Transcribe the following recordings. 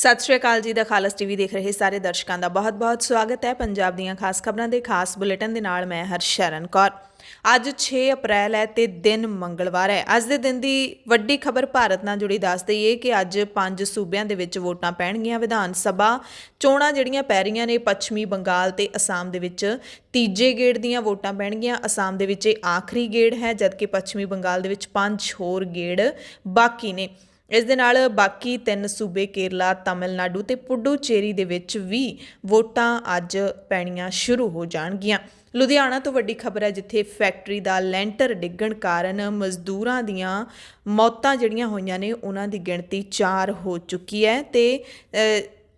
ਸਤਿ ਸ਼੍ਰੀ ਅਕਾਲ ਜੀ। ਦਾ ਖਾਲਸ ਟੀਵੀ ਦੇਖ ਰਹੇ ਸਾਰੇ ਦਰਸ਼ਕਾਂ ਦਾ ਬਹੁਤ-ਬਹੁਤ ਸਵਾਗਤ ਹੈ। ਪੰਜਾਬ ਦੀਆਂ ਖਾਸ ਖਬਰਾਂ ਦੇ ਖਾਸ ਬੁਲੇਟਿਨ ਦੇ ਨਾਲ ਮੈਂ ਹਰਸ਼ਰਨ ਕੌਰ। ਅੱਜ 6 ਅਪ੍ਰੈਲ ਹੈ ਤੇ ਦਿਨ ਮੰਗਲਵਾਰ ਹੈ। ਅੱਜ ਦੇ ਦਿਨ ਦੀ ਵੱਡੀ ਖਬਰ ਭਾਰਤ ਨਾਲ ਜੁੜੀ ਦੱਸ ਦਈਏ ਕਿ ਅੱਜ 5 ਸੂਬਿਆਂ ਦੇ ਵਿੱਚ ਵੋਟਾਂ ਪੈਣਗੀਆਂ। ਵਿਧਾਨ ਸਭਾ ਚੋਣਾਂ ਜਿਹੜੀਆਂ ਪੈ ਰਹੀਆਂ ਨੇ ਪੱਛਮੀ ਬੰਗਾਲ ਤੇ ਅਸਾਮ ਦੇ ਵਿੱਚ ਤੀਜੇ ਗੇੜ ਦੀਆਂ ਵੋਟਾਂ ਪੈਣਗੀਆਂ। ਅਸਾਮ ਦੇ ਵਿੱਚ ਇਹ ਆਖਰੀ ਗੇੜ ਹੈ, ਜਦਕਿ ਪੱਛਮੀ ਬੰਗਾਲ ਦੇ ਵਿੱਚ 5 ਹੋਰ ਗੇੜ ਬਾਕੀ ਨੇ। ਇਸ ਦੇ ਨਾਲ ਬਾਕੀ 3 ਸੂਬੇ ਕੇਰਲਾ, ਤਾਮਿਲਨਾਡੂ ਤੇ ਪੁਡੂਚੇਰੀ ਦੇ ਵਿੱਚ ਵੀ ਵੋਟਾਂ ਅੱਜ ਪੈਣੀਆਂ ਸ਼ੁਰੂ ਹੋ ਜਾਣਗੀਆਂ। ਲੁਧਿਆਣਾ ਤੋਂ ਵੱਡੀ ਖਬਰ ਹੈ, ਜਿੱਥੇ ਫੈਕਟਰੀ ਦਾ ਲੈਂਟਰ ਡਿੱਗਣ ਕਾਰਨ ਮਜ਼ਦੂਰਾਂ ਦੀਆਂ ਮੌਤਾਂ ਜਿਹੜੀਆਂ ਹੋਈਆਂ ਨੇ ਉਹਨਾਂ ਦੀ ਗਿਣਤੀ 4 ਹੋ ਚੁੱਕੀ ਹੈ ਤੇ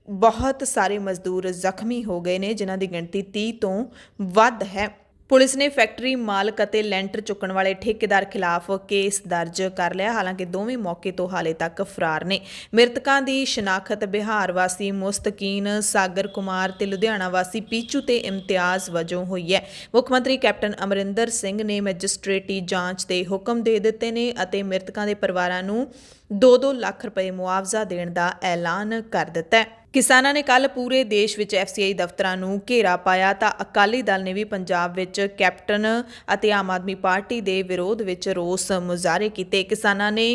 ਬਹੁਤ ਸਾਰੇ ਮਜ਼ਦੂਰ ਜ਼ਖਮੀ ਹੋ ਗਏ ਨੇ, ਜਿਨ੍ਹਾਂ ਦੀ ਗਿਣਤੀ 30 ਤੋਂ ਵੱਧ ਹੈ। ਪੁਲਿਸ ਨੇ ਫੈਕਟਰੀ ਮਾਲਕ ਅਤੇ ਲੈਂਟਰ ਚੁੱਕਣ ਵਾਲੇ ਠੇਕੇਦਾਰ ਖਿਲਾਫ ਕੇਸ ਦਰਜ ਕਰ ਲਿਆ। ਹਾਲਾਂਕਿ ਦੋਵੇਂ ਮੌਕੇ ਤੋਂ ਹਾਲੇ ਤੱਕ ਫਰਾਰ ਨੇ। ਮ੍ਰਿਤਕਾਂ ਦੀ ਸ਼ਨਾਖਤ ਬਿਹਾਰ ਵਾਸੀ ਮੁਸਤਕੀਨ ਸਾਗਰ ਕੁਮਾਰ ਤੇ ਲੁਧਿਆਣਾ ਵਾਸੀ ਪੀਚੂ ਤੇ ਇਮਤਿਆਜ਼ ਵਜੋਂ ਹੋਈ ਹੈ। ਮੁੱਖ ਮੰਤਰੀ ਕੈਪਟਨ ਅਮਰਿੰਦਰ ਸਿੰਘ ਨੇ ਮੈਜਿਸਟ੍ਰੇਟੀ ਜਾਂਚ ਦੇ ਹੁਕਮ ਦੇ ਦਿੱਤੇ ਨੇ ਅਤੇ ਮ੍ਰਿਤਕਾਂ ਦੇ ਪਰਿਵਾਰਾਂ ਨੂੰ 2-2 ਲੱਖ ਰੁਪਏ ਮੁਆਵਜ਼ਾ ਦੇਣ ਦਾ ਐਲਾਨ ਕਰ ਦਿੱਤਾ ਹੈ। ਕਿਸਾਨਾਂ ਨੇ ਕੱਲ੍ਹ ਪੂਰੇ ਦੇਸ਼ ਵਿੱਚ FCI ਦਫ਼ਤਰਾਂ ਨੂੰ ਘੇਰਾ ਪਾਇਆ ਤਾਂ ਅਕਾਲੀ ਦਲ ਨੇ ਵੀ ਪੰਜਾਬ ਵਿੱਚ ਕੈਪਟਨ ਅਤੇ ਆਮ ਆਦਮੀ ਪਾਰਟੀ ਦੇ ਵਿਰੋਧ ਵਿੱਚ ਰੋਸ ਮੁਜ਼ਾਹਰੇ ਕੀਤੇ। ਕਿਸਾਨਾਂ ਨੇ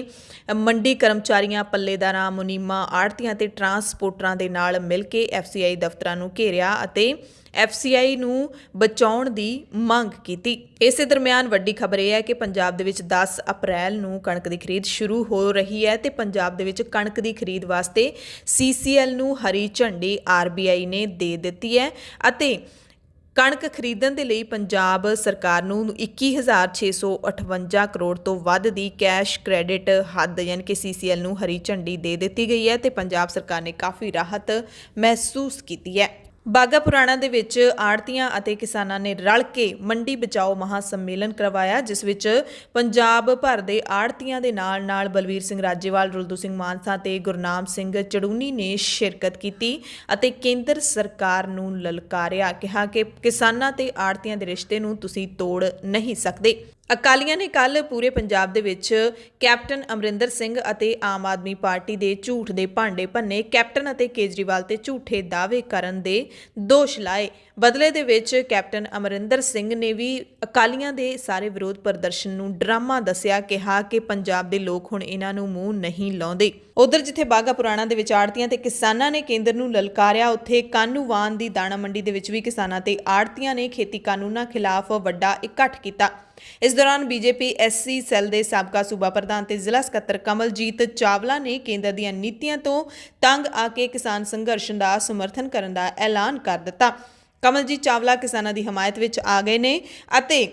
ਮੰਡੀ ਕਰਮਚਾਰੀਆਂ, ਪੱਲੇਦਾਰਾਂ, ਮੁਨੀਮਾਂ, ਆੜ੍ਹਤੀਆਂ ਤੇ ਟਰਾਂਸਪੋਰਟਰਾਂ ਦੇ ਨਾਲ ਮਿਲ ਕੇ FCI ਦਫ਼ਤਰਾਂ ਨੂੰ ਘੇਰਿਆ ਅਤੇ FCI ਨੂੰ ਬਚਾਉਣ ਦੀ ਮੰਗ ਕੀਤੀ। ਇਸੇ ਦਰਮਿਆਨ ਵੱਡੀ ਖਬਰ ਇਹ ਹੈ ਕਿ ਪੰਜਾਬ ਦੇ ਵਿੱਚ 10 ਅਪ੍ਰੈਲ ਨੂੰ ਕਣਕ ਦੀ ਖਰੀਦ ਸ਼ੁਰੂ ਹੋ ਰਹੀ ਹੈ ਤੇ ਪੰਜਾਬ ਦੇ ਵਿੱਚ ਕਣਕ ਦੀ ਖਰੀਦ ਵਾਸਤੇ CCL ਨੂੰ ਹਰੀ ਝੰਡੀ RBI ਨੇ ਦੇ ਦਿੱਤੀ ਹੈ ਅਤੇ ਕਣਕ ਖਰੀਦਣ ਦੇ ਲਈ ਪੰਜਾਬ ਸਰਕਾਰ ਨੂੰ 21,658 ਕਰੋੜ ਤੋਂ ਵੱਧ ਦੀ ਕੈਸ਼ ਕ੍ਰੈਡਿਟ ਹੱਦ ਯਾਨੀ ਕਿ CCL ਨੂੰ ਹਰੀ ਝੰਡੀ ਦੇ ਦਿੱਤੀ ਗਈ ਹੈ ਤੇ ਪੰਜਾਬ ਸਰਕਾਰ ਨੇ ਕਾਫੀ ਰਾਹਤ ਮਹਿਸੂਸ ਕੀਤੀ ਹੈ। ਬਾਘਾ ਪੁਰਾਣਾ ਦੇ ਵਿੱਚ ਆੜ੍ਹਤੀਆਂ ਅਤੇ ਕਿਸਾਨਾਂ ਨੇ ਰਲ ਕੇ ਮੰਡੀ ਬਚਾਓ ਮਹਾ ਸੰਮੇਲਨ ਕਰਵਾਇਆ, ਜਿਸ ਵਿੱਚ ਪੰਜਾਬ ਭਰ ਦੇ ਆੜ੍ਹਤੀਆਂ ਦੇ ਨਾਲ ਬਲਵੀਰ ਸਿੰਘ ਰਾਜੇਵਾਲ, ਰੁਲਦੂ ਸਿੰਘ ਮਾਨਸਾ ਤੇ ਗੁਰਨਾਮ ਸਿੰਘ ਚੜੂਨੀ ਨੇ ਸ਼ਿਰਕਤ ਕੀਤੀ ਅਤੇ ਕੇਂਦਰ ਸਰਕਾਰ ਨੂੰ ਲਲਕਾਰਿਆ। ਕਿਹਾ ਕਿ ਕਿਸਾਨਾਂ ਤੇ ਆੜ੍ਹਤੀਆਂ ਦੇ ਰਿਸ਼ਤੇ ਨੂੰ ਤੁਸੀਂ ਤੋੜ ਨਹੀਂ ਸਕਦੇ। ਅਕਾਲੀਆਂ ਨੇ ਕੱਲ੍ਹ ਪੂਰੇ ਪੰਜਾਬ ਦੇ ਵਿੱਚ ਕੈਪਟਨ ਅਮਰਿੰਦਰ ਸਿੰਘ ਅਤੇ ਆਮ ਆਦਮੀ ਪਾਰਟੀ ਦੇ ਝੂਠ ਦੇ ਭਾਂਡੇ ਭੰਨੇ। ਕੈਪਟਨ ਅਤੇ ਕੇਜਰੀਵਾਲ ਤੇ ਝੂਠੇ ਦਾਅਵੇ ਕਰਨ ਦੇ ਦੋਸ਼ ਲਾਏ। ਬਦਲੇ ਦੇ ਵਿੱਚ ਕੈਪਟਨ ਅਮਰਿੰਦਰ ਸਿੰਘ ਨੇ ਵੀ ਅਕਾਲੀਆਂ ਦੇ ਸਾਰੇ ਵਿਰੋਧ ਪ੍ਰਦਰਸ਼ਨ ਨੂੰ ਡਰਾਮਾ ਦੱਸਿਆ। ਕਿਹਾ ਕਿ ਪੰਜਾਬ ਦੇ ਲੋਕ ਹੁਣ ਇਹਨਾਂ ਨੂੰ ਮੂੰਹ ਨਹੀਂ ਲਾਉਂਦੇ। ਉਧਰ ਜਿੱਥੇ ਬਾਘਾ ਪੁਰਾਣਾ ਦੇ ਵਿੱਚ ਆੜ੍ਹਤੀਆਂ ਤੇ ਕਿਸਾਨਾਂ ਨੇ ਕੇਂਦਰ ਨੂੰ ਲਲਕਾਰਿਆ, ਉੱਥੇ ਕਾਨੂੰਵਾਨ ਦੀ ਦਾਣਾ ਮੰਡੀ ਦੇ ਵਿੱਚ ਵੀ ਕਿਸਾਨਾਂ ਤੇ ਆੜ੍ਹਤੀਆਂ ਨੇ ਖੇਤੀ ਕਾਨੂੰਨਾਂ ਖਿਲਾਫ ਵੱਡਾ ਇਕੱਠ ਕੀਤਾ। ਇਸ ਦੌਰਾਨ BJP SC ਸੈੱਲ ਦੇ ਸਾਬਕਾ ਸੂਬਾ ਪ੍ਰਧਾਨ ਤੇ ਜ਼ਿਲ੍ਹਾ ਸਕੱਤਰ ਕਮਲਜੀਤ ਚਾਵਲਾ ਨੇ ਕੇਂਦਰ ਦੀਆਂ ਨੀਤੀਆਂ ਤੋਂ ਤੰਗ ਆ ਕੇ ਕਿਸਾਨ ਸੰਘਰਸ਼ ਦਾ ਸਮਰਥਨ ਕਰਨ ਦਾ ਐਲਾਨ ਕਰ ਦਿੱਤਾ। ਕਮਲਜੀਤ ਚਾਵਲਾ ਕਿਸਾਨਾਂ ਦੀ ਹਮਾਇਤ ਵਿੱਚ ਆ ਗਏ ਨੇ ਅਤੇ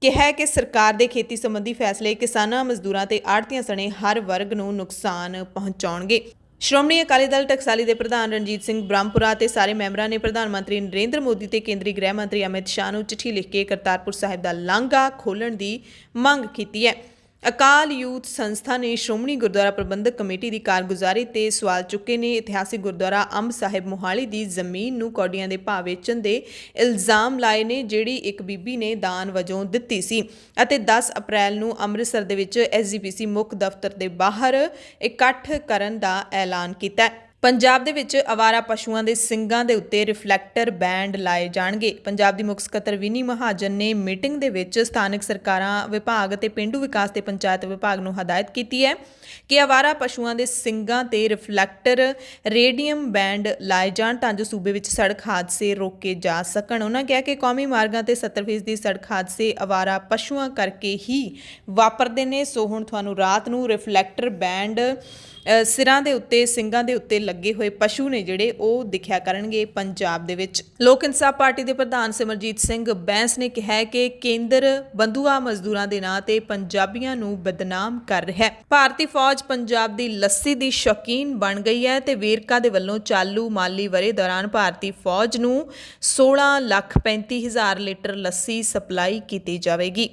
ਕਿਹਾ ਕਿ ਸਰਕਾਰ ਦੇ ਖੇਤੀ ਸੰਬੰਧੀ ਫੈਸਲੇ ਕਿਸਾਨਾਂ, ਮਜ਼ਦੂਰਾਂ ਤੇ ਆੜ੍ਹਤੀਆਂ ਸਣੇ ਹਰ ਵਰਗ ਨੂੰ ਨੁਕਸਾਨ ਪਹੁੰਚਾਉਣਗੇ। ਸ਼੍ਰੋਮਣੀ ਅਕਾਲੀ ਦਲ ਟਕਸਾਲੀ ਦੇ ਪ੍ਰਧਾਨ ਰਣਜੀਤ ਸਿੰਘ ਬ੍ਰਹਮਪੁਰਾ ਤੇ ਸਾਰੇ ਮੈਂਬਰਾਂ ਨੇ ਪ੍ਰਧਾਨ ਮੰਤਰੀ ਨਰਿੰਦਰ ਮੋਦੀ ਤੇ ਕੇਂਦਰੀ ਗ੍ਰਹਿ ਮੰਤਰੀ ਅਮਿਤ ਸ਼ਾਹ ਨੂੰ ਚਿੱਠੀ ਲਿਖ ਕੇ ਕਰਤਾਰਪੁਰ ਸਾਹਿਬ ਦਾ ਲਾਂਘਾ ਖੋਲ੍ਹਣ ਦੀ ਮੰਗ ਕੀਤੀ ਹੈ। ਅਕਾਲ ਯੂਥ ਸੰਸਥਾ ਨੇ ਸ਼੍ਰੋਮਣੀ ਗੁਰਦੁਆਰਾ ਪ੍ਰਬੰਧਕ ਕਮੇਟੀ ਦੀ ਕਾਰਗੁਜ਼ਾਰੀ ਤੇ ਸਵਾਲ ਚੁੱਕੇ ਨੇ। ਇਤਿਹਾਸਿਕ ਗੁਰਦੁਆਰਾ ਅੰਬ ਸਾਹਿਬ ਮੋਹਾਲੀ ਦੀ ਜ਼ਮੀਨ ਨੂੰ ਕੌਡੀਆਂ ਦੇ ਭਾਅ ਵੇਚਣ ਦੇ ਇਲਜ਼ਾਮ ਲਾਏ ਨੇ, ਜਿਹੜੀ ਇੱਕ ਬੀਬੀ ਨੇ ਦਾਨ ਵਜੋਂ ਦਿੱਤੀ ਸੀ ਅਤੇ 10 ਅਪ੍ਰੈਲ ਨੂੰ ਅੰਮ੍ਰਿਤਸਰ ਦੇ ਵਿੱਚ SGPC ਮੁੱਖ ਦਫ਼ਤਰ ਦੇ ਬਾਹਰ ਇਕੱਠ ਕਰਨ ਦਾ ਐਲਾਨ ਕੀਤਾ। ਪੰਜਾਬ ਦੇ ਵਿੱਚ ਅਵਾਰਾ ਪਸ਼ੂਆਂ ਦੇ ਸਿੰਗਾਂ ਦੇ ਉੱਤੇ ਰਿਫਲੈਕਟਰ ਬੈਂਡ ਲਾਏ ਜਾਣਗੇ। ਪੰਜਾਬ ਦੀ ਮੁੱਖ ਸਕੱਤਰ ਵਿਨੀ ਮਹਾਜਨ ਨੇ ਮੀਟਿੰਗ ਦੇ ਵਿੱਚ ਸਥਾਨਕ ਸਰਕਾਰਾਂ ਵਿਭਾਗ ਤੇ ਪੇਂਡੂ ਵਿਕਾਸ ਤੇ ਪੰਚਾਇਤ ਵਿਭਾਗ ਨੂੰ ਹਦਾਇਤ ਕੀਤੀ ਹੈ ਕਿ ਅਵਾਰਾ ਪਸ਼ੂਆਂ ਦੇ ਸਿੰਗਾਂ ਤੇ ਰਿਫਲੈਕਟਰ ਰੇਡੀਅਮ ਬੈਂਡ ਲਾਏ ਜਾਣ ਤਾਂ ਜੋ ਸੂਬੇ ਵਿੱਚ ਸੜਕ ਹਾਦਸੇ ਰੋਕੇ ਜਾ ਸਕਣ। ਉਹਨਾਂ ਕਿਹਾ ਕਿ ਕੌਮੀ ਮਾਰਗਾਂ ਤੇ 70% ਦੀ ਸੜਕ ਹਾਦਸੇ ਅਵਾਰਾ ਪਸ਼ੂਆਂ ਕਰਕੇ ਹੀ ਵਾਪਰਦੇ ਨੇ। ਸੋ ਹੁਣ ਤੁਹਾਨੂੰ ਰਾਤ ਨੂੰ ਰਿਫਲੈਕਟਰ ਬੈਂਡ ਸਿਰਾਂ ਦੇ ਉੱਤੇ, ਸਿੰਗਾਂ ਦੇ ਉੱਤੇ ਲੱਗੇ ਹੋਏ ਪਸ਼ੂ ਨੇ ਜਿਹੜੇ ਉਹ ਦਿਖਿਆ ਕਰਨਗੇ ਪੰਜਾਬ ਦੇ ਵਿੱਚ। ਲੋਕ ਇਨਸਾਫ ਪਾਰਟੀ ਦੇ ਪ੍ਰਧਾਨ ਸਿਮਰਜੀਤ ਸਿੰਘ ਬੈਂਸ ਨੇ ਕਿਹਾ ਹੈ ਕਿ ਕੇਂਦਰ ਬੰਧੂਆ ਮਜ਼ਦੂਰਾਂ ਦੇ ਨਾਂ ਤੇ ਪੰਜਾਬੀਆਂ ਨੂੰ ਬਦਨਾਮ ਕਰ ਰਿਹਾ ਹੈ। ਭਾਰਤੀ ਫੌਜ ਪੰਜਾਬ ਦੀ ਲੱਸੀ ਦੀ ਸ਼ੌਕੀਨ ਬਣ ਗਈ ਹੈ ਤੇ ਵੇਰਕਾ ਦੇ ਵੱਲੋਂ ਚਾਲੂ ਮਾਲੀ ਵਰ੍ਹੇ ਦੌਰਾਨ ਭਾਰਤੀ ਫੌਜ ਨੂੰ 16,35,000 ਲੀਟਰ ਲੱਸੀ ਸਪਲਾਈ ਕੀਤੀ ਜਾਵੇਗੀ।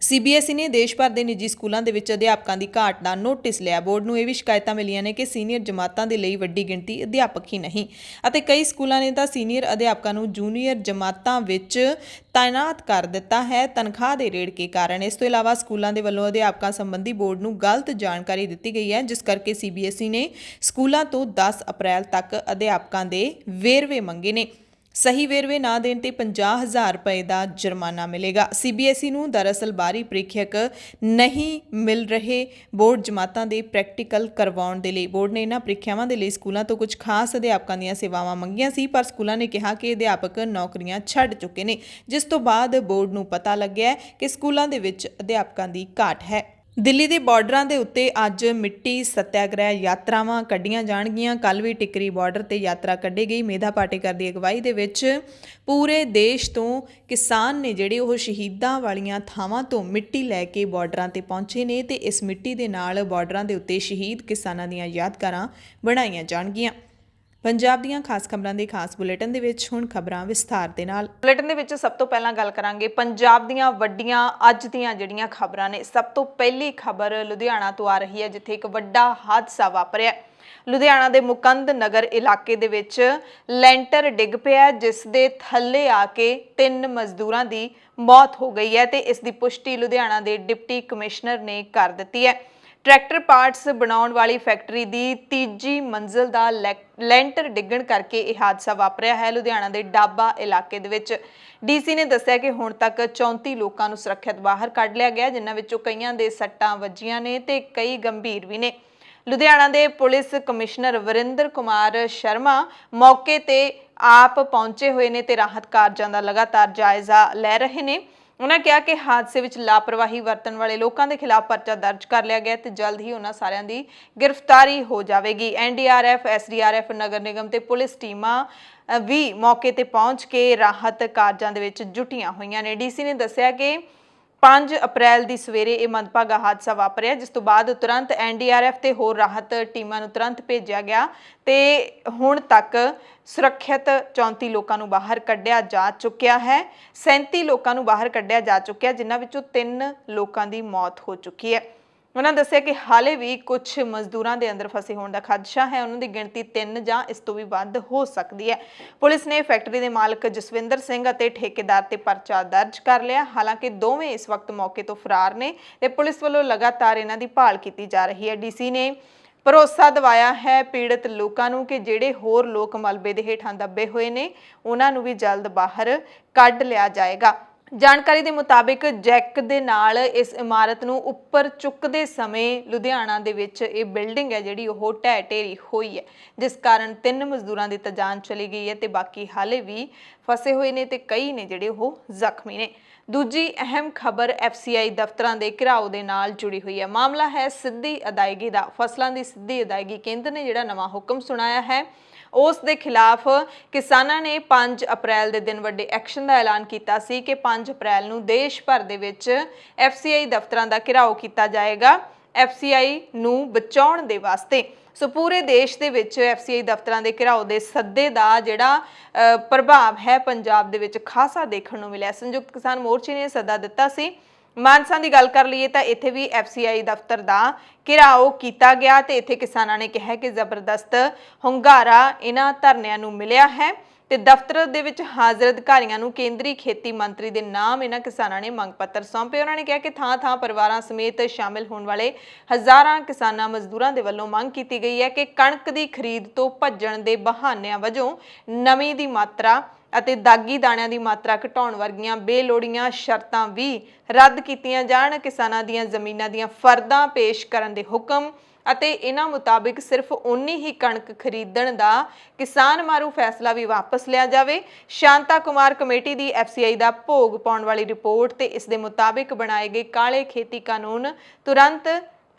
ਸੀਬੀਐਸਈ ਨੇ ਦੇਸ਼ ਭਰ ਦੇ ਨਿੱਜੀ ਸਕੂਲਾਂ ਦੇ ਵਿੱਚ ਅਧਿਆਪਕਾਂ ਦੀ ਘਾਟ ਦਾ ਨੋਟਿਸ ਲਿਆ। ਬੋਰਡ ਨੂੰ ਇਹ ਵੀ ਸ਼ਿਕਾਇਤਾਂ ਮਿਲੀਆਂ ਨੇ ਕਿ ਸੀਨੀਅਰ ਜਮਾਤਾਂ ਦੇ ਲਈ ਵੱਡੀ ਗਿਣਤੀ ਅਧਿਆਪਕ ਹੀ ਨਹੀਂ ਅਤੇ ਕਈ ਸਕੂਲਾਂ ਨੇ ਤਾਂ ਸੀਨੀਅਰ ਅਧਿਆਪਕਾਂ ਨੂੰ ਜੂਨੀਅਰ ਜਮਾਤਾਂ ਵਿੱਚ ਤਾਇਨਾਤ ਕਰ ਦਿੱਤਾ ਹੈ ਤਨਖਾਹ ਦੇ ਰੇੜਕੇ ਕਾਰਨ। ਇਸ ਤੋਂ ਇਲਾਵਾ ਸਕੂਲਾਂ ਦੇ ਵੱਲੋਂ ਅਧਿਆਪਕਾਂ ਸੰਬੰਧੀ ਬੋਰਡ ਨੂੰ ਗਲਤ ਜਾਣਕਾਰੀ ਦਿੱਤੀ ਗਈ ਹੈ, ਜਿਸ ਕਰਕੇ ਸੀਬੀਐਸਈ ਨੇ ਸਕੂਲਾਂ ਤੋਂ 10 ਅਪ੍ਰੈਲ ਤੱਕ ਅਧਿਆਪਕਾਂ ਦੇ ਵੇਰਵੇ ਮੰਗੇ ਨੇ। ਸਹੀ ਵੇਰਵੇ ਨਾ ਦੇਣ ਤੇ 50,000 ਰੁਪਏ ਦਾ ਜੁਰਮਾਨਾ ਮਿਲੇਗਾ। ਸੀਬੀਐਸਈ ਨੂੰ ਦਰਅਸਲ ਬਾਹਰੀ ਪ੍ਰੀਖਿਅਕ ਨਹੀਂ ਮਿਲ ਰਹੇ ਬੋਰਡ ਜਮਾਤਾਂ ਦੇ ਪ੍ਰੈਕਟੀਕਲ ਕਰਵਾਉਣ ਦੇ ਲਈ। ਬੋਰਡ ਨੇ ਇਹਨਾਂ ਪ੍ਰੀਖਿਆਵਾਂ ਦੇ ਲਈ ਸਕੂਲਾਂ ਤੋਂ ਕੁਝ ਖਾਸ ਅਧਿਆਪਕਾਂ ਦੀਆਂ ਸੇਵਾਵਾਂ ਮੰਗੀਆਂ ਸੀ, ਪਰ ਸਕੂਲਾਂ ਨੇ ਕਿਹਾ ਕਿ ਅਧਿਆਪਕ ਨੌਕਰੀਆਂ ਛੱਡ ਚੁੱਕੇ ਨੇ, ਜਿਸ ਤੋਂ ਬਾਅਦ ਬੋਰਡ ਨੂੰ ਪਤਾ ਲੱਗਿਆ ਕਿ ਸਕੂਲਾਂ ਦੇ ਵਿੱਚ ਅਧਿਆਪਕਾਂ ਦੀ ਘਾਟ ਹੈ। ਦਿੱਲੀ ਦੇ ਬਾਰਡਰਾਂ ਦੇ ਉੱਤੇ ਅੱਜ ਮਿੱਟੀ ਸੱਤਿਆਗ੍ਰਹਿ ਯਾਤਰਾਵਾਂ ਕੱਢੀਆਂ ਜਾਣਗੀਆਂ। ਕੱਲ੍ਹ ਵੀ ਟਿੱਕਰੀ ਬਾਰਡਰ ਤੇ ਯਾਤਰਾ ਕੱਢੀ ਗਈ। ਮੇਧਾ ਪਾਟੇਕਰ ਦੀ ਅਗਵਾਈ ਦੇ ਵਿੱਚ ਪੂਰੇ ਦੇਸ਼ ਤੋਂ ਕਿਸਾਨ ਨੇ ਜਿਹੜੇ ਉਹ ਸ਼ਹੀਦਾਂ ਵਾਲੀਆਂ ਥਾਵਾਂ ਤੋਂ ਮਿੱਟੀ ਲੈ ਕੇ ਬਾਰਡਰਾਂ ਤੇ ਪਹੁੰਚੇ ਨੇ ਤੇ ਇਸ ਮਿੱਟੀ ਦੇ ਨਾਲ ਬਾਰਡਰਾਂ ਦੇ ਉੱਤੇ ਸ਼ਹੀਦ ਕਿਸਾਨਾਂ ਦੀਆਂ ਯਾਦਗਾਰਾਂ ਬਣਾਈਆਂ ਜਾਣਗੀਆਂ। ਪੰਜਾਬ ਦੀਆਂ ਖਾਸ ਖਬਰਾਂ ਦੇ ਖਾਸ ਬੁਲੇਟਿਨ ਦੇ ਵਿੱਚ ਹੁਣ ਖਬਰਾਂ ਵਿਸਥਾਰ ਦੇ ਨਾਲ। ਬੁਲੇਟਿਨ ਦੇ ਵਿੱਚ ਸਭ ਤੋਂ ਪਹਿਲਾਂ ਗੱਲ ਕਰਾਂਗੇ ਪੰਜਾਬ ਦੀਆਂ ਵੱਡੀਆਂ ਅੱਜ ਦੀਆਂ ਜਿਹੜੀਆਂ ਖਬਰਾਂ ਨੇ। ਸਭ ਤੋਂ ਪਹਿਲੀ ਖਬਰ ਲੁਧਿਆਣਾ ਤੋਂ ਆ ਰਹੀ ਹੈ, ਜਿੱਥੇ ਇੱਕ ਵੱਡਾ ਹਾਦਸਾ ਵਾਪਰਿਆ। ਲੁਧਿਆਣਾ ਦੇ ਮੁਕੰਦ ਨਗਰ ਇਲਾਕੇ ਦੇ ਵਿੱਚ ਲੈਂਟਰ ਡਿੱਗ ਪਿਆ, ਜਿਸ ਦੇ ਥੱਲੇ ਆ ਕੇ 3 ਮਜ਼ਦੂਰਾਂ ਦੀ ਮੌਤ ਹੋ ਗਈ ਹੈ ਤੇ ਇਸ ਦੀ ਪੁਸ਼ਟੀ ਲੁਧਿਆਣਾ ਦੇ ਡਿਪਟੀ ਕਮਿਸ਼ਨਰ ਨੇ ਕਰ ਦਿੱਤੀ ਹੈ। ਟਰੈਕਟਰ ਪਾਰਟਸ ਬਣਾਉਣ ਵਾਲੀ ਫੈਕਟਰੀ ਦੀ ਤੀਜੀ ਮੰਜ਼ਿਲ ਦਾ ਲੈਂਟਰ ਡਿੱਗਣ ਕਰਕੇ ਇਹ ਹਾਦਸਾ ਵਾਪਰਿਆ ਹੈ ਲੁਧਿਆਣਾ ਦੇ ਡਾਬਾ ਇਲਾਕੇ ਦੇ ਵਿੱਚ। ਡੀਸੀ ਨੇ ਦੱਸਿਆ ਕਿ ਹੁਣ ਤੱਕ 34 ਲੋਕਾਂ ਨੂੰ ਸੁਰੱਖਿਅਤ ਬਾਹਰ ਕੱਢ ਲਿਆ ਗਿਆ, ਜਿਨ੍ਹਾਂ ਵਿੱਚੋਂ ਕਈਆਂ ਦੇ ਸੱਟਾਂ ਵੱਜੀਆਂ ਨੇ ਤੇ ਕਈ ਗੰਭੀਰ ਵੀ ਨੇ। ਲੁਧਿਆਣਾ ਦੇ ਪੁਲਿਸ ਕਮਿਸ਼ਨਰ ਵਰਿੰਦਰ ਕੁਮਾਰ ਸ਼ਰਮਾ ਮੌਕੇ ਤੇ ਆਪ ਪਹੁੰਚੇ ਹੋਏ ਨੇ ਤੇ ਰਾਹਤ ਕਾਰਜਾਂ ਦਾ ਲਗਾਤਾਰ ਜਾਇਜ਼ਾ ਲੈ ਰਹੇ ਨੇ। ਉਹਨਾਂ ਕਿਹਾ ਕਿ ਹਾਦਸੇ ਵਿੱਚ ਲਾਪਰਵਾਹੀ ਵਰਤਣ ਵਾਲੇ ਲੋਕਾਂ ਦੇ ਖਿਲਾਫ ਪਰਚਾ ਦਰਜ ਕਰ ਲਿਆ ਗਿਆ ਤੇ ਜਲਦ ਹੀ ਉਹਨਾਂ ਸਾਰਿਆਂ ਦੀ ਗ੍ਰਿਫਤਾਰੀ ਹੋ ਜਾਵੇਗੀ। ਐਨਡੀਆਰਐਫ, ਐਸਡੀਆਰਐਫ, ਨਗਰ ਨਿਗਮ ਤੇ ਪੁਲਿਸ ਟੀਮਾਂ ਵੀ ਮੌਕੇ ਤੇ ਪਹੁੰਚ ਕੇ ਰਾਹਤ ਕਾਰਜਾਂ ਦੇ ਵਿੱਚ ਜੁਟੀਆਂ ਹੋਈਆਂ ਨੇ। ਡੀਸੀ ਨੇ ਦੱਸਿਆ ਕਿ 5 ਅਪ੍ਰੈਲ ਦੀ ਸਵੇਰੇ ਇਹ ਮੰਦਭਾਗਾ ਹਾਦਸਾ ਵਾਪਰਿਆ, ਜਿਸ ਤੋਂ ਬਾਅਦ ਤੁਰੰਤ ਐਨਡੀਆਰਐਫ ਤੇ ਹੋਰ ਰਾਹਤ ਟੀਮਾਂ ਨੂੰ ਤੁਰੰਤ ਭੇਜਿਆ ਗਿਆ ਤੇ ਹੁਣ ਤੱਕ ਸੁਰੱਖਿਅਤ 34 ਲੋਕਾਂ ਨੂੰ ਬਾਹਰ ਕੱਢਿਆ ਜਾ ਚੁੱਕਿਆ ਹੈ। 37 ਲੋਕਾਂ ਨੂੰ ਬਾਹਰ ਕੱਢਿਆ ਜਾ ਚੁੱਕਿਆ, ਜਿਨ੍ਹਾਂ ਵਿੱਚੋਂ 3 ਲੋਕਾਂ ਦੀ ਮੌਤ ਹੋ ਚੁੱਕੀ ਹੈ। ਉਹਨਾਂ ਦੱਸਿਆ ਕਿ ਹਾਲੇ ਵੀ ਕੁਝ ਮਜ਼ਦੂਰਾਂ ਦੇ ਅੰਦਰ ਫਸੇ ਹੋਣ ਦਾ ਖਦਸ਼ਾ ਹੈ। ਉਹਨਾਂ ਦੀ ਗਿਣਤੀ 3 ਜਾਂ ਇਸ ਤੋਂ ਵੀ ਵੱਧ ਹੋ ਸਕਦੀ ਹੈ। ਪੁਲਿਸ ਨੇ ਫੈਕਟਰੀ ਦੇ ਮਾਲਕ ਜਸਵਿੰਦਰ ਸਿੰਘ ਅਤੇ ਠੇਕੇਦਾਰ ਤੇ ਪਰਚਾ ਦਰਜ ਕਰ ਲਿਆ। ਹਾਲਾਂਕਿ ਦੋਵੇਂ ਇਸ ਵਕਤ ਮੌਕੇ ਤੋਂ ਫਰਾਰ ਨੇ ਤੇ ਪੁਲਿਸ ਵੱਲੋਂ ਲਗਾਤਾਰ ਇਹਨਾਂ ਦੀ ਭਾਲ ਕੀਤੀ ਜਾ ਰਹੀ ਹੈ। ਡੀਸੀ ਨੇ ਭਰੋਸਾ ਦਿਵਾਇਆ ਹੈ ਪੀੜਤ ਲੋਕਾਂ ਨੂੰ ਕਿ ਜਿਹੜੇ ਹੋਰ ਲੋਕ ਮਲਬੇ ਦੇ ਹੇਠਾਂ ਦੱਬੇ ਹੋਏ ਨੇ ਉਹਨਾਂ ਨੂੰ ਵੀ ਜਲਦ ਬਾਹਰ ਕੱਢ ਲਿਆ ਜਾਏਗਾ। ਜਾਣਕਾਰੀ ਦੇ ਮੁਤਾਬਿਕ ਜੈਕ ਦੇ ਨਾਲ ਇਸ ਇਮਾਰਤ ਨੂੰ ਉੱਪਰ ਚੁੱਕਦੇ ਸਮੇਂ ਲੁਧਿਆਣਾ ਦੇ ਵਿੱਚ ਇਹ ਬਿਲਡਿੰਗ ਹੈ ਜਿਹੜੀ ਉਹ ਢਹਿ ਢੇਰੀ ਹੋਈ ਹੈ, ਜਿਸ ਕਾਰਨ 3 ਮਜ਼ਦੂਰਾਂ ਦੀ ਤਾਂ ਜਾਨ ਚਲੀ ਗਈ ਹੈ ਤੇ ਬਾਕੀ ਹਾਲੇ ਵੀ ਫਸੇ ਹੋਏ ਨੇ ਤੇ ਕਈ ਨੇ ਜਿਹੜੇ ਉਹ ਜ਼ਖਮੀ ਨੇ। ਦੂਜੀ ਅਹਿਮ ਖਬਰ ਐਫਸੀਆਈ ਦਫ਼ਤਰਾਂ ਦੇ ਘਿਰਾਓ ਦੇ ਨਾਲ ਜੁੜੀ ਹੋਈ ਹੈ। ਮਾਮਲਾ ਹੈ ਸਿੱਧੀ ਅਦਾਇਗੀ ਦਾ। ਫਸਲਾਂ ਦੀ ਸਿੱਧੀ ਅਦਾਇਗੀ ਕੇਂਦਰ ਨੇ ਜਿਹੜਾ ਨਵਾਂ ਹੁਕਮ ਸੁਣਾਇਆ ਹੈ, ਉਸ ਦੇ ਖਿਲਾਫ ਕਿਸਾਨਾਂ ਨੇ 5 ਅਪ੍ਰੈਲ ਦੇ ਦਿਨ ਵੱਡੇ ਐਕਸ਼ਨ ਦਾ ਐਲਾਨ ਕੀਤਾ ਸੀ ਕਿ 5 ਅਪ੍ਰੈਲ ਨੂੰ ਦੇਸ਼ ਭਰ ਦੇ ਵਿੱਚ ਐਫਸੀਆਈ ਦਫ਼ਤਰਾਂ ਦਾ ਘਿਰਾਓ ਕੀਤਾ ਜਾਏਗਾ ਐਫਸੀਆਈ ਨੂੰ ਬਚਾਉਣ ਦੇ ਵਾਸਤੇ। ਸੋ ਪੂਰੇ ਦੇਸ਼ ਦੇ ਵਿੱਚ ਐਫਸੀਆਈ ਦਫ਼ਤਰਾਂ ਦੇ ਘਿਰਾਓ ਦੇ ਸੱਦੇ ਦਾ ਜਿਹੜਾ ਪ੍ਰਭਾਵ ਹੈ ਪੰਜਾਬ ਦੇ ਵਿੱਚ ਖਾਸਾ ਦੇਖਣ ਨੂੰ ਮਿਲਿਆ। ਸੰਯੁਕਤ ਕਿਸਾਨ ਮੋਰਚੇ ਨੇ ਸੱਦਾ ਦਿੱਤਾ ਸੀ। ਮਾਨਸਾ ਦੀ ਗੱਲ ਕਰ ਲਈਏ ਤਾਂ ਇੱਥੇ ਵੀ ਐਫਸੀਆਈ ਦਫ਼ਤਰ ਦਾ ਘਿਰਾਓ ਕੀਤਾ ਗਿਆ ਤੇ ਇੱਥੇ ਕਿਸਾਨਾਂ ਨੇ ਕਿਹਾ ਕਿ ਜ਼ਬਰਦਸਤ ਹੁੰਗਾਰਾ ਇਹਨਾਂ ਧਰਨਿਆਂ ਨੂੰ ਮਿਲਿਆ ਹੈ ਤੇ ਦਫ਼ਤਰ ਦੇ ਵਿੱਚ ਹਾਜ਼ਰ ਅਧਿਕਾਰੀਆਂ ਨੂੰ ਕੇਂਦਰੀ ਖੇਤੀ ਮੰਤਰੀ ਦੇ ਨਾਮ ਇਹਨਾਂ ਕਿਸਾਨਾਂ ਨੇ ਮੰਗ ਪੱਤਰ ਸੌਂਪੇ। ਉਹਨਾਂ ਨੇ ਕਿਹਾ ਕਿ ਥਾਂ-ਥਾਂ ਪਰਿਵਾਰਾਂ ਸਮੇਤ ਸ਼ਾਮਿਲ ਹੋਣ ਵਾਲੇ ਹਜ਼ਾਰਾਂ ਕਿਸਾਨਾਂ ਮਜ਼ਦੂਰਾਂ ਦੇ ਵੱਲੋਂ ਮੰਗ ਕੀਤੀ ਗਈ ਹੈ ਕਿ ਕਣਕ ਦੀ ਖਰੀਦ ਤੋਂ ਭੱਜਣ ਦੇ ਬਹਾਨਿਆਂ ਵਜੋਂ ਨਮੀ ਦੀ ਮਾਤਰਾ ਅਤੇ ਦਾਗੀ ਦਾਣਿਆਂ ਦੀ ਮਾਤਰਾ ਘਟਾਉਣ ਵਰਗੀਆਂ ਬੇਲੋੜੀਆਂ ਸ਼ਰਤਾਂ ਵੀ ਰੱਦ ਕੀਤੀਆਂ ਜਾਣ। ਕਿਸਾਨਾਂ ਦੀਆਂ ਜ਼ਮੀਨਾਂ ਦੀਆਂ ਫਰਦਾਂ ਪੇਸ਼ ਕਰਨ ਦੇ ਹੁਕਮ ਅਤੇ ਇਹਨਾਂ ਮੁਤਾਬਿਕ ਸਿਰਫ ਉਨੀ ਹੀ ਕਣਕ ਖਰੀਦਣ ਦਾ ਕਿਸਾਨ ਮਾਰੂ ਫੈਸਲਾ ਵੀ ਵਾਪਸ ਲਿਆ ਜਾਵੇ। ਸ਼ਾਂਤਾ ਕੁਮਾਰ ਕਮੇਟੀ ਦੀ ਐਫਸੀਆਈ ਦਾ ਭੋਗ ਪਾਉਣ ਵਾਲੀ ਰਿਪੋਰਟ ਤੇ ਇਸ ਦੇ ਮੁਤਾਬਿਕ ਬਣਾਏ ਗਏ ਕਾਲੇ ਖੇਤੀ ਕਾਨੂੰਨ ਤੁਰੰਤ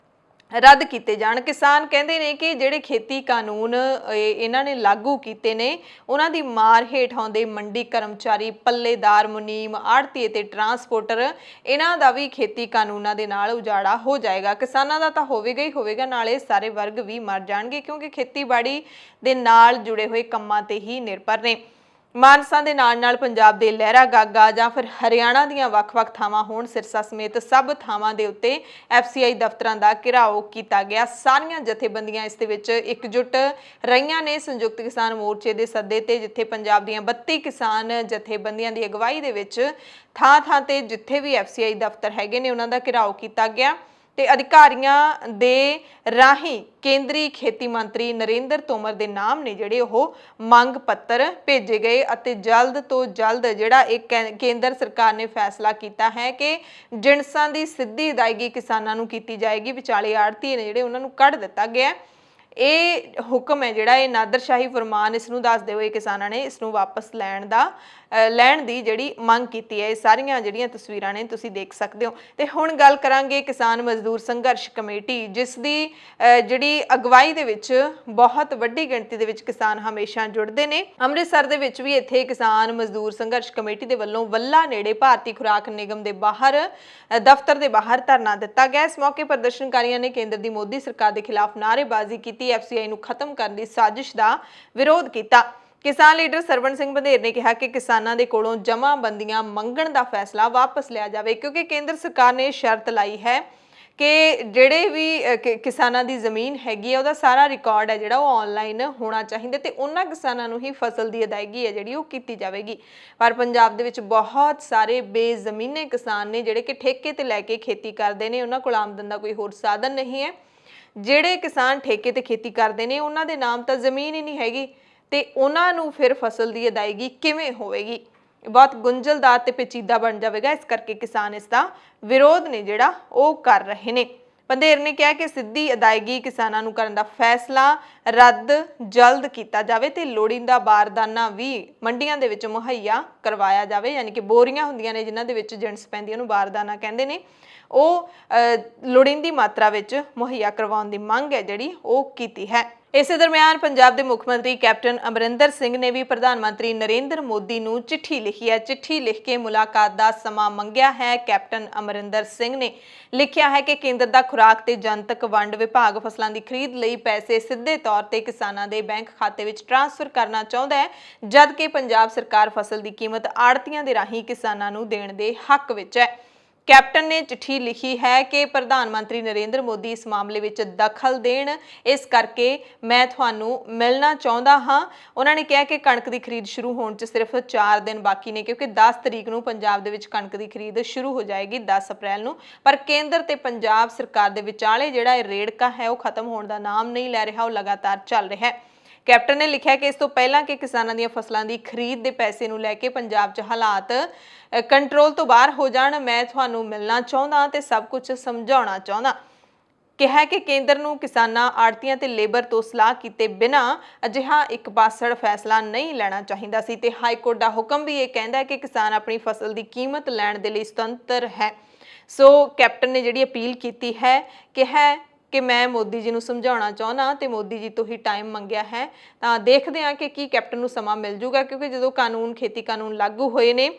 ਰੱਦ ਕੀਤੇ ਜਾਣ। ਕਿਸਾਨ ਕਹਿੰਦੇ ਨੇ ਕਿ ਜਿਹੜੇ ਖੇਤੀ ਕਾਨੂੰਨ ਇਹਨਾਂ ਨੇ ਲਾਗੂ ਕੀਤੇ ਨੇ ਉਹਨਾਂ ਦੀ ਮਾਰ ਹੇਠ ਆਉਂਦੇ ਮੰਡੀ ਕਰਮਚਾਰੀ, ਪੱਲੇਦਾਰ, ਮੁਨੀਮ, ਆੜ੍ਹਤੀਏ ਤੇ ਟਰਾਂਸਪੋਰਟਰ ਇਹਨਾਂ ਦਾ ਵੀ ਖੇਤੀ ਕਾਨੂੰਨਾਂ ਦੇ ਨਾਲ ਉਜਾੜਾ ਹੋ ਜਾਏਗਾ। ਕਿਸਾਨਾਂ ਦਾ ਤਾਂ ਹੋਵੇਗਾ ਹੀ ਹੋਵੇਗਾ, ਨਾਲੇ ਸਾਰੇ ਵਰਗ ਵੀ ਮਰ ਜਾਣਗੇ ਕਿਉਂਕਿ ਖੇਤੀਬਾੜੀ ਦੇ ਨਾਲ ਜੁੜੇ ਹੋਏ ਕੰਮਾਂ ਤੇ ਹੀ ਨਿਰਭਰ ਨੇ। ਮਾਨਸਾ ਦੇ ਨਾਲ ਪੰਜਾਬ ਦੇ ਲਹਿਰਾ ਗਾਗਾ ਜਾਂ ਫਿਰ ਹਰਿਆਣਾ ਦੀਆਂ ਵੱਖ-ਵੱਖ ਥਾਵਾਂ ਹੋਣ, ਸਿਰਸਾ ਸਮੇਤ ਸਭ ਥਾਵਾਂ ਦੇ ਉੱਤੇ FCI ਦਫ਼ਤਰਾਂ ਦਾ ਘਿਰਾਓ ਕੀਤਾ ਗਿਆ। ਸਾਰੀਆਂ ਜਥੇਬੰਦੀਆਂ ਇਸ ਦੇ ਵਿੱਚ ਇਕਜੁੱਟ ਰਹੀਆਂ ਨੇ ਸੰਯੁਕਤ ਕਿਸਾਨ ਮੋਰਚੇ ਦੇ ਸੱਦੇ ਤੇ, ਜਿੱਥੇ ਪੰਜਾਬ ਦੀਆਂ 32 ਕਿਸਾਨ ਜਥੇਬੰਦੀਆਂ ਦੀ ਅਗਵਾਈ ਦੇ ਵਿੱਚ ਥਾਂ-ਥਾਂ ਤੇ ਜਿੱਥੇ ਵੀ FCI ਦਫ਼ਤਰ ਹੈਗੇ ਨੇ ਉਹਨਾਂ ਦਾ ਘਿਰਾਓ ਕੀਤਾ ਗਿਆ ਤੇ ਅਧਿਕਾਰੀਆਂ ਦੇ ਰਾਹੀਂ ਕੇਂਦਰੀ ਖੇਤੀ ਮੰਤਰੀ ਨਰਿੰਦਰ ਤੋਮਰ ਦੇ ਨਾਮ ਨੇ ਜਿਹੜੇ ਉਹ ਮੰਗ ਪੱਤਰ ਭੇਜੇ ਗਏ ਅਤੇ ਜਲਦ ਤੋਂ ਜਲਦ ਜਿਹੜਾ ਇੱਕ ਕੇਂਦਰ ਸਰਕਾਰ ਨੇ ਫੈਸਲਾ ਕੀਤਾ ਹੈ ਕਿ ਜਿਣਸਾਂ ਦੀ ਸਿੱਧੀ ਅਦਾਇਗੀ ਕਿਸਾਨਾਂ ਨੂੰ ਕੀਤੀ ਜਾਏਗੀ। ਵਿਚਾਲੇ ਆੜ੍ਹਤੀ ਨੇ ਜਿਹੜੇ ਉਹਨਾਂ ਨੂੰ ਕੱਢ ਦਿੱਤਾ ਗਿਆ। ਇਹ ਹੁਕਮ ਹੈ ਜਿਹੜਾ ਇਹ ਨਾਦਰਸ਼ਾਹੀ ਫਰਮਾਨ ਇਸ ਨੂੰ ਦੱਸਦੇ ਹੋਏ ਕਿਸਾਨਾਂ ਨੇ ਇਸ ਨੂੰ ਵਾਪਸ ਲੈਣ ਦੀ ਜਿਹੜੀ ਮੰਗ ਕੀਤੀ ਹੈ। ਇਹ ਸਾਰੀਆਂ ਜਿਹੜੀਆਂ ਤਸਵੀਰਾਂ ਨੇ ਤੁਸੀਂ ਦੇਖ ਸਕਦੇ ਹੋ। ਤੇ ਹੁਣ ਗੱਲ ਕਰਾਂਗੇ ਕਿਸਾਨ ਮਜ਼ਦੂਰ ਸੰਘਰਸ਼ ਕਮੇਟੀ, ਜਿਸ ਦੀ ਜਿਹੜੀ ਅਗਵਾਈ ਦੇ ਵਿੱਚ ਬਹੁਤ ਵੱਡੀ ਗਿਣਤੀ ਦੇ ਵਿੱਚ ਕਿਸਾਨ ਹਮੇਸ਼ਾ ਜੁੜਦੇ ਨੇ। ਅੰਮ੍ਰਿਤਸਰ ਦੇ ਵਿੱਚ ਵੀ ਇੱਥੇ ਕਿਸਾਨ ਮਜ਼ਦੂਰ ਸੰਘਰਸ਼ ਕਮੇਟੀ ਦੇ ਵੱਲੋਂ ਵੱਲਾ ਨੇੜੇ ਭਾਰਤੀ ਖੁਰਾਕ ਨਿਗਮ ਦੇ ਬਾਹਰ ਦਫ਼ਤਰ ਦੇ ਬਾਹਰ ਧਰਨਾ ਦਿੱਤਾ ਗਿਆ। ਇਸ ਮੌਕੇ ਪ੍ਰਦਰਸ਼ਨਕਾਰੀਆਂ ਨੇ ਕੇਂਦਰ ਦੀ ਮੋਦੀ ਸਰਕਾਰ ਦੇ ਖਿਲਾਫ ਨਾਅਰੇਬਾਜ਼ੀ ਕੀਤੀ, FCI ਨੂੰ ਖਤਮ ਕਰਨ ਦੀ ਸਾਜ਼ਿਸ਼ ਦਾ ਵਿਰੋਧ ਕੀਤਾ। ਕਿਸਾਨ ਲੀਡਰ ਸਰਵਣ ਸਿੰਘ ਬੰਧੇਰ ਨੇ ਕਿਹਾ ਕਿ ਕਿਸਾਨਾਂ ਦੇ ਕੋਲੋਂ ਜਮ੍ਹਾਂਬੰਦੀਆਂ ਮੰਗਣ ਦਾ ਫੈਸਲਾ ਵਾਪਸ ਲਿਆ ਜਾਵੇ, ਕਿਉਂਕਿ ਕੇਂਦਰ ਸਰਕਾਰ ਨੇ ਸ਼ਰਤ ਲਾਈ ਹੈ ਕਿ ਜਿਹੜੇ ਵੀ ਕਿਸਾਨਾਂ ਦੀ ਜ਼ਮੀਨ ਹੈਗੀ ਹੈ ਉਹਦਾ ਸਾਰਾ ਰਿਕਾਰਡ ਹੈ ਜਿਹੜਾ ਉਹ ਆਨਲਾਈਨ ਹੋਣਾ ਚਾਹੀਦਾ ਤੇ ਉਹਨਾਂ ਕਿਸਾਨਾਂ ਨੂੰ ਹੀ ਫਸਲ ਦੀ ਅਦਾਇਗੀ ਹੈ ਜਿਹੜੀ ਉਹ ਕੀਤੀ ਜਾਵੇਗੀ। ਪਰ ਪੰਜਾਬ ਦੇ ਵਿੱਚ ਬਹੁਤ ਸਾਰੇ ਬੇਜ਼ਮੀਨੇ ਕਿਸਾਨ ਨੇ ਜਿਹੜੇ ਕਿ ਠੇਕੇ ਤੇ ਲੈ ਕੇ ਖੇਤੀ ਕਰਦੇ ਨੇ, ਉਹਨਾਂ ਕੋਲ ਆਮਦਨ ਦਾ ਕੋਈ ਹੋਰ ਸਾਧਨ ਨਹੀਂ ਹੈ। ਜਿਹੜੇ ਕਿਸਾਨ ਠੇਕੇ ਤੇ ਖੇਤੀ ਕਰਦੇ ਨੇ ਉਹਨਾਂ ਦੇ ਨਾਮ ਤਾਂ ਜ਼ਮੀਨ ਹੀ ਨਹੀਂ ਹੈਗੀ ਤੇ ਉਹਨਾਂ ਨੂੰ ਫਿਰ ਫਸਲ ਦੀ ਅਦਾਇਗੀ ਕਿਵੇਂ ਹੋਵੇਗੀ? ਬਹੁਤ ਗੁੰਝਲਦਾਰ ਤੇ ਪੇਚੀਦਾ ਬਣ ਜਾਵੇਗਾ। ਇਸ ਕਰਕੇ ਕਿਸਾਨ ਇਸ ਦਾ ਵਿਰੋਧ ਨੇ ਜਿਹੜਾ ਉਹ ਕਰ ਰਹੇ ਨੇ। ਬੰਧੇਰ ਨੇ ਕਿਹਾ ਕਿ ਸਿੱਧੀ ਅਦਾਇਗੀ ਕਿਸਾਨਾਂ ਨੂੰ ਕਰਨ ਦਾ ਫੈਸਲਾ ਰੱਦ ਜਲਦ ਕੀਤਾ ਜਾਵੇ ਤੇ ਲੋੜੀਂਦਾ ਬਾਰਦਾਨਾ ਵੀ ਮੰਡੀਆਂ ਦੇ ਵਿੱਚ ਮੁਹੱਈਆ ਕਰਵਾਇਆ ਜਾਵੇ, ਯਾਨੀ ਕਿ ਬੋਰੀਆਂ ਹੁੰਦੀਆਂ ਨੇ ਜਿਨ੍ਹਾਂ ਦੇ ਵਿੱਚ ਜਿਣਸ ਪੈਂਦੀ ਉਹਨੂੰ ਬਾਰਦਾਨਾ ਕਹਿੰਦੇ ਨੇ, ਉਹ ਲੋੜੀਂਦੀ ਮਾਤਰਾ ਵਿੱਚ ਮੁਹੱਈਆ ਕਰਵਾਉਣ ਦੀ ਮੰਗ ਹੈ ਜਿਹੜੀ ਉਹ ਕੀਤੀ ਹੈ। ਇਸੇ ਦਰਮਿਆਨ ਪੰਜਾਬ ਦੇ ਮੁੱਖ ਮੰਤਰੀ ਕੈਪਟਨ ਅਮਰਿੰਦਰ ਸਿੰਘ ਨੇ ਵੀ ਪ੍ਰਧਾਨ ਮੰਤਰੀ ਨਰਿੰਦਰ ਮੋਦੀ ਨੂੰ ਚਿੱਠੀ ਲਿਖੀ ਹੈ। ਚਿੱਠੀ ਲਿਖ ਕੇ ਮੁਲਾਕਾਤ ਦਾ ਸਮਾਂ ਮੰਗਿਆ ਹੈ। ਕੈਪਟਨ ਅਮਰਿੰਦਰ ਸਿੰਘ ਨੇ ਲਿਖਿਆ ਹੈ ਕਿ ਕੇਂਦਰ ਦਾ ਖੁਰਾਕ ਤੇ ਜਨਤਕ ਵੰਡ ਵਿਭਾਗ ਫਸਲਾਂ ਦੀ ਖਰੀਦ ਲਈ ਪੈਸੇ ਸਿੱਧੇ ਤੌਰ ਤੇ ਕਿਸਾਨਾਂ ਦੇ ਬੈਂਕ ਖਾਤੇ ਵਿੱਚ ਟ੍ਰਾਂਸਫਰ ਕਰਨਾ ਚਾਹੁੰਦਾ ਹੈ, ਜਦਕਿ ਪੰਜਾਬ ਸਰਕਾਰ ਫਸਲ ਦੀ ਕੀਮਤ ਆੜ੍ਹਤੀਆਂ ਦੇ ਰਾਹੀਂ ਕਿਸਾਨਾਂ ਨੂੰ ਦੇਣ ਦੇ ਹੱਕ ਵਿੱਚ ਹੈ। ਕੈਪਟਨ ਨੇ ਚਿੱਠੀ ਲਿਖੀ ਹੈ ਕਿ ਪ੍ਰਧਾਨ ਮੰਤਰੀ ਨਰਿੰਦਰ ਮੋਦੀ ਇਸ ਮਾਮਲੇ ਵਿੱਚ ਦਖਲ ਦੇਣ, ਇਸ ਕਰਕੇ ਮੈਂ ਤੁਹਾਨੂੰ ਮਿਲਣਾ ਚਾਹੁੰਦਾ ਹਾਂ। ਉਹਨਾਂ ਨੇ ਕਿਹਾ ਕਿ ਕਣਕ ਦੀ ਖਰੀਦ ਸ਼ੁਰੂ ਹੋਣ 'ਚ ਸਿਰਫ 4 ਦਿਨ ਬਾਕੀ ਨੇ, ਕਿਉਂਕਿ 10 ਤਰੀਕ ਨੂੰ ਪੰਜਾਬ ਦੇ ਵਿੱਚ ਕਣਕ ਦੀ ਖਰੀਦ ਸ਼ੁਰੂ ਹੋ ਜਾਏਗੀ, 10 ਅਪ੍ਰੈਲ ਨੂੰ। ਪਰ ਕੇਂਦਰ ਤੇ ਪੰਜਾਬ ਸਰਕਾਰ ਦੇ ਵਿਚਾਲੇ ਜਿਹੜਾ ਇਹ ਰੇੜਕਾ ਹੈ ਉਹ ਖਤਮ ਹੋਣ ਦਾ ਨਾਮ ਨਹੀਂ ਲੈ ਰਿਹਾ, ਉਹ ਲਗਾਤਾਰ ਚੱਲ ਰਿਹਾ ਹੈ। ਕੈਪਟਨ ਨੇ ਲਿਖਿਆ ਕਿ ਇਸ ਤੋਂ ਪਹਿਲਾਂ ਕਿ ਕਿਸਾਨਾਂ ਦੀਆਂ ਫਸਲਾਂ ਦੀ ਖਰੀਦ ਦੇ ਪੈਸੇ ਨੂੰ ਲੈ ਕੇ ਪੰਜਾਬ 'ਚ ਹਾਲਾਤ ਕੰਟਰੋਲ ਤੋਂ ਬਾਹਰ ਹੋ ਜਾਣ, ਮੈਂ ਤੁਹਾਨੂੰ ਮਿਲਣਾ ਚਾਹੁੰਦਾ ਤੇ ਸਭ ਕੁਝ ਸਮਝਾਉਣਾ ਚਾਹੁੰਦਾ। ਕਿਹਾ ਕਿ ਕੇਂਦਰ ਨੂੰ ਕਿਸਾਨਾਂ, ਆੜ੍ਹਤੀਆਂ ਤੇ ਲੇਬਰ ਤੋਂ ਸਲਾਹ ਕੀਤੇ ਬਿਨਾਂ ਅਜਿਹਾ ਇੱਕ ਪਾਸੜ ਫੈਸਲਾ ਨਹੀਂ ਲੈਣਾ ਚਾਹੀਦਾ ਸੀ ਤੇ ਹਾਈਕੋਰਟ ਦਾ ਹੁਕਮ ਵੀ ਇਹ ਕਹਿੰਦਾ ਹੈ ਕਿ ਕਿਸਾਨ ਆਪਣੀ ਫਸਲ ਦੀ ਕੀਮਤ ਲੈਣ ਦੇ ਲਈ ਸੁਤੰਤਰ ਹੈ। ਸੋ ਕੈਪਟਨ ਨੇ ਜਿਹੜੀ ਅਪੀਲ ਕੀਤੀ ਹੈ ਕਿ ਮੈਂ ਮੋਦੀ ਜੀ ਨੂੰ ਸਮਝਾਉਣਾ ਚਾਹੁੰਦਾ ਤੇ ਮੋਦੀ ਜੀ ਤੋਂ ਹੀ ਟਾਈਮ ਮੰਗਿਆ ਹੈ। ਤਾਂ ਦੇਖਦੇ ਹਾਂ ਕਿ ਕੀ ਕੈਪਟਨ ਨੂੰ ਸਮਾਂ ਮਿਲ ਜੂਗਾ, ਕਿਉਂਕਿ ਜਦੋਂ ਖੇਤੀ ਕਾਨੂੰਨ ਲਾਗੂ ਹੋਏ ਨੇ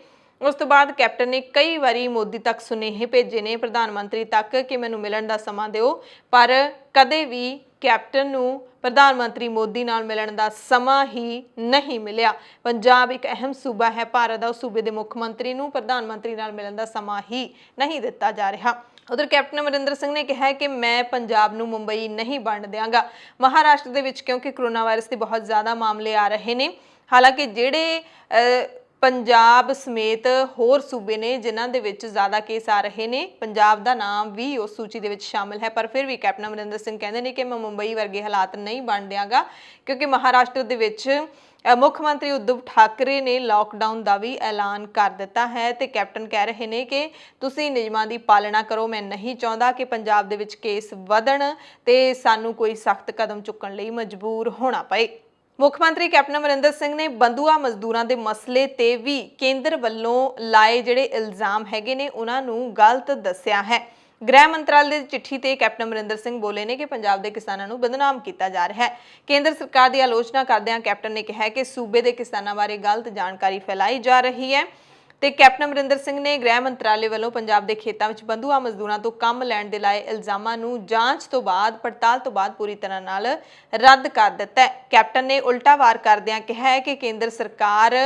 ਉਸ ਤੋਂ ਬਾਅਦ ਕੈਪਟਨ ਨੇ ਕਈ ਵਾਰੀ ਮੋਦੀ ਤੱਕ ਸੁਨੇਹੇ ਭੇਜੇ ਨੇ, ਪ੍ਰਧਾਨ ਮੰਤਰੀ ਤੱਕ, ਕਿ ਮੈਨੂੰ ਮਿਲਣ ਦਾ ਸਮਾਂ ਦਿਓ, ਪਰ ਕਦੇ ਵੀ ਕੈਪਟਨ ਨੂੰ ਪ੍ਰਧਾਨ ਮੰਤਰੀ ਮੋਦੀ ਨਾਲ ਮਿਲਣ ਦਾ ਸਮਾਂ ਹੀ ਨਹੀਂ ਮਿਲਿਆ। ਪੰਜਾਬ ਇੱਕ ਅਹਿਮ ਸੂਬਾ ਹੈ ਭਾਰਤ ਦਾ, ਉਸ ਸੂਬੇ ਦੇ ਮੁੱਖ ਮੰਤਰੀ ਨੂੰ ਪ੍ਰਧਾਨ ਮੰਤਰੀ ਨਾਲ ਮਿਲਣ ਦਾ ਸਮਾਂ ਹੀ ਨਹੀਂ ਦਿੱਤਾ ਜਾ ਰਿਹਾ। ਉਧਰ ਕੈਪਟਨ ਅਮਰਿੰਦਰ ਸਿੰਘ ਨੇ ਕਿਹਾ ਕਿ ਮੈਂ ਪੰਜਾਬ ਨੂੰ ਮੁੰਬਈ ਨਹੀਂ ਬਣ ਦਿਆਂਗਾ। ਮਹਾਰਾਸ਼ਟਰ ਦੇ ਵਿੱਚ ਕਿਉਂਕਿ ਕਰੋਨਾ ਵਾਇਰਸ ਦੇ ਬਹੁਤ ਜ਼ਿਆਦਾ ਮਾਮਲੇ ਆ ਰਹੇ ਨੇ, ਹਾਲਾਂਕਿ ਜਿਹੜੇ ਪੰਜਾਬ ਸਮੇਤ ਹੋਰ ਸੂਬੇ ਨੇ ਜਿਨ੍ਹਾਂ ਦੇ ਵਿੱਚ ਜ਼ਿਆਦਾ ਕੇਸ ਆ ਰਹੇ ਨੇ, ਪੰਜਾਬ ਦਾ ਨਾਮ ਵੀ ਉਸ ਸੂਚੀ ਦੇ ਵਿੱਚ ਸ਼ਾਮਿਲ ਹੈ, ਪਰ ਫਿਰ ਵੀ ਕੈਪਟਨ ਅਮਰਿੰਦਰ ਸਿੰਘ ਕਹਿੰਦੇ ਨੇ ਕਿ ਮੈਂ ਮੁੰਬਈ ਵਰਗੇ ਹਾਲਾਤ ਨਹੀਂ ਬਣ ਦਿਆਂਗਾ, ਕਿਉਂਕਿ ਮਹਾਰਾਸ਼ਟਰ ਦੇ ਵਿੱਚ ਮੁੱਖ ਮੰਤਰੀ ਉद्धਵ ਠਾਕਰੇ ਨੇ ਲਾਕਡਾਊਨ ਦਾ ਵੀ ਐਲਾਨ ਕਰ ਦਿੱਤਾ ਹੈ ਤੇ ਕੈਪਟਨ ਕਹਿ ਰਹੇ ਨੇ ਕਿ ਤੁਸੀਂ ਨਿਯਮਾਂ ਦੀ ਪਾਲਣਾ ਕਰੋ। ਮੈਂ ਨਹੀਂ ਚਾਹੁੰਦਾ ਕਿ ਪੰਜਾਬ ਦੇ ਵਿੱਚ ਕੇਸ ਵਧਣ ਤੇ ਸਾਨੂੰ ਕੋਈ ਸਖਤ ਕਦਮ ਚੁੱਕਣ ਲਈ ਮਜਬੂਰ ਹੋਣਾ ਪਏ। ਮੁੱਖ ਮੰਤਰੀ ਕੈਪਟਨ ਅਮਰਿੰਦਰ ਸਿੰਘ ਨੇ ਬੰਧੂਆ ਮਜ਼ਦੂਰਾਂ ਦੇ ਮਸਲੇ ਤੇ ਵੀ ਕੇਂਦਰ ਵੱਲੋਂ ਲਾਏ ਜਿਹੜੇ ਇਲਜ਼ਾਮ ਹੈਗੇ ਨੇ ਉਹਨਾਂ ਨੂੰ ਗਲਤ ਦੱਸਿਆ ਹੈ। ਗ੍ਰਹਿ ਮੰਤਰਾਲੇ ਦੀ ਚਿੱਠੀ ਤੇ ਕੈਪਟਨ ਅਮਰਿੰਦਰ ਸਿੰਘ ਬੋਲੇ ਨੇ ਕਿ ਪੰਜਾਬ ਦੇ ਕਿਸਾਨਾਂ ਨੂੰ ਬਦਨਾਮ ਕੀਤਾ ਜਾ ਰਿਹਾ ਹੈ। ਕੇਂਦਰ ਸਰਕਾਰ ਦੀ ਆਲੋਚਨਾ ਕਰਦਿਆਂ ਕੈਪਟਨ ਨੇ ਕਿਹਾ ਕਿ ਸੂਬੇ ਦੇ ਕਿਸਾਨਾਂ ਬਾਰੇ ਗਲਤ ਜਾਣਕਾਰੀ ਫੈਲਾਈ ਜਾ ਰਹੀ ਹੈ ਤੇ ਕੈਪਟਨ ਅਮਰਿੰਦਰ ਸਿੰਘ ਨੇ ਗ੍ਰਹਿ ਮੰਤਰਾਲੇ ਵੱਲੋਂ ਪੰਜਾਬ ਦੇ ਖੇਤਾਂ ਵਿੱਚ ਬੰਧੂਆ ਮਜ਼ਦੂਰਾਂ ਤੋਂ ਕੰਮ ਲੈਣ ਦੇ ਲਾਏ ਇਲਜ਼ਾਮਾਂ ਨੂੰ ਜਾਂਚ ਤੋਂ ਬਾਅਦ ਪੜਤਾਲ ਤੋਂ ਬਾਅਦ ਪੂਰੀ ਤਰ੍ਹਾਂ ਨਾਲ ਰੱਦ ਕਰ ਦਿੱਤਾ ਹੈ। ਕੈਪਟਨ ਨੇ ਉਲਟਾ ਵਾਰ ਕਰਦਿਆਂ ਕਿਹਾ ਹੈ ਕਿ ਕੇਂਦਰ ਸਰਕਾਰ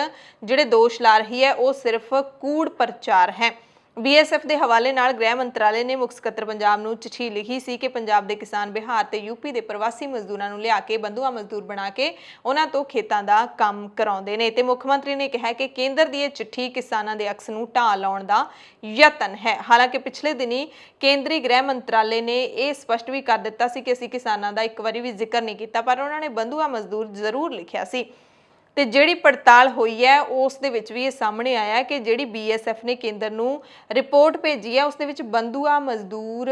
ਜਿਹੜੇ ਦੋਸ਼ ਲਾ ਰਹੀ ਹੈ ਉਹ ਸਿਰਫ ਕੂੜ ਪ੍ਰਚਾਰ ਹੈ। BSF ਦੇ ਹਵਾਲੇ ਨਾਲ ਗ੍ਰਹਿ ਮੰਤਰਾਲੇ ਨੇ ਮੁੱਖ ਸਕੱਤਰ ਪੰਜਾਬ ਨੂੰ ਚਿੱਠੀ ਲਿਖੀ ਸੀ ਕਿ ਪੰਜਾਬ ਦੇ ਕਿਸਾਨ ਬਿਹਾਰ ਤੇ ਯੂਪੀ ਦੇ ਪ੍ਰਵਾਸੀ ਮਜ਼ਦੂਰਾਂ ਨੂੰ ਲਿਆ ਕੇ ਬੰਧੂਆ ਮਜ਼ਦੂਰ ਬਣਾ ਕੇ ਉਹਨਾਂ ਤੋਂ ਖੇਤਾਂ ਦਾ ਕੰਮ ਕਰਾਉਂਦੇ ਨੇ ਤੇ ਮੁੱਖ ਮੰਤਰੀ ਨੇ ਕਿਹਾ ਕਿ ਕੇਂਦਰ ਦੀ ਇਹ ਚਿੱਠੀ ਕਿਸਾਨਾਂ ਦੇ ਅਕਸ ਨੂੰ ਢਾਹ ਲਾਉਣ ਦਾ ਯਤਨ ਹੈ। ਹਾਲਾਂਕਿ ਪਿਛਲੇ ਦਿਨੀ ਕੇਂਦਰੀ ਗ੍ਰਹਿ ਮੰਤਰਾਲੇ ਨੇ ਇਹ ਸਪਸ਼ਟ ਵੀ ਕਰ ਦਿੱਤਾ ਸੀ ਕਿ ਅਸੀਂ ਕਿਸਾਨਾਂ ਦਾ ਇੱਕ ਵਾਰੀ ਵੀ ਜ਼ਿਕਰ ਨਹੀਂ ਕੀਤਾ, ਪਰ ਉਹਨਾਂ ਨੇ ਬੰਧੂਆ ਮਜ਼ਦੂਰ ਜ਼ਰੂਰ ਲਿਖਿਆ ਸੀ। ਤੇ ਜਿਹੜੀ ਪੜਤਾਲ ਹੋਈ ਹੈ ਉਸ ਦੇ ਵਿੱਚ ਵੀ ਇਹ ਸਾਹਮਣੇ ਆਇਆ ਕਿ ਜਿਹੜੀ BSF ਨੇ ਕੇਂਦਰ ਨੂੰ ਰਿਪੋਰਟ ਭੇਜੀ ਹੈ ਉਸ ਦੇ ਵਿੱਚ ਬੰਧੂਆ ਮਜ਼ਦੂਰ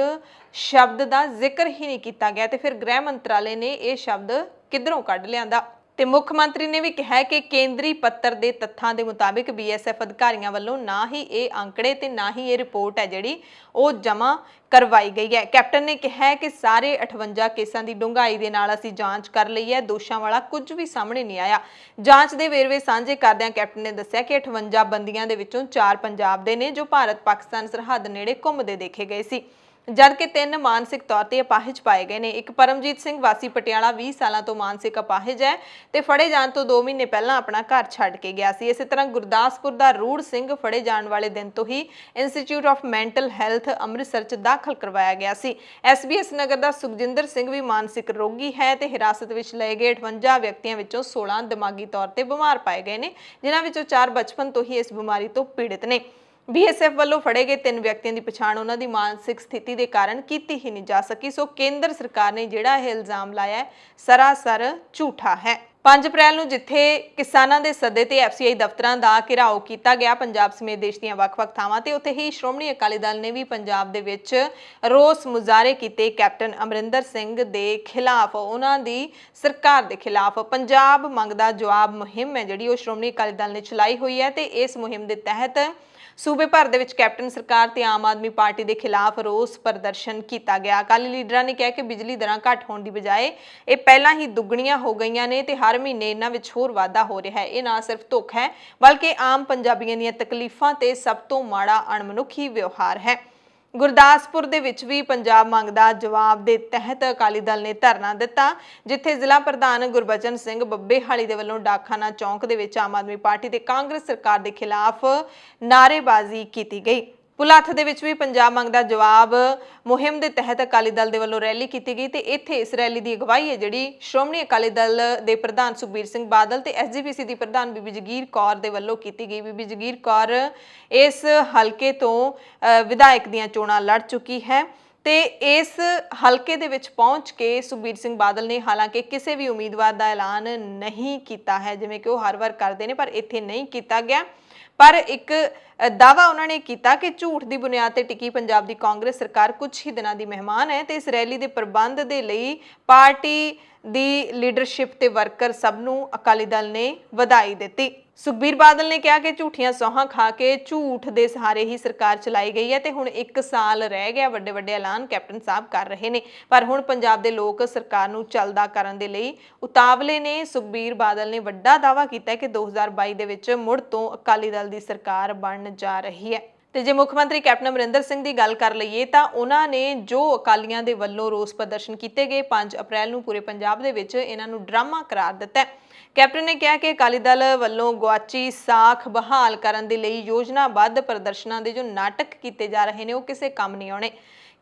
ਸ਼ਬਦ ਦਾ ਜ਼ਿਕਰ ਹੀ ਨਹੀਂ ਕੀਤਾ ਗਿਆ। ਤੇ ਫਿਰ ਗ੍ਰਹਿ ਮੰਤਰਾਲੇ ਨੇ ਇਹ ਸ਼ਬਦ ਕਿੱਧਰੋਂ ਕੱਢ ਲਿਆਂਦਾ। ਤੇ ਮੁੱਖ ਮੰਤਰੀ ਨੇ ਵੀ ਕਿਹਾ ਕਿ ਕੇਂਦਰੀ ਪੱਤਰ ਦੇ ਤੱਥਾਂ ਦੇ ਮੁਤਾਬਿਕ BSF ਅਧਿਕਾਰੀਆਂ ਵੱਲੋਂ ਨਾ ਹੀ ਇਹ ਅੰਕੜੇ ਤੇ ਨਾ ਹੀ ਇਹ ਰਿਪੋਰਟ ਹੈ ਜਿਹੜੀ ਉਹ ਜਮ੍ਹਾਂ ਕਰਵਾਈ ਗਈ ਹੈ। ਕੈਪਟਨ ਨੇ ਕਿਹਾ ਕਿ ਸਾਰੇ 58 ਕੇਸਾਂ ਦੀ ਡੂੰਘਾਈ ਦੇ ਨਾਲ ਅਸੀਂ ਜਾਂਚ ਕਰ ਲਈ ਹੈ, ਦੋਸ਼ਾਂ ਵਾਲਾ ਕੁਝ ਵੀ ਸਾਹਮਣੇ ਨਹੀਂ ਆਇਆ। ਜਾਂਚ ਦੇ ਵੇਰਵੇ ਸਾਂਝੇ ਕਰਦਿਆਂ ਕੈਪਟਨ ਨੇ ਦੱਸਿਆ ਕਿ 58 ਬੰਦੀਆਂ ਦੇ ਵਿੱਚੋਂ 4 ਪੰਜਾਬ ਦੇ ਨੇ ਜੋ ਭਾਰਤ ਪਾਕਿਸਤਾਨ ਸਰਹੱਦ ਨੇੜੇ ਘੁੰਮਦੇ ਦੇਖੇ ਗਏ ਸੀ, ਜਦਕਿ 3 ਮਾਨਸਿਕ ਤੌਰ ਤੇ ਅਪਾਹਿਜ ਪਾਏ ਗਏ ਨੇ। ਇੱਕ ਪਰਮਜੀਤ ਸਿੰਘ ਵਾਸੀ ਪਟਿਆਲਾ 20 ਸਾਲਾਂ ਤੋਂ ਮਾਨਸਿਕ ਅਪਾਹਿਜ ਹੈ ਤੇ ਫੜੇ ਜਾਣ ਤੋਂ 2 ਮਹੀਨੇ ਪਹਿਲਾਂ ਆਪਣਾ ਘਰ ਛੱਡ ਕੇ ਗਿਆ ਸੀ। ਇਸੇ ਤਰ੍ਹਾਂ ਗੁਰਦਾਸਪੁਰ ਦਾ ਰੂੜ ਸਿੰਘ ਫੜੇ ਜਾਣ ਵਾਲੇ ਦਿਨ ਤੋਂ ਹੀ institute of mental health Amritsar 'ਚ ਦਾਖਲ ਕਰਵਾਇਆ ਗਿਆ ਸੀ। SBS ਨਗਰ ਦਾ ਸੁਖਜਿੰਦਰ ਸਿੰਘ ਵੀ ਮਾਨਸਿਕ ਰੋਗੀ ਹੈ ਤੇ ਹਿਰਾਸਤ ਵਿੱਚ ਲਏ ਗਏ 58 ਵਿਅਕਤੀਆਂ ਵਿੱਚੋਂ 16 ਦਿਮਾਗੀ ਤੌਰ ਤੇ ਬਿਮਾਰ ਪਾਏ ਗਏ ਨੇ, ਜਿਨ੍ਹਾਂ ਵਿੱਚੋਂ 4 ਬਚਪਨ ਤੋਂ ਹੀ ਇਸ ਬਿਮਾਰੀ ਤੋਂ ਪੀੜਿਤ ਨੇ। BSF ਵੱਲੋਂ ਫੜੇ ਗਏ 3 ਵਿਅਕਤੀਆਂ ਦੀ ਪਛਾਣ ਉਹਨਾਂ ਦੀ ਮਾਨਸਿਕ ਸਥਿਤੀ ਦੇ ਕਾਰਨ ਕੀਤੀ ਹੀ ਨਹੀਂ ਜਾ ਸਕੀ। ਸੋ ਕੇਂਦਰ ਸਰਕਾਰ ਨੇ ਜਿਹੜਾ ਇਹ ਇਲਜ਼ਾਮ ਲਾਇਆ ਹੈ ਸਰਾਸਰ ਝੂਠਾ ਹੈ। 5 ਅਪ੍ਰੈਲ ਨੂੰ ਜਿੱਥੇ ਕਿਸਾਨਾਂ ਦੇ ਸੱਦੇ ਤੇ FCI ਦਫ਼ਤਰਾਂ ਦਾ ਘਿਰਾਓ ਕੀਤਾ ਗਿਆ ਪੰਜਾਬ ਸਮੇਤ ਦੇਸ਼ ਦੀਆਂ ਵੱਖ-ਵੱਖ ਥਾਵਾਂ ਤੇ, ਉੱਥੇ ਹੀ ਸ਼੍ਰੋਮਣੀ ਅਕਾਲੀ ਦਲ ਨੇ ਵੀ ਪੰਜਾਬ ਦੇ ਵਿੱਚ ਰੋਸ ਮੁਜ਼ਾਹਰੇ ਕੀਤੇ ਕੈਪਟਨ ਅਮਰਿੰਦਰ ਸਿੰਘ ਦੇ ਖਿਲਾਫ, ਉਹਨਾਂ ਦੀ ਸਰਕਾਰ ਦੇ ਖਿਲਾਫ। ਪੰਜਾਬ ਮੰਗਦਾ ਜਵਾਬ ਮੁਹਿੰਮ ਹੈ ਜਿਹੜੀ ਉਹ ਸ਼੍ਰੋਮਣੀ ਅਕਾਲੀ ਦਲ ਨੇ ਚਲਾਈ ਹੋਈ ਹੈ ਤੇ ਇਸ ਮੁਹਿੰਮ ਦੇ ਤਹਿਤ ਸੂਬੇ ਭਰ ਦੇ ਵਿੱਚ ਕੈਪਟਨ ਸਰਕਾਰ ਤੇ ਆਮ ਆਦਮੀ ਪਾਰਟੀ ਦੇ ਖਿਲਾਫ ਰੋਸ ਪ੍ਰਦਰਸ਼ਨ ਕੀਤਾ ਗਿਆ। ਅਕਾਲੀ ਲੀਡਰਾਂ ਨੇ ਕਿਹਾ ਕਿ ਬਿਜਲੀ ਦਰਾਂ ਘੱਟ ਹੋਣ ਦੀ ਬਜਾਏ ਇਹ ਪਹਿਲਾਂ ਹੀ ਦੁੱਗਣੀਆਂ ਹੋ ਗਈਆਂ ਨੇ ਤੇ ਹਰ ਮਹੀਨੇ ਇਹਨਾਂ ਵਿੱਚ ਹੋਰ ਵਾਧਾ ਹੋ ਰਿਹਾ ਹੈ। ਇਹ ਨਾ ਸਿਰਫ ਧੋਖਾ ਹੈ ਬਲਕਿ ਆਮ ਪੰਜਾਬੀਆਂ ਦੀਆਂ ਤਕਲੀਫਾਂ ਤੇ ਸਭ ਤੋਂ ਮਾੜਾ ਅਣਮਨੁੱਖੀ ਵਿਵਹਾਰ ਹੈ। ਗੁਰਦਾਸਪੁਰ ਦੇ ਵਿੱਚ ਵੀ ਪੰਜਾਬ ਮੰਗਦਾ ਜਵਾਬ ਦੇ ਤਹਿਤ ਅਕਾਲੀ ਦਲ ਨੇ ਧਰਨਾ ਦਿੱਤਾ, ਜਿੱਥੇ ਜ਼ਿਲ੍ਹਾ ਪ੍ਰਧਾਨ ਗੁਰਬਚਨ ਸਿੰਘ ਬੱਬੇਹਾਲੀ ਦੇ ਵੱਲੋਂ ਡਾਕਖਾਨਾ ਚੌਂਕ ਦੇ ਵਿੱਚ ਆਮ ਆਦਮੀ ਪਾਰਟੀ ਤੇ ਕਾਂਗਰਸ ਸਰਕਾਰ ਦੇ ਖਿਲਾਫ ਨਾਅਰੇਬਾਜ਼ੀ ਕੀਤੀ ਗਈ। ਭੁਲੱਥ ਦੇ ਵਿੱਚ ਵੀ ਪੰਜਾਬ ਮੰਗਦਾ ਜਵਾਬ ਮੁਹਿੰਮ ਦੇ ਤਹਿਤ ਅਕਾਲੀ ਦਲ ਦੇ ਵੱਲੋਂ ਰੈਲੀ ਕੀਤੀ ਗਈ ਤੇ ਇੱਥੇ ਇਸ ਰੈਲੀ ਦੀ ਅਗਵਾਈ ਹੈ ਜਿਹੜੀ ਸ਼੍ਰੋਮਣੀ ਅਕਾਲੀ ਦਲ ਦੇ ਪ੍ਰਧਾਨ ਸੁਖਬੀਰ ਸਿੰਘ ਬਾਦਲ ਤੇ SGPC ਦੀ ਪ੍ਰਧਾਨ ਬੀਬੀ ਜਗੀਰ ਕੌਰ ਦੇ ਵੱਲੋਂ ਕੀਤੀ ਗਈ। ਬੀਬੀ ਜਗੀਰ ਕੌਰ ਇਸ ਹਲਕੇ ਤੋਂ ਵਿਧਾਇਕ ਦੀਆਂ ਚੋਣਾਂ ਲੜ ਚੁੱਕੀ ਹੈ ਤੇ ਇਸ ਹਲਕੇ ਦੇ ਵਿੱਚ ਪਹੁੰਚ ਕੇ ਸੁਖਬੀਰ ਸਿੰਘ ਬਾਦਲ ਨੇ ਹਾਲਾਂਕਿ ਕਿਸੇ ਵੀ ਉਮੀਦਵਾਰ ਦਾ ਐਲਾਨ ਨਹੀਂ ਕੀਤਾ ਹੈ ਜਿਵੇਂ ਕਿ ਉਹ ਹਰ ਵਾਰ ਕਰਦੇ ਨੇ, ਪਰ ਇੱਥੇ ਨਹੀਂ ਕੀਤਾ ਗਿਆ। ਪਰ ਇੱਕ ਦਾਅਵਾ ਉਹਨਾਂ ਨੇ ਕੀਤਾ ਕਿ ਝੂਠ ਦੀ ਬੁਨਿਆਦ ਤੇ ਟਿਕੀ ਪੰਜਾਬ ਦੀ ਕਾਂਗਰਸ ਸਰਕਾਰ ਕੁਝ ਹੀ ਦਿਨਾਂ ਦੀ ਮਹਿਮਾਨ ਹੈ ਤੇ ਇਸ ਰੈਲੀ ਦੇ ਪ੍ਰਬੰਧ ਦੇ ਲਈ ਪਾਰਟੀ ਦੀ ਲੀਡਰਸ਼ਿਪ ਤੇ ਵਰਕਰ ਸਭ ਨੂੰ ਅਕਾਲੀ ਦਲ ਨੇ ਵਧਾਈ ਦਿੱਤੀ। ਸੁਖਬੀਰ ਬਾਦਲ ਨੇ ਕਿਹਾ ਕਿ ਝੂਠੀਆਂ ਸੌਹਾਂ ਖਾ ਕੇ ਝੂਠ ਦੇ ਸਹਾਰੇ ਹੀ ਸਰਕਾਰ ਚਲਾਈ ਗਈ ਹੈ ਤੇ ਹੁਣ 1 ਸਾਲ ਰਹਿ ਗਿਆ, ਵੱਡੇ ਵੱਡੇ ਐਲਾਨ ਕੈਪਟਨ ਸਾਹਿਬ ਕਰ ਰਹੇ ਨੇ, ਪਰ ਹੁਣ ਪੰਜਾਬ ਦੇ ਲੋਕ ਸਰਕਾਰ ਨੂੰ ਚੱਲਦਾ ਕਰਨ ਦੇ ਲਈ ਉਤਾਵਲੇ ਨੇ। ਸੁਖਬੀਰ ਬਾਦਲ ਨੇ ਵੱਡਾ ਦਾਅਵਾ ਕੀਤਾ ਕਿ 2022 ਦੇ ਵਿੱਚ ਮੁੜ ਤੋਂ ਅਕਾਲੀ ਦਲ ਦੀ ਸਰਕਾਰ ਬਣਨ ਜਾ ਰਹੀ ਹੈ। ਤੇ ਜੇ ਮੁੱਖ ਮੰਤਰੀ ਕੈਪਟਨ ਅਮਰਿੰਦਰ ਸਿੰਘ ਦੀ ਗੱਲ ਕਰ ਲਈਏ ਤਾਂ ਉਹਨਾਂ ਨੇ ਜੋ ਅਕਾਲੀਆਂ ਦੇ ਵੱਲੋਂ ਰੋਸ ਪ੍ਰਦਰਸ਼ਨ ਕੀਤੇ ਗਏ 5 ਅਪ੍ਰੈਲ ਨੂੰ ਪੂਰੇ ਪੰਜਾਬ ਦੇ ਵਿੱਚ ਇਹਨਾਂ ਨੂੰ ਡਰਾਮਾ ਕਰਾਰ ਦਿੱਤਾ ਹੈ। ਕੈਪਟਨ ਨੇ ਕਿਹਾ ਕਿ ਅਕਾਲੀ ਦਲ ਵੱਲੋਂ ਗੁਆਚੀ ਸਾਖ ਬਹਾਲ ਕਰਨ ਦੇ ਲਈ ਯੋਜਨਾਬੱਧ ਪ੍ਰਦਰਸ਼ਨਾਂ ਦੇ ਜੋ ਨਾਟਕ ਕੀਤੇ ਜਾ ਰਹੇ ਨੇ ਉਹ ਕਿਸੇ ਕੰਮ ਨਹੀਂ ਆਉਣੇ।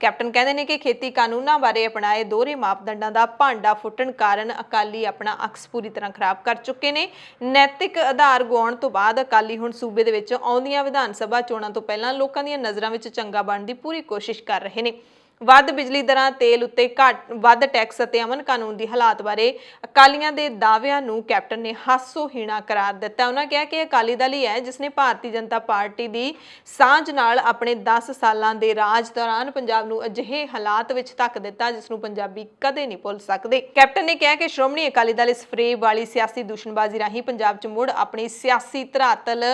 ਕੈਪਟਨ ਕਹਿੰਦੇ ਨੇ ਕਿ ਖੇਤੀ ਕਾਨੂੰਨਾਂ ਬਾਰੇ ਅਪਣਾਏ ਦੋਹਰੇ ਮਾਪਦੰਡਾਂ ਦਾ ਭਾਂਡਾ ਫੁੱਟਣ ਕਾਰਨ ਅਕਾਲੀ ਆਪਣਾ ਅਕਸ ਪੂਰੀ ਤਰ੍ਹਾਂ ਖਰਾਬ ਕਰ ਚੁੱਕੇ ਨੇ। ਨੈਤਿਕ ਆਧਾਰ ਗੁਆਉਣ ਤੋਂ ਬਾਅਦ ਅਕਾਲੀ ਹੁਣ ਸੂਬੇ ਦੇ ਵਿੱਚ ਆਉਂਦੀਆਂ ਵਿਧਾਨ ਸਭਾ ਚੋਣਾਂ ਤੋਂ ਪਹਿਲਾਂ ਲੋਕਾਂ ਦੀਆਂ ਨਜ਼ਰਾਂ ਵਿੱਚ ਚੰਗਾ ਬਣਨ ਦੀ ਪੂਰੀ ਕੋਸ਼ਿਸ਼ ਕਰ ਰਹੇ ਨੇ। ਵੱਧ ਬਿਜਲੀ ਦਰਾਂ, ਤੇਲ ਉੱਤੇ ਵੱਧ ਟੈਕਸ ਅਤੇ ਅਮਨ ਕਾਨੂੰਨ ਦੀ ਹਾਲਾਤ ਬਾਰੇ ਅਕਾਲੀਆਂ ਦੇ ਦਾਅਵਿਆਂ ਨੂੰ ਕੈਪਟਨ ਨੇ ਹਾਸੋਹੀਣਾ ਕਰਾਰ ਦਿੱਤਾ। ਉਹਨਾਂ ਕਿਹਾ ਕਿ ਅਕਾਲੀ ਦਲ ਹੀ ਹੈ ਜਿਸ ਨੇ ਭਾਰਤੀ ਜਨਤਾ ਪਾਰਟੀ ਦੀ ਸਾਂਝ ਨਾਲ ਆਪਣੇ 10 ਸਾਲਾਂ ਦੇ ਰਾਜ ਦੌਰਾਨ ਪੰਜਾਬ ਨੂੰ ਅਜਿਹੇ ਹਾਲਾਤ ਵਿੱਚ ਧੱਕ ਦਿੱਤਾ ਜਿਸ ਨੂੰ ਪੰਜਾਬੀ ਕਦੇ ਨਹੀਂ ਭੁੱਲ ਸਕਦੇ। ਕੈਪਟਨ ਨੇ ਕਿਹਾ ਕਿ ਸ਼੍ਰੋਮਣੀ ਅਕਾਲੀ ਦਲ ਇਸ ਫਰੇਬ ਵਾਲੀ ਸਿਆਸੀ ਦੂਸ਼ਣਬਾਜ਼ੀ ਰਾਹੀਂ ਪੰਜਾਬ 'ਚ ਮੁੜ ਆਪਣੀ ਸਿਆਸੀ ਧਰਾਤਲ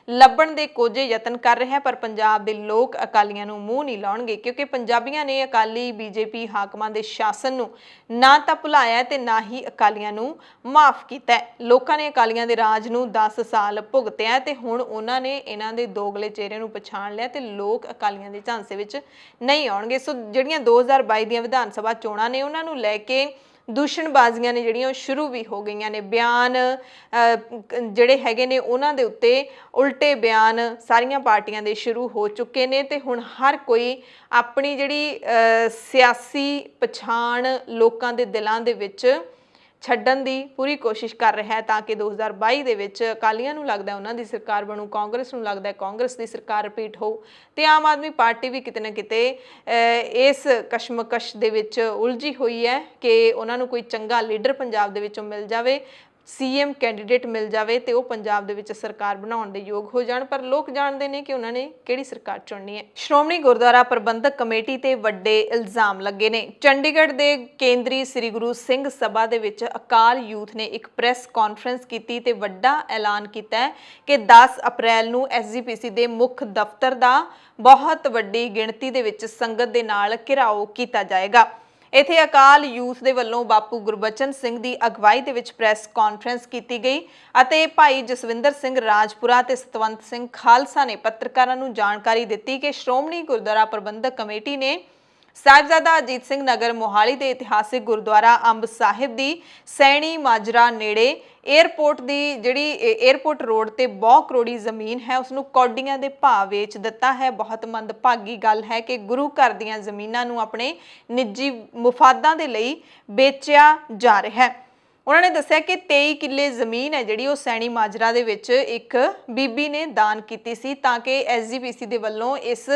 ਲੱਭਣ ਦੇ ਕੋਝੇ ਯਤਨ ਕਰ ਰਿਹਾ ਹੈ, ਪਰ ਪੰਜਾਬ ਦੇ ਲੋਕ ਅਕਾਲੀਆਂ ਨੂੰ ਮੂੰਹ ਨਹੀਂ ਲਾਉਣਗੇ ਕਿਉਂਕਿ ਪੰਜਾਬੀਆਂ ਨੇ ਨੇ ਅਕਾਲੀ ਬੀਜੇਪੀ ਹਾਕਮਾਂ ਦੇ ਸ਼ਾਸਨ ਨੂੰ ਨਾ ਤਾਂ ਭੁਲਾਇਆ ਤੇ ਨਾ ਹੀ ਅਕਾਲੀਆਂ ਨੂੰ ਮਾਫ ਕੀਤਾ। ਲੋਕਾਂ ਨੇ ਅਕਾਲੀਆਂ ਦੇ ਰਾਜ ਨੂੰ 10 ਸਾਲ ਭੁਗਤਿਆ ਤੇ ਹੁਣ ਉਹਨਾਂ ਨੇ ਇਹਨਾਂ ਦੇ ਦੋਗਲੇ ਚਿਹਰੇ ਨੂੰ ਪਛਾਣ ਲਿਆ ਤੇ ਲੋਕ ਅਕਾਲੀਆਂ ਦੇ ਝਾਂਸੇ ਵਿੱਚ ਨਹੀਂ ਆਉਣਗੇ। ਸੋ ਜਿਹੜੀਆਂ 2022 ਦੀਆਂ ਵਿਧਾਨ ਸਭਾ ਚੋਣਾਂ ਨੇ ਉਹਨਾਂ ਨੂੰ ਲੈ ਕੇ ਦੂਸ਼ਣਬਾਜ਼ੀਆਂ ਨੇ ਜਿਹੜੀਆਂ ਸ਼ੁਰੂ ਵੀ ਹੋ ਗਈਆਂ ਨੇ। ਬਿਆਨ ਜਿਹੜੇ ਹੈਗੇ ਨੇ ਉਹਨਾਂ ਦੇ ਉੱਤੇ ਉਲਟੇ ਬਿਆਨ ਸਾਰੀਆਂ ਪਾਰਟੀਆਂ ਦੇ ਸ਼ੁਰੂ ਹੋ ਚੁੱਕੇ ਨੇ ਤੇ ਹੁਣ ਹਰ ਕੋਈ ਆਪਣੀ ਜਿਹੜੀ ਸਿਆਸੀ ਪਛਾਣ ਲੋਕਾਂ ਦੇ ਦਿਲਾਂ ਦੇ ਵਿੱਚ ਛੱਡਣ ਦੀ ਪੂਰੀ ਕੋਸ਼ਿਸ਼ ਕਰ ਰਿਹਾ ਹੈ ਤਾਂ ਕਿ 2022 ਦੇ ਵਿੱਚ ਅਕਾਲੀਆਂ ਨੂੰ ਲੱਗਦਾ ਉਹਨਾਂ ਦੀ ਸਰਕਾਰ ਬਣੂ, ਕਾਂਗਰਸ ਨੂੰ ਲੱਗਦਾ ਕਾਂਗਰਸ ਦੀ ਸਰਕਾਰ ਰਿਪੀਟ ਹੋਊ ਤੇ ਆਮ ਆਦਮੀ ਪਾਰਟੀ ਵੀ ਕਿਤੇ ਨਾ ਕਿਤੇ ਇਸ ਕਸ਼ਮਕਸ਼ ਦੇ ਵਿੱਚ ਉਲਝੀ ਹੋਈ ਹੈ ਕਿ ਉਹਨਾਂ ਨੂੰ ਕੋਈ ਚੰਗਾ ਲੀਡਰ ਪੰਜਾਬ ਦੇ ਵਿੱਚੋਂ ਮਿਲ ਜਾਵੇ, ਸੀਐਮ ਕੈਂਡੀਡੇਟ ਮਿਲ ਜਾਵੇ ਤੇ ਉਹ ਪੰਜਾਬ ਦੇ ਵਿੱਚ ਸਰਕਾਰ ਬਣਾਉਣ ਦੇ ਯੋਗ ਹੋ ਜਾਣ। ਪਰ ਲੋਕ ਜਾਣਦੇ ਨੇ ਕਿ ਉਹਨਾਂ ਨੇ ਕਿਹੜੀ ਸਰਕਾਰ ਚੁਣਨੀ ਹੈ। ਸ਼੍ਰੋਮਣੀ ਗੁਰਦੁਆਰਾ ਪ੍ਰਬੰਧਕ ਕਮੇਟੀ ਤੇ ਵੱਡੇ ਇਲਜ਼ਾਮ ਲੱਗੇ ਨੇ। ਚੰਡੀਗੜ੍ਹ ਦੇ ਕੇਂਦਰੀ ਸ੍ਰੀ ਗੁਰੂ ਸਿੰਘ ਸਭਾ ਦੇ ਵਿੱਚ ਅਕਾਲ ਯੂਥ ਨੇ ਇੱਕ ਪ੍ਰੈਸ ਕਾਨਫਰੰਸ ਕੀਤੀ ਤੇ ਵੱਡਾ ਐਲਾਨ ਕੀਤਾ ਕਿ 10 ਅਪ੍ਰੈਲ ਨੂੰ ਐਸਜੀਪੀਸੀ ਦੇ ਮੁੱਖ ਦਫ਼ਤਰ ਦਾ ਬਹੁਤ ਵੱਡੀ ਗਿਣਤੀ ਦੇ ਵਿੱਚ ਸੰਗਤ ਦੇ ਨਾਲ ਘਿਰਾਓ ਕੀਤਾ ਜਾਏਗਾ। ਇੱਥੇ ਅਕਾਲ ਯੂਥ ਦੇ ਵੱਲੋਂ ਬਾਪੂ ਗੁਰਬਚਨ ਸਿੰਘ ਦੀ ਅਗਵਾਈ ਦੇ ਵਿੱਚ ਪ੍ਰੈਸ ਕਾਨਫਰੰਸ ਕੀਤੀ ਗਈ ਅਤੇ ਭਾਈ ਜਸਵਿੰਦਰ ਸਿੰਘ ਰਾਜਪੁਰਾ ਤੇ ਸਤਵੰਤ ਸਿੰਘ ਖਾਲਸਾ ਨੇ ਪੱਤਰਕਾਰਾਂ ਨੂੰ ਜਾਣਕਾਰੀ ਦਿੱਤੀ ਕਿ ਸ਼੍ਰੋਮਣੀ ਗੁਰਦੁਆਰਾ ਪ੍ਰਬੰਧਕ ਕਮੇਟੀ ਨੇ ਸਾਹਿਬਜ਼ਾਦਾ ਅਜੀਤ ਸਿੰਘ ਨਗਰ ਮੋਹਾਲੀ ਦੇ ਇਤਿਹਾਸਿਕ ਗੁਰਦੁਆਰਾ ਅੰਬ ਸਾਹਿਬ ਦੀ ਸੈਣੀ ਮਾਜਰਾ ਨੇੜੇ ਏਅਰਪੋਰਟ ਦੀ ਜਿਹੜੀ ਏਅਰਪੋਰਟ ਰੋਡ ਤੇ ਬਹੁਤ ਕਰੋੜੀ ਜ਼ਮੀਨ ਹੈ ਉਸ ਨੂੰ ਕੌਡੀਆਂ ਦੇ ਭਾਅ ਵੇਚ ਦਿੱਤਾ ਹੈ। ਬਹੁਤ ਮੰਦਭਾਗੀ ਗੱਲ ਹੈ ਕਿ ਗੁਰੂ ਘਰ ਦੀਆਂ ਜ਼ਮੀਨਾਂ ਨੂੰ ਆਪਣੇ ਨਿੱਜੀ ਮੁਫਾਦਾਂ ਦੇ ਲਈ ਵੇਚਿਆ ਜਾ ਰਿਹਾ ਹੈ। ਉਹਨਾਂ ਨੇ ਦੱਸਿਆ ਕਿ 23 ਕਿੱਲੇ ਜ਼ਮੀਨ ਹੈ ਜਿਹੜੀ ਉਹ ਸੈਣੀ ਮਾਜਰਾ ਦੇ ਵਿੱਚ ਇੱਕ ਬੀਬੀ ਨੇ ਦਾਨ ਕੀਤੀ ਸੀ ਤਾਂ ਕਿ ਐਸਜੀਪੀਸੀ ਦੇ ਵੱਲੋਂ ਇਸ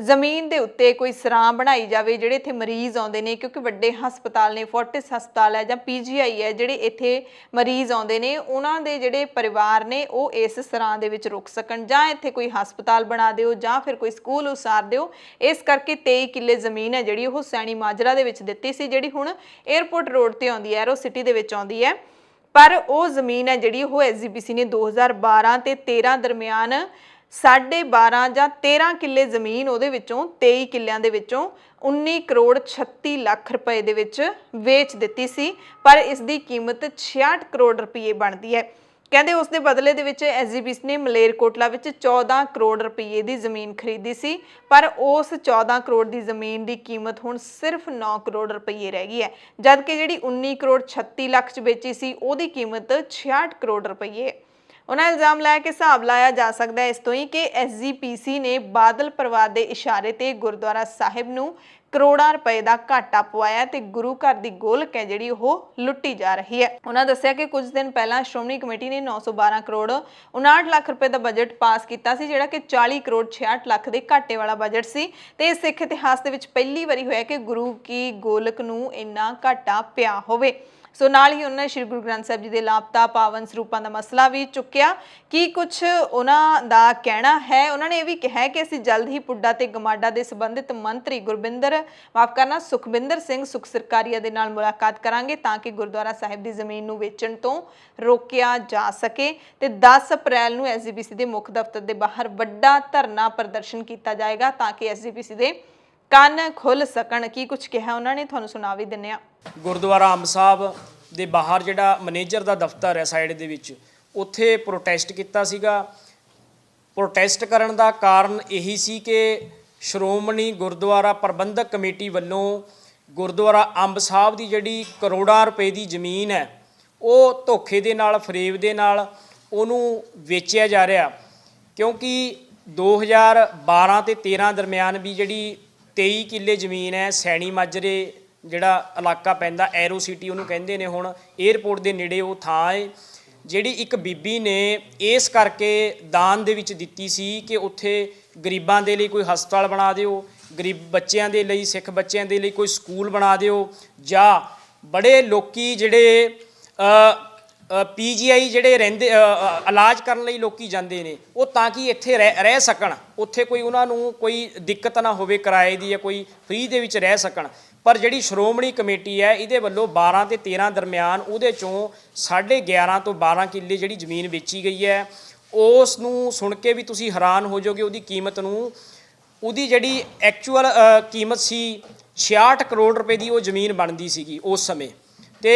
ਜ਼ਮੀਨ ਦੇ ਉੱਤੇ ਕੋਈ ਸਰਾਂ ਬਣਾਈ ਜਾਵੇ। ਜਿਹੜੇ ਇੱਥੇ ਮਰੀਜ਼ ਆਉਂਦੇ ਨੇ ਕਿਉਂਕਿ ਵੱਡੇ ਹਸਪਤਾਲ ਨੇ, ਫੋਰਟਿਸ ਹਸਪਤਾਲ ਹੈ ਜਾਂ ਪੀਜੀਆਈ ਹੈ, ਜਿਹੜੇ ਇੱਥੇ ਮਰੀਜ਼ ਆਉਂਦੇ ਨੇ ਉਹਨਾਂ ਦੇ ਜਿਹੜੇ ਪਰਿਵਾਰ ਨੇ ਉਹ ਇਸ ਸਰਾਂ ਦੇ ਵਿੱਚ ਰੁਕ ਸਕਣ ਜਾਂ ਇੱਥੇ ਕੋਈ ਹਸਪਤਾਲ ਬਣਾ ਦਿਓ ਜਾਂ ਫਿਰ ਕੋਈ ਸਕੂਲ ਉਸਾਰ ਦਿਓ। ਇਸ ਕਰਕੇ 23 ਕਿੱਲੇ ਜ਼ਮੀਨ ਹੈ ਜਿਹੜੀ ਉਹ ਸੈਣੀ ਮਾਜਰਾ ਦੇ ਵਿੱਚ ਦਿੱਤੀ ਸੀ, ਜਿਹੜੀ ਹੁਣ ਏਅਰਪੋਰਟ ਰੋਡ ਤੇ ਆਉਂਦੀ ਹੈ, ਐਰੋ ਸਿਟੀ ਦੇ ਵਿੱਚ ਆਉਂਦੀ ਹੈ। ਪਰ ਉਹ ਜ਼ਮੀਨ ਹੈ ਜਿਹੜੀ ਉਹ ਐਸਜੀਪੀਸੀ ਨੇ 2012 ਤੇ 13 ਦਰਮਿਆਨ 12.5 ਜਾਂ 13 ਕਿੱਲੇ ਜ਼ਮੀਨ ਉਹਦੇ ਵਿੱਚੋਂ 23 ਕਿੱਲਿਆਂ ਦੇ ਵਿੱਚੋਂ 19 ਕਰੋੜ 36 ਲੱਖ ਰੁਪਏ ਦੇ ਵਿੱਚ ਵੇਚ ਦਿੱਤੀ ਸੀ। ਪਰ ਇਸ ਦੀ ਕੀਮਤ 66 ਕਰੋੜ ਰੁਪਏ ਬਣਦੀ ਹੈ। ਕਹਿੰਦੇ ਉਸ ਦੇ ਬਦਲੇ ਦੇ ਵਿੱਚ ਐਸਜੀਪੀਸੀ ਨੇ ਮਲੇਰਕੋਟਲਾ ਵਿੱਚ 14 ਕਰੋੜ ਰੁਪਏ ਦੀ ਜ਼ਮੀਨ ਖਰੀਦੀ ਸੀ ਪਰ ਉਸ 14 ਕਰੋੜ ਦੀ ਜ਼ਮੀਨ ਦੀ ਕੀਮਤ ਹੁਣ ਸਿਰਫ 9 ਕਰੋੜ ਰੁਪਏ ਰਹਿ ਗਈ ਹੈ, ਜਦਕਿ ਜਿਹੜੀ 19 ਕਰੋੜ 36 ਲੱਖ 'ਚ ਵੇਚੀ ਸੀ ਉਹਦੀ ਕੀਮਤ 66 ਕਰੋੜ ਰੁਪਏ। ਉਹਨਾਂ ਇਲਜ਼ਾਮ ਲਾਇਆ ਕਿ ਹਿਸਾਬ ਲਾਇਆ ਜਾ ਸਕਦਾ ਹੈ ਇਸ ਤੋਂ ਹੀ ਕਿ ਐਸਜੀਪੀਸੀ ਨੇ ਬਾਦਲ ਪਰਿਵਾਰ ਦੇ ਇਸ਼ਾਰੇ ਤੇ ਗੁਰਦੁਆਰਾ ਸਾਹਿਬ ਨੂੰ ਕਰੋੜਾਂ ਰੁਪਏ ਦਾ ਘਾਟਾ ਪਵਾਇਆ ਤੇ ਗੁਰੂ ਘਰ ਦੀ ਗੋਲਕ ਹੈ ਜਿਹੜੀ ਉਹ ਲੁੱਟੀ ਜਾ ਰਹੀ ਹੈ। ਉਹਨਾਂ ਦੱਸਿਆ ਕਿ ਕੁਝ ਦਿਨ ਪਹਿਲਾਂ ਸ਼੍ਰੋਮਣੀ ਕਮੇਟੀ ਨੇ 912 ਕਰੋੜ 59 ਲੱਖ ਰੁਪਏ ਦਾ ਬਜਟ ਪਾਸ ਕੀਤਾ ਸੀ ਜਿਹੜਾ ਕਿ 40 ਕਰੋੜ 66 ਲੱਖ ਦੇ ਘਾਟੇ ਵਾਲਾ ਬਜਟ ਸੀ ਤੇ ਸਿੱਖ ਇਤਿਹਾਸ ਦੇ ਵਿੱਚ ਪਹਿਲੀ ਵਾਰੀ ਹੋਇਆ ਕਿ ਗੁਰੂ ਕੀ ਗੋਲਕ ਨੂੰ ਇੰਨਾ ਘਾਟਾ ਪਿਆ ਹੋਵੇ। ਸੋ ਨਾਲ ਹੀ ਉਹਨਾਂ ਨੇ ਸ਼੍ਰੀ ਗੁਰੂ ਗ੍ਰੰਥ ਸਾਹਿਬ ਜੀ ਦੇ ਲਾਪਤਾ ਪਾਵਨ ਸਰੂਪਾਂ ਦਾ ਮਸਲਾ ਵੀ ਚੁੱਕਿਆ ਕਿ ਕੁਝ ਉਹਨਾਂ ਦਾ ਕਹਿਣਾ ਹੈ। ਉਹਨਾਂ ਨੇ ਇਹ ਵੀ ਕਿਹਾ ਕਿ ਅਸੀਂ ਜਲਦ ਹੀ ਪੁੱਡਾ ਤੇ ਗਮਾਡਾ ਦੇ ਸੰਬੰਧਿਤ ਮੰਤਰੀ ਸੁਖਬਿੰਦਰ ਸਿੰਘ ਸੁਖ ਸਰਕਾਰੀਆ ਦੇ ਨਾਲ ਮੁਲਾਕਾਤ ਕਰਾਂਗੇ ਤਾਂ ਕਿ ਗੁਰਦੁਆਰਾ ਸਾਹਿਬ ਦੀ ਜ਼ਮੀਨ ਨੂੰ ਵੇਚਣ ਤੋਂ ਰੋਕਿਆ ਜਾ ਸਕੇ ਤੇ 10 ਅਪ੍ਰੈਲ ਨੂੰ ਐਸਜੀਪੀਸੀ ਦੇ ਮੁੱਖ ਦਫ਼ਤਰ ਦੇ ਬਾਹਰ ਵੱਡਾ ਧਰਨਾ ਪ੍ਰਦਰਸ਼ਨ ਕੀਤਾ ਜਾਏਗਾ ਤਾਂ ਕਿ ਐਸਜੀਪੀਸੀ ਦੇ ਕੰਨ ਖੁੱਲ ਸਕਣ। ਕੀ ਕੁਝ ਕਿਹਾ ਉਹਨਾਂ ਨੇ ਤੁਹਾਨੂੰ ਸੁਣਾ ਵੀ ਦਿੰਨੇ ਆ। ਗੁਰਦੁਆਰਾ ਅੰਬ ਸਾਹਿਬ ਦੇ ਬਾਹਰ ਜਿਹੜਾ ਮੈਨੇਜਰ ਦਾ ਦਫ਼ਤਰ ਹੈ ਸਾਈਡ ਦੇ ਵਿੱਚ, ਉੱਥੇ ਪ੍ਰੋਟੈਸਟ ਕੀਤਾ ਸੀਗਾ। ਪ੍ਰੋਟੈਸਟ ਕਰਨ ਦਾ ਕਾਰਨ ਇਹੀ ਸੀ ਕਿ ਸ਼੍ਰੋਮਣੀ ਗੁਰਦੁਆਰਾ ਪ੍ਰਬੰਧਕ ਕਮੇਟੀ ਵੱਲੋਂ ਗੁਰਦੁਆਰਾ ਅੰਬ ਸਾਹਿਬ ਦੀ ਜਿਹੜੀ ਕਰੋੜਾਂ ਰੁਪਏ ਦੀ ਜ਼ਮੀਨ ਹੈ ਉਹ ਧੋਖੇ ਦੇ ਨਾਲ, ਫਰੇਬ ਦੇ ਨਾਲ ਉਹਨੂੰ ਵੇਚਿਆ ਜਾ ਰਿਹਾ। ਕਿਉਂਕਿ 2012 ਤੇ 13 ਦਰਮਿਆਨ ਵੀ ਜਿਹੜੀ 23 ਕਿੱਲੇ ਜ਼ਮੀਨ ਹੈ ਸੈਣੀ ਮਾਜਰੇ ਜਿਹੜਾ ਇਲਾਕਾ ਪੈਂਦਾ, ਐਰੋ ਸਿਟੀ ਉਹਨੂੰ ਕਹਿੰਦੇ ਨੇ, ਹੁਣ ਏਅਰਪੋਰਟ ਦੇ ਨੇੜੇ ਉਹ ਥਾਂ ਹੈ ਜਿਹੜੀ ਇੱਕ ਬੀਬੀ ਨੇ ਇਸ ਕਰਕੇ ਦਾਨ ਦੇ ਵਿੱਚ ਦਿੱਤੀ ਸੀ ਕਿ ਉੱਥੇ ਗਰੀਬਾਂ ਦੇ ਲਈ ਕੋਈ ਹਸਪਤਾਲ ਬਣਾ ਦਿਓ, ਗਰੀਬ ਬੱਚਿਆਂ ਦੇ ਲਈ, ਸਿੱਖ ਬੱਚਿਆਂ ਦੇ ਲਈ ਕੋਈ ਸਕੂਲ ਬਣਾ ਦਿਓ, ਜਾਂ ਬੜੇ ਲੋਕੀ ਜਿਹੜੇ ਪੀਜੀਆਈ ਜਿਹੜੇ ਰਹਿੰਦੇ ਇਲਾਜ ਕਰਨ ਲਈ ਲੋਕੀ ਜਾਂਦੇ ਨੇ ਉਹ ਤਾਂ ਕਿ ਇੱਥੇ ਰਹਿ ਸਕਣ, ਉੱਥੇ ਕੋਈ ਉਹਨਾਂ ਨੂੰ ਕੋਈ ਦਿੱਕਤ ਨਾ ਹੋਵੇ ਕਿਰਾਏ ਦੀ ਜਾਂ ਕੋਈ ਫ੍ਰੀ ਦੇ ਵਿੱਚ ਰਹਿ ਸਕਣ। ਪਰ ਜਿਹੜੀ ਸ਼੍ਰੋਮਣੀ ਕਮੇਟੀ ਹੈ ਇਹਦੇ ਵੱਲੋਂ 12 ਤੇ 13 ਦਰਮਿਆਨ ਉਹਦੇ ਚੋਂ 11.5 ਤੋਂ 12 ਕਿੱਲੇ ਜਿਹੜੀ ਜ਼ਮੀਨ ਵੇਚੀ ਗਈ ਹੈ ਉਸ ਨੂੰ ਸੁਣ ਕੇ ਵੀ ਤੁਸੀਂ ਹੈਰਾਨ ਹੋ ਜਾਓਗੇ। ਉਹਦੀ ਕੀਮਤ ਨੂੰ ਉਹਦੀ ਜਿਹੜੀ ਐਕਚੁਅਲ ਕੀਮਤ ਸੀ 66 ਕਰੋੜ ਰੁਪਏ ਦੀ ਉਹ ਜ਼ਮੀਨ ਬਣਦੀ ਸੀਗੀ ਉਸ ਸਮੇਂ, ਤੇ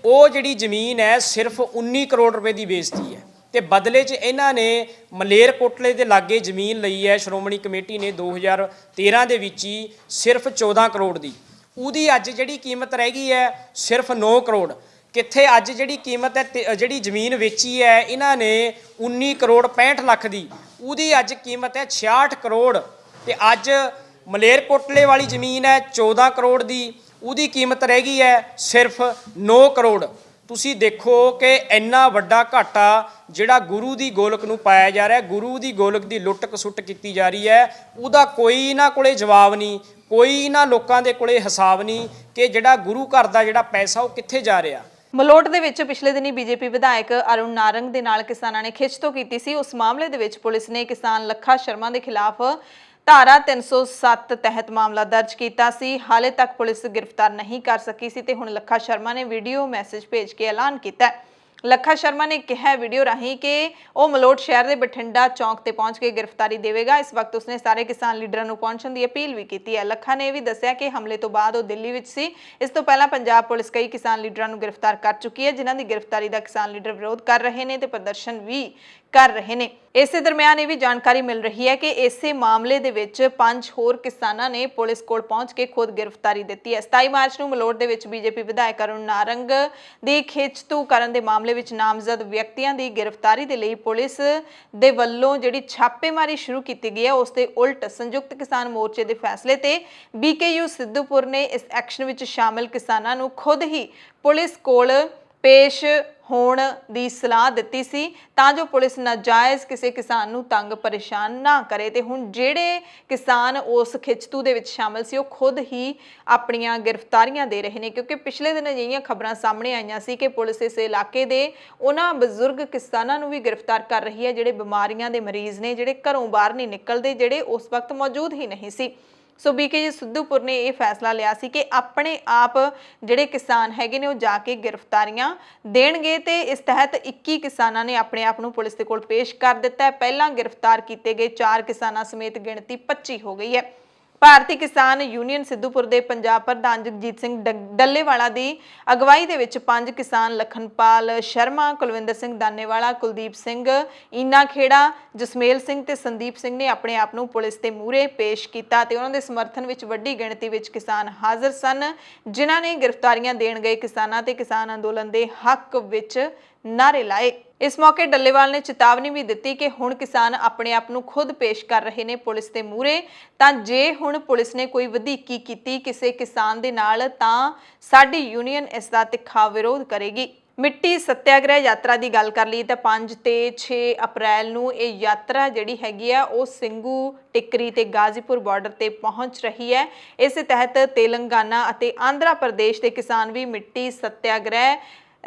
ਉਹ ਜਿਹੜੀ ਜ਼ਮੀਨ ਹੈ ਸਿਰਫ 19 ਕਰੋੜ ਰੁਪਏ ਦੀ ਵੇਚਤੀ ਹੈ। ਤੇ ਬਦਲੇ 'ਚ ਇਹਨਾਂ ਨੇ ਮਲੇਰਕੋਟਲੇ ਦੇ ਲਾਗੇ ਜ਼ਮੀਨ ਲਈ ਹੈ ਸ਼੍ਰੋਮਣੀ ਕਮੇਟੀ ਨੇ 2013 ਦੇ ਵਿੱਚ ਹੀ ਸਿਰਫ 14 ਕਰੋੜ ਦੀ। ਉਹਦੀ ਅੱਜ ਜਿਹੜੀ ਕੀਮਤ ਰਹਿ ਗਈ ਹੈ ਸਿਰਫ 9 ਕਰੋੜ। ਕਿੱਥੇ ਅੱਜ ਜਿਹੜੀ ਕੀਮਤ ਹੈ, ਜਿਹੜੀ ਜ਼ਮੀਨ ਵੇਚੀ ਹੈ ਇਹਨਾਂ ਨੇ 19 ਕਰੋੜ 65 ਲੱਖ ਦੀ, ਉਹਦੀ ਅੱਜ ਕੀਮਤ ਹੈ 66 ਕਰੋੜ। ਤੇ ਅੱਜ ਮਲੇਰਕੋਟਲੇ ਵਾਲੀ ਜ਼ਮੀਨ ਹੈ 14 ਕਰੋੜ ਦੀ, ਉਹਦੀ ਕੀਮਤ ਰਹਿ ਗਈ ਹੈ ਸਿਰਫ 9 ਕਰੋੜ। ਤੁਸੀਂ ਦੇਖੋ ਕਿ ਇੰਨਾ ਵੱਡਾ ਘਾਟਾ ਜਿਹੜਾ ਗੁਰੂ ਦੀ ਗੋਲਕ ਨੂੰ ਪਾਇਆ ਜਾ ਰਿਹਾ, ਗੁਰੂ ਦੀ ਗੋਲਕ ਦੀ ਲੁੱਟ ਖਸੁੱਟ ਕੀਤੀ ਜਾ ਰਹੀ ਹੈ, ਉਹਦਾ ਕੋਈ ਇਹਨਾਂ ਕੋਲੇ ਜਵਾਬ ਨਹੀਂ, ਕੋਈ ਇਹਨਾਂ ਲੋਕਾਂ ਦੇ ਕੋਲੇ ਹਿਸਾਬ ਨਹੀਂ ਕਿ ਜਿਹੜਾ ਗੁਰੂ ਘਰ ਦਾ ਜਿਹੜਾ ਪੈਸਾ ਉਹ ਕਿੱਥੇ ਜਾ ਰਿਹਾ। ਮਲੋਟ ਦੇ ਵਿੱਚ ਪਿਛਲੇ ਦਿਨੀ ਬੀਜੇਪੀ ਵਿਧਾਇਕ ਅਰੁਣ ਨਾਰੰਗ ਦੇ ਨਾਲ ਕਿਸਾਨਾਂ ਨੇ ਖਿੱਚਤੋਂ ਕੀਤੀ ਸੀ। ਉਸ ਮਾਮਲੇ ਦੇ ਵਿੱਚ ਪੁਲਿਸ ਨੇ ਕਿਸਾਨ ਲੱਖਾ ਸ਼ਰਮਾ ਦੇ ਖਿਲਾਫ ਧਾਰਾ 307 ਤਹਿਤ ਮਾਮਲਾ ਦਰਜ ਕੀਤਾ ਸੀ। ਹਾਲੇ ਤੱਕ ਪੁਲਿਸ ਗ੍ਰਿਫਤਾਰ ਨਹੀਂ ਕਰ ਸਕੀ ਸੀ ਤੇ ਹੁਣ ਲੱਖਾ ਸ਼ਰਮਾ ਨੇ ਵੀਡੀਓ ਮੈਸੇਜ ਭੇਜ ਕੇ ਐਲਾਨ ਕੀਤਾ ਹੈ। ਲੱਖਾ ਸ਼ਰਮਾ ਨੇ ਕਿਹਾ ਵੀਡੀਓ ਰਾਹੀਂ ਕਿ ਉਹ ਮਲੋਟ ਸ਼ਹਿਰ ਦੇ ਬਠਿੰਡਾ ਚੌਂਕ ਤੇ ਪਹੁੰਚ ਕੇ ਗ੍ਰਿਫਤਾਰੀ ਦੇਵੇਗਾ। ਇਸ ਵਕਤ ਉਸਨੇ ਸਾਰੇ ਕਿਸਾਨ ਲੀਡਰਾਂ ਨੂੰ ਪਹੁੰਚਣ ਦੀ ਅਪੀਲ ਵੀ ਕੀਤੀ ਹੈ। ਲੱਖਾ ਨੇ ਇਹ ਵੀ ਦੱਸਿਆ ਕਿ ਹਮਲੇ ਤੋਂ ਬਾਅਦ ਉਹ ਦਿੱਲੀ ਵਿੱਚ ਸੀ। ਇਸ ਤੋਂ ਪਹਿਲਾਂ ਪੰਜਾਬ ਪੁਲਿਸ ਕਈ ਕਿਸਾਨ ਲੀਡਰਾਂ ਨੂੰ ਗ੍ਰਿਫਤਾਰ ਕਰ ਚੁੱਕੀ ਹੈ, ਜਿਨ੍ਹਾਂ ਦੀ ਗ੍ਰਿਫਤਾਰੀ ਦਾ ਕਿਸਾਨ ਲੀਡਰ ਵਿਰੋਧ ਕਰ ਰਹੇ ਨੇ ਤੇ ਪ੍ਰਦਰਸ਼ਨ ਵੀ ਕਰ ਰਹੇ ਨੇ। ਇਸੇ ਦਰਮਿਆਨ ਇਹ ਵੀ ਜਾਣਕਾਰੀ ਮਿਲ ਰਹੀ ਹੈ ਕਿ ਇਸੇ ਮਾਮਲੇ ਦੇ ਵਿੱਚ 5 ਹੋਰ ਕਿਸਾਨਾਂ ਨੇ ਪੁਲਿਸ ਕੋਲ ਪਹੁੰਚ ਕੇ ਖੁਦ ਗ੍ਰਿਫਤਾਰੀ ਦਿੱਤੀ ਹੈ। 27 ਮਾਰਚ ਨੂੰ ਮਲੋਟ ਦੇ ਵਿੱਚ ਬੀਜੇਪੀ ਵਿਧਾਇਕ ਅਰੁਣ ਨਾਰੰਗ ਦੀ ਖਿੱਚਤੂ ਕਰਨ ਦੇ ਮਾਮਲੇ ਵਿੱਚ ਨਾਮਜ਼ਦ ਵਿਅਕਤੀਆਂ ਦੀ ਗ੍ਰਿਫਤਾਰੀ ਦੇ ਲਈ ਪੁਲਿਸ ਦੇ ਵੱਲੋਂ ਜਿਹੜੀ ਛਾਪੇਮਾਰੀ ਸ਼ੁਰੂ ਕੀਤੀ ਗਈ ਹੈ, ਉਸ ਦੇ ਉਲਟ ਸੰਯੁਕਤ ਕਿਸਾਨ ਮੋਰਚੇ ਦੇ ਫੈਸਲੇ ਤੇ BKU ਸਿੱਧੂਪੁਰ ਨੇ ਇਸ ਐਕਸ਼ਨ ਵਿੱਚ ਸ਼ਾਮਲ ਕਿਸਾਨਾਂ ਨੂੰ ਖੁਦ ਹੀ ਪੁਲਿਸ ਕੋਲ ਪੇਸ਼ ਹੋਣ ਦੀ ਸਲਾਹ ਦਿੱਤੀ ਸੀ ਤਾਂ ਜੋ ਪੁਲਿਸ ਨਾਜਾਇਜ਼ ਕਿਸੇ ਕਿਸਾਨ ਨੂੰ ਤੰਗ ਪਰੇਸ਼ਾਨ ਨਾ ਕਰੇ। ਤੇ ਹੁਣ ਜਿਹੜੇ ਕਿਸਾਨ ਉਸ ਖਿੱਚਤੂ ਦੇ ਵਿੱਚ ਸ਼ਾਮਲ ਸੀ ਉਹ ਖੁਦ ਹੀ ਆਪਣੀਆਂ ਗ੍ਰਿਫਤਾਰੀਆਂ ਦੇ ਰਹੇ ਨੇ, ਕਿਉਂਕਿ ਪਿਛਲੇ ਦਿਨ ਅਜਿਹੀਆਂ ਖਬਰਾਂ ਸਾਹਮਣੇ ਆਈਆਂ ਸੀ ਕਿ ਪੁਲਿਸ ਇਸ ਇਲਾਕੇ ਦੇ ਉਹਨਾਂ ਬਜ਼ੁਰਗ ਕਿਸਾਨਾਂ ਨੂੰ ਵੀ ਗ੍ਰਿਫਤਾਰ ਕਰ ਰਹੀ ਹੈ ਜਿਹੜੇ ਬਿਮਾਰੀਆਂ ਦੇ ਮਰੀਜ਼ ਨੇ, ਜਿਹੜੇ ਘਰੋਂ ਬਾਹਰ ਨਹੀਂ ਨਿਕਲਦੇ, ਜਿਹੜੇ ਉਸ ਵਕਤ ਮੌਜੂਦ ਹੀ ਨਹੀਂ ਸੀ। ਸੋ BKU ਸਿੱਧੂਪੁਰ ਨੇ ਇਹ ਫੈਸਲਾ ਲਿਆ ਸੀ ਕਿ ਆਪਣੇ ਆਪ ਜਿਹੜੇ ਕਿਸਾਨ ਹੈਗੇ ਨੇ ਉਹ ਜਾ ਕੇ ਗ੍ਰਿਫਤਾਰੀਆਂ ਦੇਣਗੇ ਤੇ ਇਸ ਤਹਿਤ 21 ਕਿਸਾਨਾਂ ਨੇ ਆਪਣੇ ਆਪ ਨੂੰ ਪੁਲਿਸ ਦੇ ਕੋਲ ਪੇਸ਼ ਕਰ ਦਿੱਤਾ ਹੈ। ਪਹਿਲਾਂ ਗ੍ਰਿਫਤਾਰ ਕੀਤੇ ਗਏ 4 ਕਿਸਾਨਾਂ ਸਮੇਤ ਗਿਣਤੀ 25 ਹੋ ਗਈ ਹੈ। ਭਾਰਤੀ ਕਿਸਾਨ ਯੂਨੀਅਨ ਸਿੱਧੂਪੁਰ ਦੇ ਪੰਜਾਬ ਪ੍ਰਧਾਨ ਜਗਜੀਤ ਸਿੰਘ ਡੱਲੇਵਾਲਾ ਦੀ ਅਗਵਾਈ ਦੇ ਵਿੱਚ 5 ਕਿਸਾਨ ਲਖਨਪਾਲ ਸ਼ਰਮਾ, ਕੁਲਵਿੰਦਰ ਸਿੰਘ ਦਾਨੇਵਾਲਾ, ਕੁਲਦੀਪ ਸਿੰਘ ਈਨਾ ਖੇੜਾ, ਜਸਮੇਲ ਸਿੰਘ ਤੇ ਸੰਦੀਪ ਸਿੰਘ ਨੇ ਆਪਣੇ ਆਪ ਨੂੰ ਪੁਲਿਸ ਦੇ ਮੂਹਰੇ ਪੇਸ਼ ਕੀਤਾ ਤੇ ਉਹਨਾਂ ਦੇ ਸਮਰਥਨ ਵਿੱਚ ਵੱਡੀ ਗਿਣਤੀ ਵਿੱਚ ਕਿਸਾਨ ਹਾਜ਼ਰ ਸਨ, ਜਿਨ੍ਹਾਂ ਨੇ ਗ੍ਰਿਫਤਾਰੀਆਂ ਦੇਣ ਗਏ ਕਿਸਾਨਾਂ ਤੇ ਕਿਸਾਨ ਅੰਦੋਲਨ ਦੇ ਹੱਕ ਵਿੱਚ ਨਾਰੇ ਲਾਏ। ਇਸ ਮੌਕੇ ਡੱਲੇਵਾਲ ਨੇ ਚੇਤਾਵਨੀ ਵੀ ਦਿੱਤੀ ਕਿ ਹੁਣ ਕਿਸਾਨ ਆਪਣੇ ਆਪ ਨੂੰ ਖੁਦ ਪੇਸ਼ ਕਰ ਰਹੇ ਨੇ ਪੁਲਿਸ ਦੇ ਮੂਹਰੇ, ਤਾਂ ਜੇ ਹੁਣ ਪੁਲਿਸ ਨੇ ਕੋਈ ਵਧੀਕੀ ਕੀਤੀ ਕਿਸੇ ਕਿਸਾਨ ਦੇ ਨਾਲ ਤਾਂ ਸਾਡੀ ਯੂਨੀਅਨ ਇਸ ਦਾ ਤਿੱਖਾ ਵਿਰੋਧ ਕਰੇਗੀ। ਮਿੱਟੀ ਸੱਤਿਆਗ੍ਰਹਿ ਯਾਤਰਾ ਦੀ ਗੱਲ ਕਰ ਲਈ ਤਾਂ 5 ਤੇ 6 ਅਪ੍ਰੈਲ ਨੂੰ ਇਹ ਯਾਤਰਾ ਜਿਹੜੀ ਹੈਗੀ ਆ ਉਹ ਸਿੰਘੂ, ਟਿੱਕਰੀ ਤੇ ਗਾਜ਼ੀਪੁਰ ਬਾਰਡਰ ਤੇ ਪਹੁੰਚ ਰਹੀ ਹੈ। ਇਸੇ ਤਹਿਤ ਤੇਲੰਗਾਨਾ ਅਤੇ ਆਂਧਰਾ ਪ੍ਰਦੇਸ਼ ਦੇ ਕਿਸਾਨ ਵੀ ਮਿੱਟੀ ਸੱਤਿਆਗ੍ਰਹਿ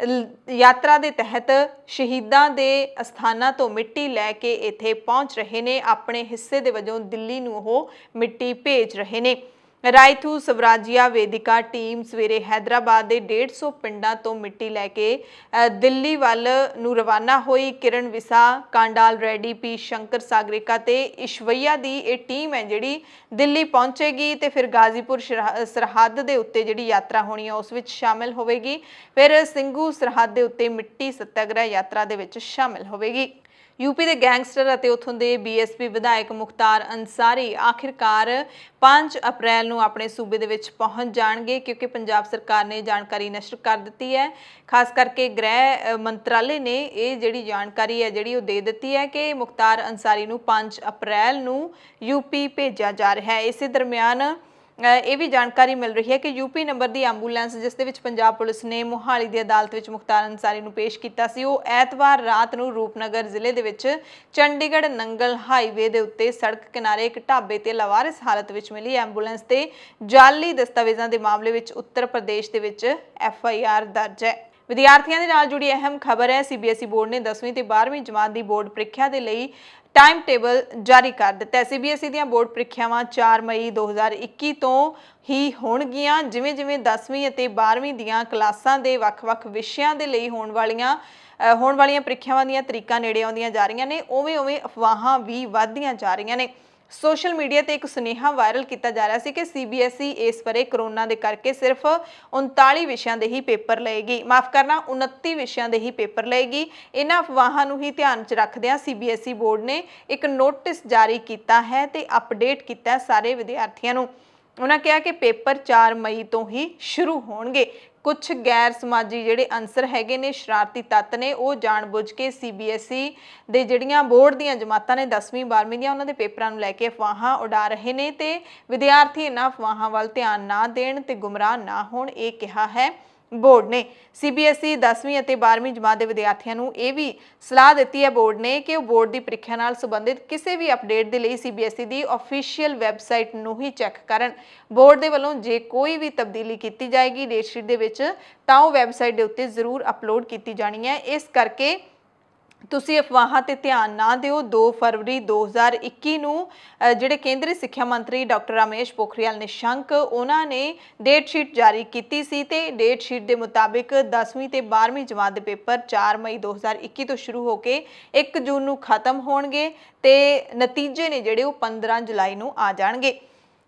ਯਾਤਰਾ ਦੇ ਤਹਿਤ ਸ਼ਹੀਦਾਂ ਦੇ ਅਸਥਾਨਾਂ ਤੋਂ ਮਿੱਟੀ ਲੈ ਕੇ ਇੱਥੇ ਪਹੁੰਚ ਰਹੇ ਨੇ। ਆਪਣੇ ਹਿੱਸੇ ਦੇ ਵਜੋਂ ਦਿੱਲੀ ਨੂੰ ਉਹ ਮਿੱਟੀ ਭੇਜ ਰਹੇ ਨੇ। ਰਾਇਥੂ ਸਵਰਾਜੀਆ ਵੇਦਿਕਾ ਟੀਮ ਸਵੇਰੇ ਹੈਦਰਾਬਾਦ ਦੇ 150 ਪਿੰਡਾਂ ਤੋਂ ਮਿੱਟੀ ਲੈ ਕੇ ਦਿੱਲੀ ਵੱਲ ਨੂੰ ਰਵਾਨਾ ਹੋਈ। ਕਿਰਨ ਵਿਸਾ, ਕਾਂਡਾਲ ਰੈਡੀ, ਪੀ ਸ਼ੰਕਰ ਸਾਗਰਿਕਾ ਤੇ ਇਸ਼ਵਈਆ ਦੀ ਇਹ ਟੀਮ ਹੈ ਜਿਹੜੀ ਦਿੱਲੀ ਪਹੁੰਚੇਗੀ ਤੇ ਫਿਰ ਗਾਜ਼ੀਪੁਰ ਸਰਹੱਦ ਦੇ ਉੱਤੇ ਜਿਹੜੀ ਯਾਤਰਾ ਹੋਣੀ ਹੈ ਉਸ ਵਿੱਚ ਸ਼ਾਮਿਲ ਹੋਵੇਗੀ। ਫਿਰ ਸਿੰਘੂ ਸਰਹੱਦ ਦੇ ਉੱਤੇ ਮਿੱਟੀ ਸੱਤਿਆਗ੍ਰਹਿ ਯਾਤਰਾ ਦੇ ਵਿੱਚ ਸ਼ਾਮਿਲ ਹੋਵੇਗੀ। यूपी ਦੇ ਗੈਂਗਸਟਰ ਅਤੇ ਉਥੋਂ ਦੇ BSP ਵਿਧਾਇਕ ਮੁਖਤਾਰ ਅੰਸਾਰੀ ਆਖਿਰਕਾਰ 5 ਅਪ੍ਰੈਲ ਨੂੰ ਆਪਣੇ ਸੂਬੇ ਦੇ ਵਿੱਚ ਪਹੁੰਚ ਜਾਣਗੇ, ਕਿਉਂਕਿ ਪੰਜਾਬ ਸਰਕਾਰ ਨੇ ਜਾਣਕਾਰੀ ਨਸ਼ਰ ਕਰ ਦਿੱਤੀ ਹੈ। ਖਾਸ ਕਰਕੇ ਗ੍ਰਹਿ ਮੰਤਰਾਲੇ ਨੇ ਇਹ ਜਿਹੜੀ ਜਾਣਕਾਰੀ ਹੈ ਜਿਹੜੀ ਉਹ ਦੇ ਦਿੱਤੀ ਹੈ ਕਿ ਮੁਖਤਾਰ ਅੰਸਾਰੀ ਨੂੰ 5 ਅਪ੍ਰੈਲ ਨੂੰ UP ਭੇਜਿਆ ਜਾ ਰਿਹਾ ਹੈ। ਇਸੇ ਦਰਮਿਆਨ ਇਹ ਵੀ ਜਾਣਕਾਰੀ ਮਿਲ ਰਹੀ ਹੈ ਕਿ UP ਨੰਬਰ ਦੀ ਐਂਬੂਲੈਂਸ ਜਿਸ ਦੇ ਵਿੱਚ ਪੰਜਾਬ ਪੁਲਿਸ ਨੇ ਮੋਹਾਲੀ ਦੀ ਅਦਾਲਤ ਵਿੱਚ ਮੁਖਤਾਰ ਅੰਸਾਰੀ ਨੂੰ ਪੇਸ਼ ਕੀਤਾ ਸੀ, ਉਹ ਐਤਵਾਰ ਰਾਤ ਨੂੰ ਰੂਪਨਗਰ ਜ਼ਿਲ੍ਹੇ ਦੇ ਵਿੱਚ ਚੰਡੀਗੜ੍ਹ ਨੰਗਲ ਹਾਈਵੇ ਦੇ ਉੱਤੇ ਸੜਕ ਕਿਨਾਰੇ ਇੱਕ ਢਾਬੇ ਤੇ ਲਾਵਾਰਿਸ ਹਾਲਤ ਵਿੱਚ ਮਿਲੀ। ਐਂਬੂਲੈਂਸ ਤੇ ਜਾਅਲੀ ਦਸਤਾਵੇਜ਼ਾਂ ਦੇ ਮਾਮਲੇ ਵਿੱਚ ਉੱਤਰ ਪ੍ਰਦੇਸ਼ ਦੇ ਵਿੱਚ FIR ਦਰਜ ਹੈ। ਵਿਦਿਆਰਥੀਆਂ ਦੇ ਨਾਲ ਜੁੜੀ ਅਹਿਮ ਖਬਰ ਹੈ। CBSE ਬੋਰਡ ਨੇ 10ਵੀਂ ਤੇ 12ਵੀਂ ਜਮਾਤ ਦੀ ਬੋਰਡ ਪ੍ਰੀਖਿਆ ਦੇ ਲਈ ਟਾਈਮ ਟੇਬਲ ਜਾਰੀ ਕਰ ਦਿੱਤਾ ਹੈ। CBSE ਦੀਆਂ ਬੋਰਡ ਪ੍ਰੀਖਿਆਵਾਂ 4 ਮਈ 2021 ਤੋਂ ਹੀ ਹੋਣਗੀਆਂ। ਜਿਵੇਂ 10ਵੀਂ ਅਤੇ 12ਵੀਂ ਦੀਆਂ ਕਲਾਸਾਂ ਦੇ ਵੱਖ-ਵੱਖ ਵਿਸ਼ਿਆਂ ਦੇ ਲਈ ਹੋਣ ਵਾਲੀਆਂ ਪ੍ਰੀਖਿਆਵਾਂ ਦੀਆਂ ਤਰੀਕਾਂ ਨੇੜੇ ਆਉਂਦੀਆਂ ਜਾ ਰਹੀਆਂ ਨੇ, ਉਵੇਂ ਅਫਵਾਹਾਂ ਵੀ ਵੱਧਦੀਆਂ ਜਾ ਰਹੀਆਂ ਨੇ। ਸੋਸ਼ਲ ਮੀਡੀਆ ਤੇ ਇੱਕ ਸੁਨੇਹਾ ਵਾਇਰਲ ਕੀਤਾ ਜਾ ਰਿਹਾ ਸੀ ਕਿ CBSE ਇਸ ਬਾਰੇ ਕਰੋਨਾ ਦੇ ਕਰਕੇ ਸਿਰਫ 39 ਵਿਸ਼ਿਆਂ ਦੇ ਹੀ ਪੇਪਰ ਲਏਗੀ, ਮਾਫ ਕਰਨਾ 29 ਵਿਸ਼ਿਆਂ ਦੇ ਹੀ ਪੇਪਰ ਲਏਗੀ। ਇਹਨਾਂ ਅਫਵਾਹਾਂ ਨੂੰ ਹੀ ਧਿਆਨ 'ਚ ਰੱਖਦਿਆਂ CBSE ਬੋਰਡ ਨੇ ਇੱਕ ਨੋਟਿਸ ਜਾਰੀ ਕੀਤਾ ਹੈ ਤੇ ਅਪਡੇਟ ਕੀਤਾ ਸਾਰੇ ਵਿਦਿਆਰਥੀਆਂ ਨੂੰ। ਉਹਨਾਂ ਕਿਹਾ ਕਿ ਪੇਪਰ 4 ਮਈ ਤੋਂ ਹੀ ਸ਼ੁਰੂ ਹੋਣਗੇ। ਕੁਝ ਗੈਰ ਸਮਾਜੀ ਜਿਹੜੇ ਅਨਸਰ ਹੈਗੇ ਨੇ, ਸ਼ਰਾਰਤੀ ਤੱਤ ਨੇ, ਉਹ ਜਾਣਬੁੱਝ ਕੇ CBSE ਦੇ ਜਿਹੜੀਆਂ ਬੋਰਡ ਦੀਆਂ ਜਮਾਤਾਂ ਨੇ 10ਵੀਂ 12ਵੀਂ ਦੀਆਂ, ਉਹਨਾਂ ਦੇ ਪੇਪਰਾਂ ਨੂੰ ਲੈ ਕੇ ਅਫਵਾਹਾਂ ਉਡਾ ਰਹੇ ਨੇ ਤੇ ਵਿਦਿਆਰਥੀ ਇਹਨਾਂ ਅਫਵਾਹਾਂ ਵੱਲ ਧਿਆਨ ਨਾ ਦੇਣ ਤੇ ਗੁੰਮਰਾਹ ਨਾ ਹੋਣ, ਇਹ ਕਿਹਾ ਹੈ ਬੋਰਡ ਨੇ। CBSE 10ਵੀਂ ਅਤੇ 12ਵੀਂ ਜਮਾਤ ਦੇ ਵਿਦਿਆਰਥੀਆਂ ਨੂੰ ਇਹ ਵੀ ਸਲਾਹ ਦਿੱਤੀ ਹੈ ਬੋਰਡ ਨੇ ਕਿ ਉਹ ਬੋਰਡ ਦੀ ਪ੍ਰੀਖਿਆ ਨਾਲ ਸੰਬੰਧਿਤ ਕਿਸੇ ਵੀ ਅਪਡੇਟ ਦੇ ਲਈ CBSE ਦੀ ਅਫੀਸ਼ੀਅਲ ਵੈਬਸਾਈਟ ਨੂੰ ਹੀ ਚੈੱਕ ਕਰਨ। ਬੋਰਡ ਦੇ ਵੱਲੋਂ ਜੇ ਕੋਈ ਵੀ ਤਬਦੀਲੀ ਕੀਤੀ ਜਾਏਗੀ ਡੇਟ ਸ਼ੀਟ ਦੇ ਵਿੱਚ ਤਾਂ ਉਹ ਵੈਬਸਾਈਟ ਦੇ ਉੱਤੇ ਜ਼ਰੂਰ ਅਪਲੋਡ ਕੀਤੀ ਜਾਣੀ ਹੈ। ਇਸ ਕਰਕੇ ਤੁਸੀਂ ਅਫਵਾਹਾਂ ਤੇ ਧਿਆਨ ਨਾ ਦਿਓ। 2 ਫਰਵਰੀ 2021 ਨੂੰ ਜਿਹੜੇ ਕੇਂਦਰੀ ਸਿੱਖਿਆ ਮੰਤਰੀ ਡਾਕਟਰ ਰਮੇਸ਼ ਪੋਖਰਿਆਲ ਨਿਸ਼ੰਕ ਉਹਨਾਂ ਨੇ ਡੇਟ ਸ਼ੀਟ ਜਾਰੀ ਕੀਤੀ ਸੀ ਤੇ ਡੇਟ ਸ਼ੀਟ ਦੇ ਮੁਤਾਬਿਕ 10ਵੀਂ ਤੇ 12ਵੀਂ ਜਮਾਤ ਦੇ ਪੇਪਰ 4 ਮਈ 2021 ਤੋਂ ਸ਼ੁਰੂ ਹੋ ਕੇ 1 ਜੂਨ ਨੂੰ ਖਤਮ ਹੋਣਗੇ ਤੇ ਨਤੀਜੇ ਨੇ ਜਿਹੜੇ ਉਹ 15 ਜੁਲਾਈ ਨੂੰ ਆ ਜਾਣਗੇ।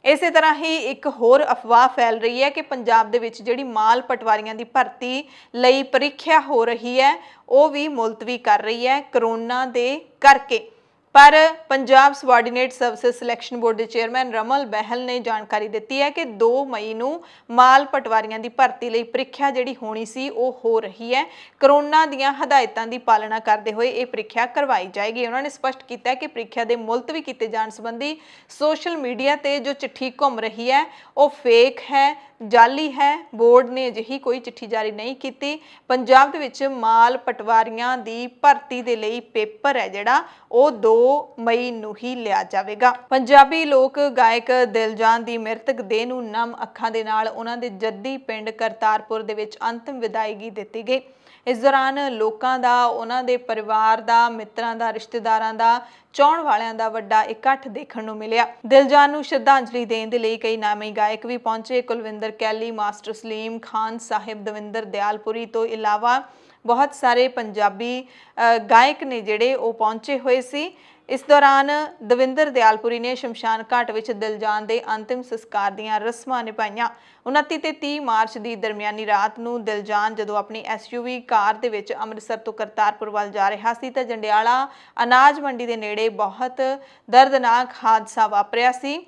ਇਸੇ ਤਰ੍ਹਾਂ ਹੀ ਇੱਕ ਹੋਰ ਅਫਵਾਹ ਫੈਲ ਰਹੀ ਹੈ ਕਿ ਪੰਜਾਬ ਦੇ ਵਿੱਚ ਜਿਹੜੀ ਮਾਲ ਪਟਵਾਰੀਆਂ ਦੀ ਭਰਤੀ ਲਈ ਪ੍ਰੀਖਿਆ ਹੋ ਰਹੀ ਹੈ ਉਹ ਵੀ ਮੁਲਤਵੀ ਕਰ ਰਹੀ ਹੈ ਕਰੋਨਾ ਦੇ ਕਰਕੇ। ਪਰ Punjab subordinate services selection board ਦੇ ਚੇਅਰਮੈਨ ਰਮਲ ਬਹਿਲ ਨੇ ਜਾਣਕਾਰੀ ਦਿੱਤੀ ਹੈ ਕਿ 2 ਮਈ ਨੂੰ ਮਾਲ ਪਟਵਾਰੀਆਂ ਦੀ ਭਰਤੀ ਲਈ ਪ੍ਰੀਖਿਆ ਜਿਹੜੀ ਹੋਣੀ ਸੀ ਉਹ ਹੋ ਰਹੀ ਹੈ। ਕਰੋਨਾ ਦੀਆਂ ਹਦਾਇਤਾਂ ਦੀ ਪਾਲਣਾ ਕਰਦੇ ਹੋਏ ਇਹ ਪ੍ਰੀਖਿਆ ਕਰਵਾਈ ਜਾਏਗੀ। ਉਹਨਾਂ ਨੇ ਸਪਸ਼ਟ ਕੀਤਾ ਕਿ ਪ੍ਰੀਖਿਆ ਦੇ ਮੁਲਤਵੀ ਕੀਤੇ ਜਾਣ ਸੰਬੰਧੀ ਸੋਸ਼ਲ ਮੀਡੀਆ ਤੇ ਜੋ ਚਿੱਠੀ ਘੁੰਮ ਰਹੀ ਹੈ ਉਹ ਫੇਕ ਹੈ, ਜਾਲੀ ਹੈ। ਬੋਰਡ ਨੇ ਅਜਿਹੀ ਕੋਈ ਚਿੱਠੀ ਜਾਰੀ ਨਹੀਂ ਕੀਤੀ। ਪੰਜਾਬ ਦੇ ਵਿੱਚ ਮਾਲ ਪਟਵਾਰੀਆਂ ਦੀ ਭਰਤੀ ਦੇ ਲਈ ਪੇਪਰ ਹੈ ਜਿਹੜਾ ਉਹ 2 ਮਈ ਨੂੰ ਹੀ ਲਿਆ ਜਾਵੇਗਾ। ਪੰਜਾਬੀ ਲੋਕ ਗਾਇਕ ਦਿਲਜਾਨ ਦੀ ਮ੍ਰਿਤਕ ਦੇਹ ਨੂੰ ਨਮ ਅੱਖਾਂ ਦੇ ਨਾਲ ਉਹਨਾਂ ਦੇ ਜੱਦੀ ਪਿੰਡ ਕਰਤਾਰਪੁਰ ਦੇ ਵਿੱਚ ਅੰਤਿਮ ਵਿਦਾਇਗੀ ਦਿੱਤੀ ਗਈ। ਇਸ ਦੌਰਾਨ ਲੋਕਾਂ ਦਾ, ਉਹਨਾਂ ਦੇ ਪਰਿਵਾਰ ਦਾ, ਮਿੱਤਰਾਂ ਦਾ, ਰਿਸ਼ਤੇਦਾਰਾਂ ਦਾ, ਚਾਹਣ ਵਾਲਿਆਂ ਦਾ ਵੱਡਾ ਇਕੱਠ ਦੇਖਣ ਨੂੰ ਮਿਲਿਆ। ਦਿਲਜਾਨ ਨੂੰ ਸ਼ਰਧਾਂਜਲੀ ਦੇਣ ਦੇ ਲਈ ਕਈ ਨਾਮੀ ਗਾਇਕ ਵੀ ਪਹੁੰਚੇ। ਕੁਲਵਿੰਦਰ ਕੈਲੀ, ਮਾਸਟਰ ਸਲੀਮ, ਖਾਨ ਸਾਹਿਬ, ਦਵਿੰਦਰ ਦਿਆਲਪੁਰੀ ਤੋਂ ਇਲਾਵਾ ਬਹੁਤ ਸਾਰੇ ਪੰਜਾਬੀ ਗਾਇਕ ਨੇ ਜਿਹੜੇ ਉਹ ਪਹੁੰਚੇ ਹੋਏ ਸੀ। ਇਸ ਦੌਰਾਨ ਦਵਿੰਦਰ ਦਿਆਲਪੁਰੀ ਨੇ ਸ਼ਮਸ਼ਾਨ ਘਾਟ ਵਿੱਚ ਦਿਲਜਾਨ ਦੇ ਅੰਤਿਮ ਸੰਸਕਾਰ ਦੀਆਂ ਰਸਮਾਂ ਨਿਭਾਈਆਂ। 29 ਤੇ 30 ਮਾਰਚ ਦੀ ਦਰਮਿਆਨੀ ਰਾਤ ਨੂੰ ਦਿਲਜਾਨ ਜਦੋਂ ਆਪਣੀ SUV ਕਾਰ ਦੇ ਵਿੱਚ ਅੰਮ੍ਰਿਤਸਰ ਤੋਂ ਕਰਤਾਰਪੁਰ ਵੱਲ ਜਾ ਰਿਹਾ ਸੀ ਤਾਂ ਜੰਡਿਆਲਾ ਅਨਾਜ ਮੰਡੀ ਦੇ ਨੇੜੇ ਬਹੁਤ ਦਰਦਨਾਕ ਹਾਦਸਾ ਵਾਪਰਿਆ ਸੀ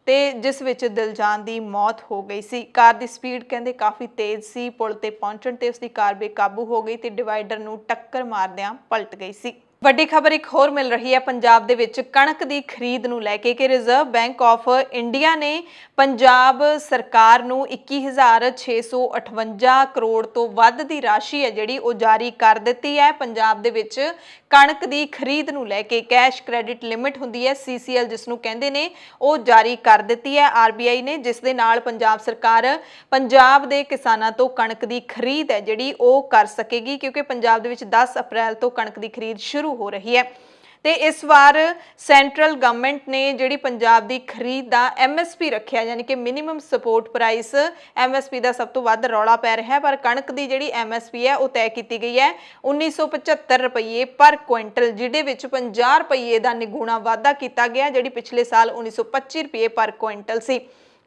ਤੇ ਜਿਸ ਵਿੱਚ ਦਿਲਜਾਨ ਦੀ ਮੌਤ ਹੋ ਗਈ ਸੀ। ਕਾਰ ਦੀ ਸਪੀਡ ਕਹਿੰਦੇ ਕਾਫੀ ਤੇਜ਼ ਸੀ। ਪੁਲ ਤੇ ਪਹੁੰਚਣ ਤੇ ਉਸਦੀ ਕਾਰ ਬੇਕਾਬੂ ਹੋ ਗਈ ਤੇ ਡਿਵਾਈਡਰ ਨੂੰ ਟੱਕਰ ਮਾਰਦਿਆਂ ਪਲਟ ਗਈ ਸੀ। ਵੱਡੀ ਖਬਰ ਇੱਕ ਹੋਰ ਮਿਲ ਰਹੀ ਹੈ ਪੰਜਾਬ ਦੇ ਵਿੱਚ ਕਣਕ ਦੀ ਖਰੀਦ ਨੂੰ ਲੈ ਕੇ ਕਿ ਰਿਜ਼ਰਵ ਬੈਂਕ ਆਫ ਇੰਡੀਆ ਨੇ ਪੰਜਾਬ ਸਰਕਾਰ ਨੂੰ 21,658 ਕਰੋੜ ਤੋਂ ਵੱਧ ਦੀ ਰਾਸ਼ੀ ਹੈ ਜਿਹੜੀ ਉਹ ਜਾਰੀ ਕਰ ਦਿੱਤੀ ਹੈ। ਪੰਜਾਬ ਦੇ ਵਿੱਚ ਕਣਕ ਦੀ ਖਰੀਦ ਨੂੰ ਲੈ ਕੇ ਕੈਸ਼ ਕ੍ਰੈਡਿਟ ਲਿਮਿਟ ਹੁੰਦੀ ਹੈ CCL ਜਿਸ ਨੂੰ ਕਹਿੰਦੇ ਨੇ, ਉਹ ਜਾਰੀ ਕਰ ਦਿੱਤੀ ਹੈ RBI ਨੇ, ਜਿਸ ਦੇ ਨਾਲ ਪੰਜਾਬ ਸਰਕਾਰ ਪੰਜਾਬ ਦੇ ਕਿਸਾਨਾਂ ਤੋਂ ਕਣਕ ਦੀ ਖਰੀਦ ਹੈ ਜਿਹੜੀ ਉਹ ਕਰ ਸਕੇਗੀ ਕਿਉਂਕਿ ਪੰਜਾਬ ਦੇ ਵਿੱਚ 10 ਅਪ੍ਰੈਲ ਤੋਂ ਕਣਕ ਦੀ ਖਰੀਦ ਸ਼ੁਰੂ ਹੋ ਰਹੀ ਹੈ। ਤੇ ਇਸ ਵਾਰ ਸੈਂਟਰਲ ਗਵਰਨਮੈਂਟ ਨੇ ਜਿਹੜੀ ਪੰਜਾਬ ਦੀ ਖਰੀਦ ਦਾ MSP ਰੱਖਿਆ, ਯਾਨੀ ਕਿ ਮਿਨੀਮਮ ਸਪੋਰਟ ਪ੍ਰਾਈਸ। MSP ਦਾ ਸਭ ਤੋਂ ਵੱਧ ਰੌਲਾ ਪੈ ਰਿਹਾ ਹੈ ਪਰ ਕਣਕ ਦੀ ਜਿਹੜੀ MSP ਹੈ ਉਹ ਤੈਅ ਕੀਤੀ ਗਈ ਹੈ 1975 ਰੁਪਏ ਪਰ ਕੁਇੰਟਲ, ਜਿਹਦੇ ਵਿੱਚ 50 ਰੁਪਏ ਦਾ ਨਿਗੂਣਾ ਵਾਧਾ ਕੀਤਾ ਗਿਆ ਜਿਹੜੀ ਪਿਛਲੇ ਸਾਲ 1925 ਰੁਪਏ ਪਰ ਕੁਇੰਟਲ ਸੀ।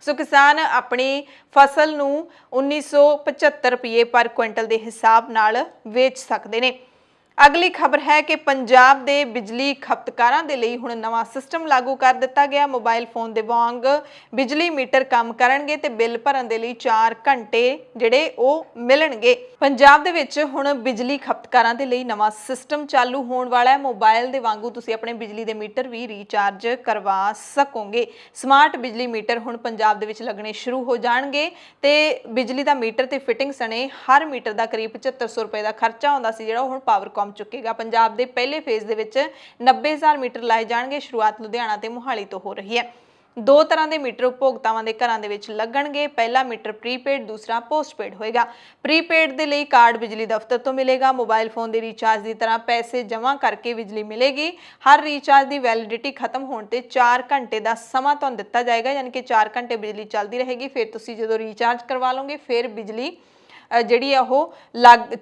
ਸੋ ਕਿਸਾਨ ਆਪਣੀ ਫਸਲ ਨੂੰ 1975 ਰੁਪਏ ਪਰ ਕੁਇੰਟਲ ਦੇ ਹਿਸਾਬ ਨਾਲ ਵੇਚ ਸਕਦੇ ਨੇ। ਅਗਲੀ ਖਬਰ ਹੈ ਕਿ ਪੰਜਾਬ ਦੇ ਬਿਜਲੀ ਖਪਤਕਾਰਾਂ ਦੇ ਲਈ ਹੁਣ ਨਵਾਂ ਸਿਸਟਮ ਲਾਗੂ ਕਰ ਦਿੱਤਾ ਗਿਆ। ਮੋਬਾਈਲ ਫੋਨ ਦੇ ਵਾਂਗ ਬਿਜਲੀ ਮੀਟਰ ਕੰਮ ਕਰਨਗੇ ਤੇ ਬਿੱਲ ਭਰਨ ਦੇ ਲਈ 4 ਘੰਟੇ ਜਿਹੜੇ ਉਹ ਮਿਲਣਗੇ। ਪੰਜਾਬ ਦੇ ਵਿੱਚ ਹੁਣ ਬਿਜਲੀ ਖਪਤਕਾਰਾਂ ਦੇ ਲਈ ਨਵਾਂ ਸਿਸਟਮ ਚਾਲੂ ਹੋਣ ਵਾਲਾ ਹੈ। ਮੋਬਾਈਲ ਦੇ ਵਾਂਗੂ ਤੁਸੀਂ ਆਪਣੇ ਬਿਜਲੀ ਦੇ ਮੀਟਰ ਵੀ ਰੀਚਾਰਜ ਕਰਵਾ ਸਕੋਗੇ। ਸਮਾਰਟ ਬਿਜਲੀ ਮੀਟਰ ਹੁਣ ਪੰਜਾਬ ਦੇ ਵਿੱਚ ਲੱਗਣੇ ਸ਼ੁਰੂ ਹੋ ਜਾਣਗੇ ਤੇ ਬਿਜਲੀ ਦਾ ਮੀਟਰ ਤੇ ਫਿਟਿੰਗ ਸਣੇ ਹਰ ਮੀਟਰ ਦਾ ਕਰੀਬ 7500 ਰੁਪਏ ਦਾ ਖਰਚਾ ਆਉਂਦਾ ਸੀ ਜਿਹੜਾ ਹੁਣ ਪਾਵਰਕਾਮ ਚੁੱਕੇਗਾ। ਪੰਜਾਬ ਦੇ ਪਹਿਲੇ ਫੇਜ਼ ਦੇ ਵਿੱਚ 90,000 ਮੀਟਰ ਲਾਏ ਜਾਣਗੇ। ਸ਼ੁਰੂਆਤ ਲੁਧਿਆਣਾ ਤੇ ਮੋਹਾਲੀ ਤੋਂ ਹੋ ਰਹੀ ਹੈ। 2 ਤਰ੍ਹਾਂ ਦੇ ਮੀਟਰ ਉਪਭੋਗਤਾਵਾਂ ਦੇ ਘਰਾਂ ਦੇ ਵਿੱਚ ਲੱਗਣਗੇ। ਪਹਿਲਾ ਮੀਟਰ ਪ੍ਰੀਪੇਡ, ਦੂਸਰਾ ਪੋਸਟਪੇਡ ਹੋਏਗਾ। ਪ੍ਰੀਪੇਡ ਦੇ ਲਈ ਕਾਰਡ ਬਿਜਲੀ ਦਫ਼ਤਰ ਤੋਂ ਮਿਲੇਗਾ। ਮੋਬਾਈਲ ਫੋਨ ਦੇ ਰੀਚਾਰਜ ਦੀ ਤਰ੍ਹਾਂ ਪੈਸੇ ਜਮ੍ਹਾਂ ਕਰਕੇ ਬਿਜਲੀ ਮਿਲੇਗੀ। ਹਰ ਰੀਚਾਰਜ ਦੀ ਵੈਲਿਡਿਟੀ ਖਤਮ ਹੋਣ ਤੇ 4 ਘੰਟੇ ਦਾ ਸਮਾਂ ਤੁਹਾਨੂੰ ਦਿੱਤਾ ਜਾਏਗਾ, ਯਾਨੀ ਕਿ 4 ਘੰਟੇ ਬਿਜਲੀ ਚੱਲਦੀ ਰਹੇਗੀ। ਫਿਰ ਤੁਸੀਂ ਜਦੋਂ ਰੀਚਾਰਜ ਕਰਵਾ ਲਓਗੇ ਫਿਰ ਬਿਜਲੀ ਜਿਹੜੀ ਆ ਉਹ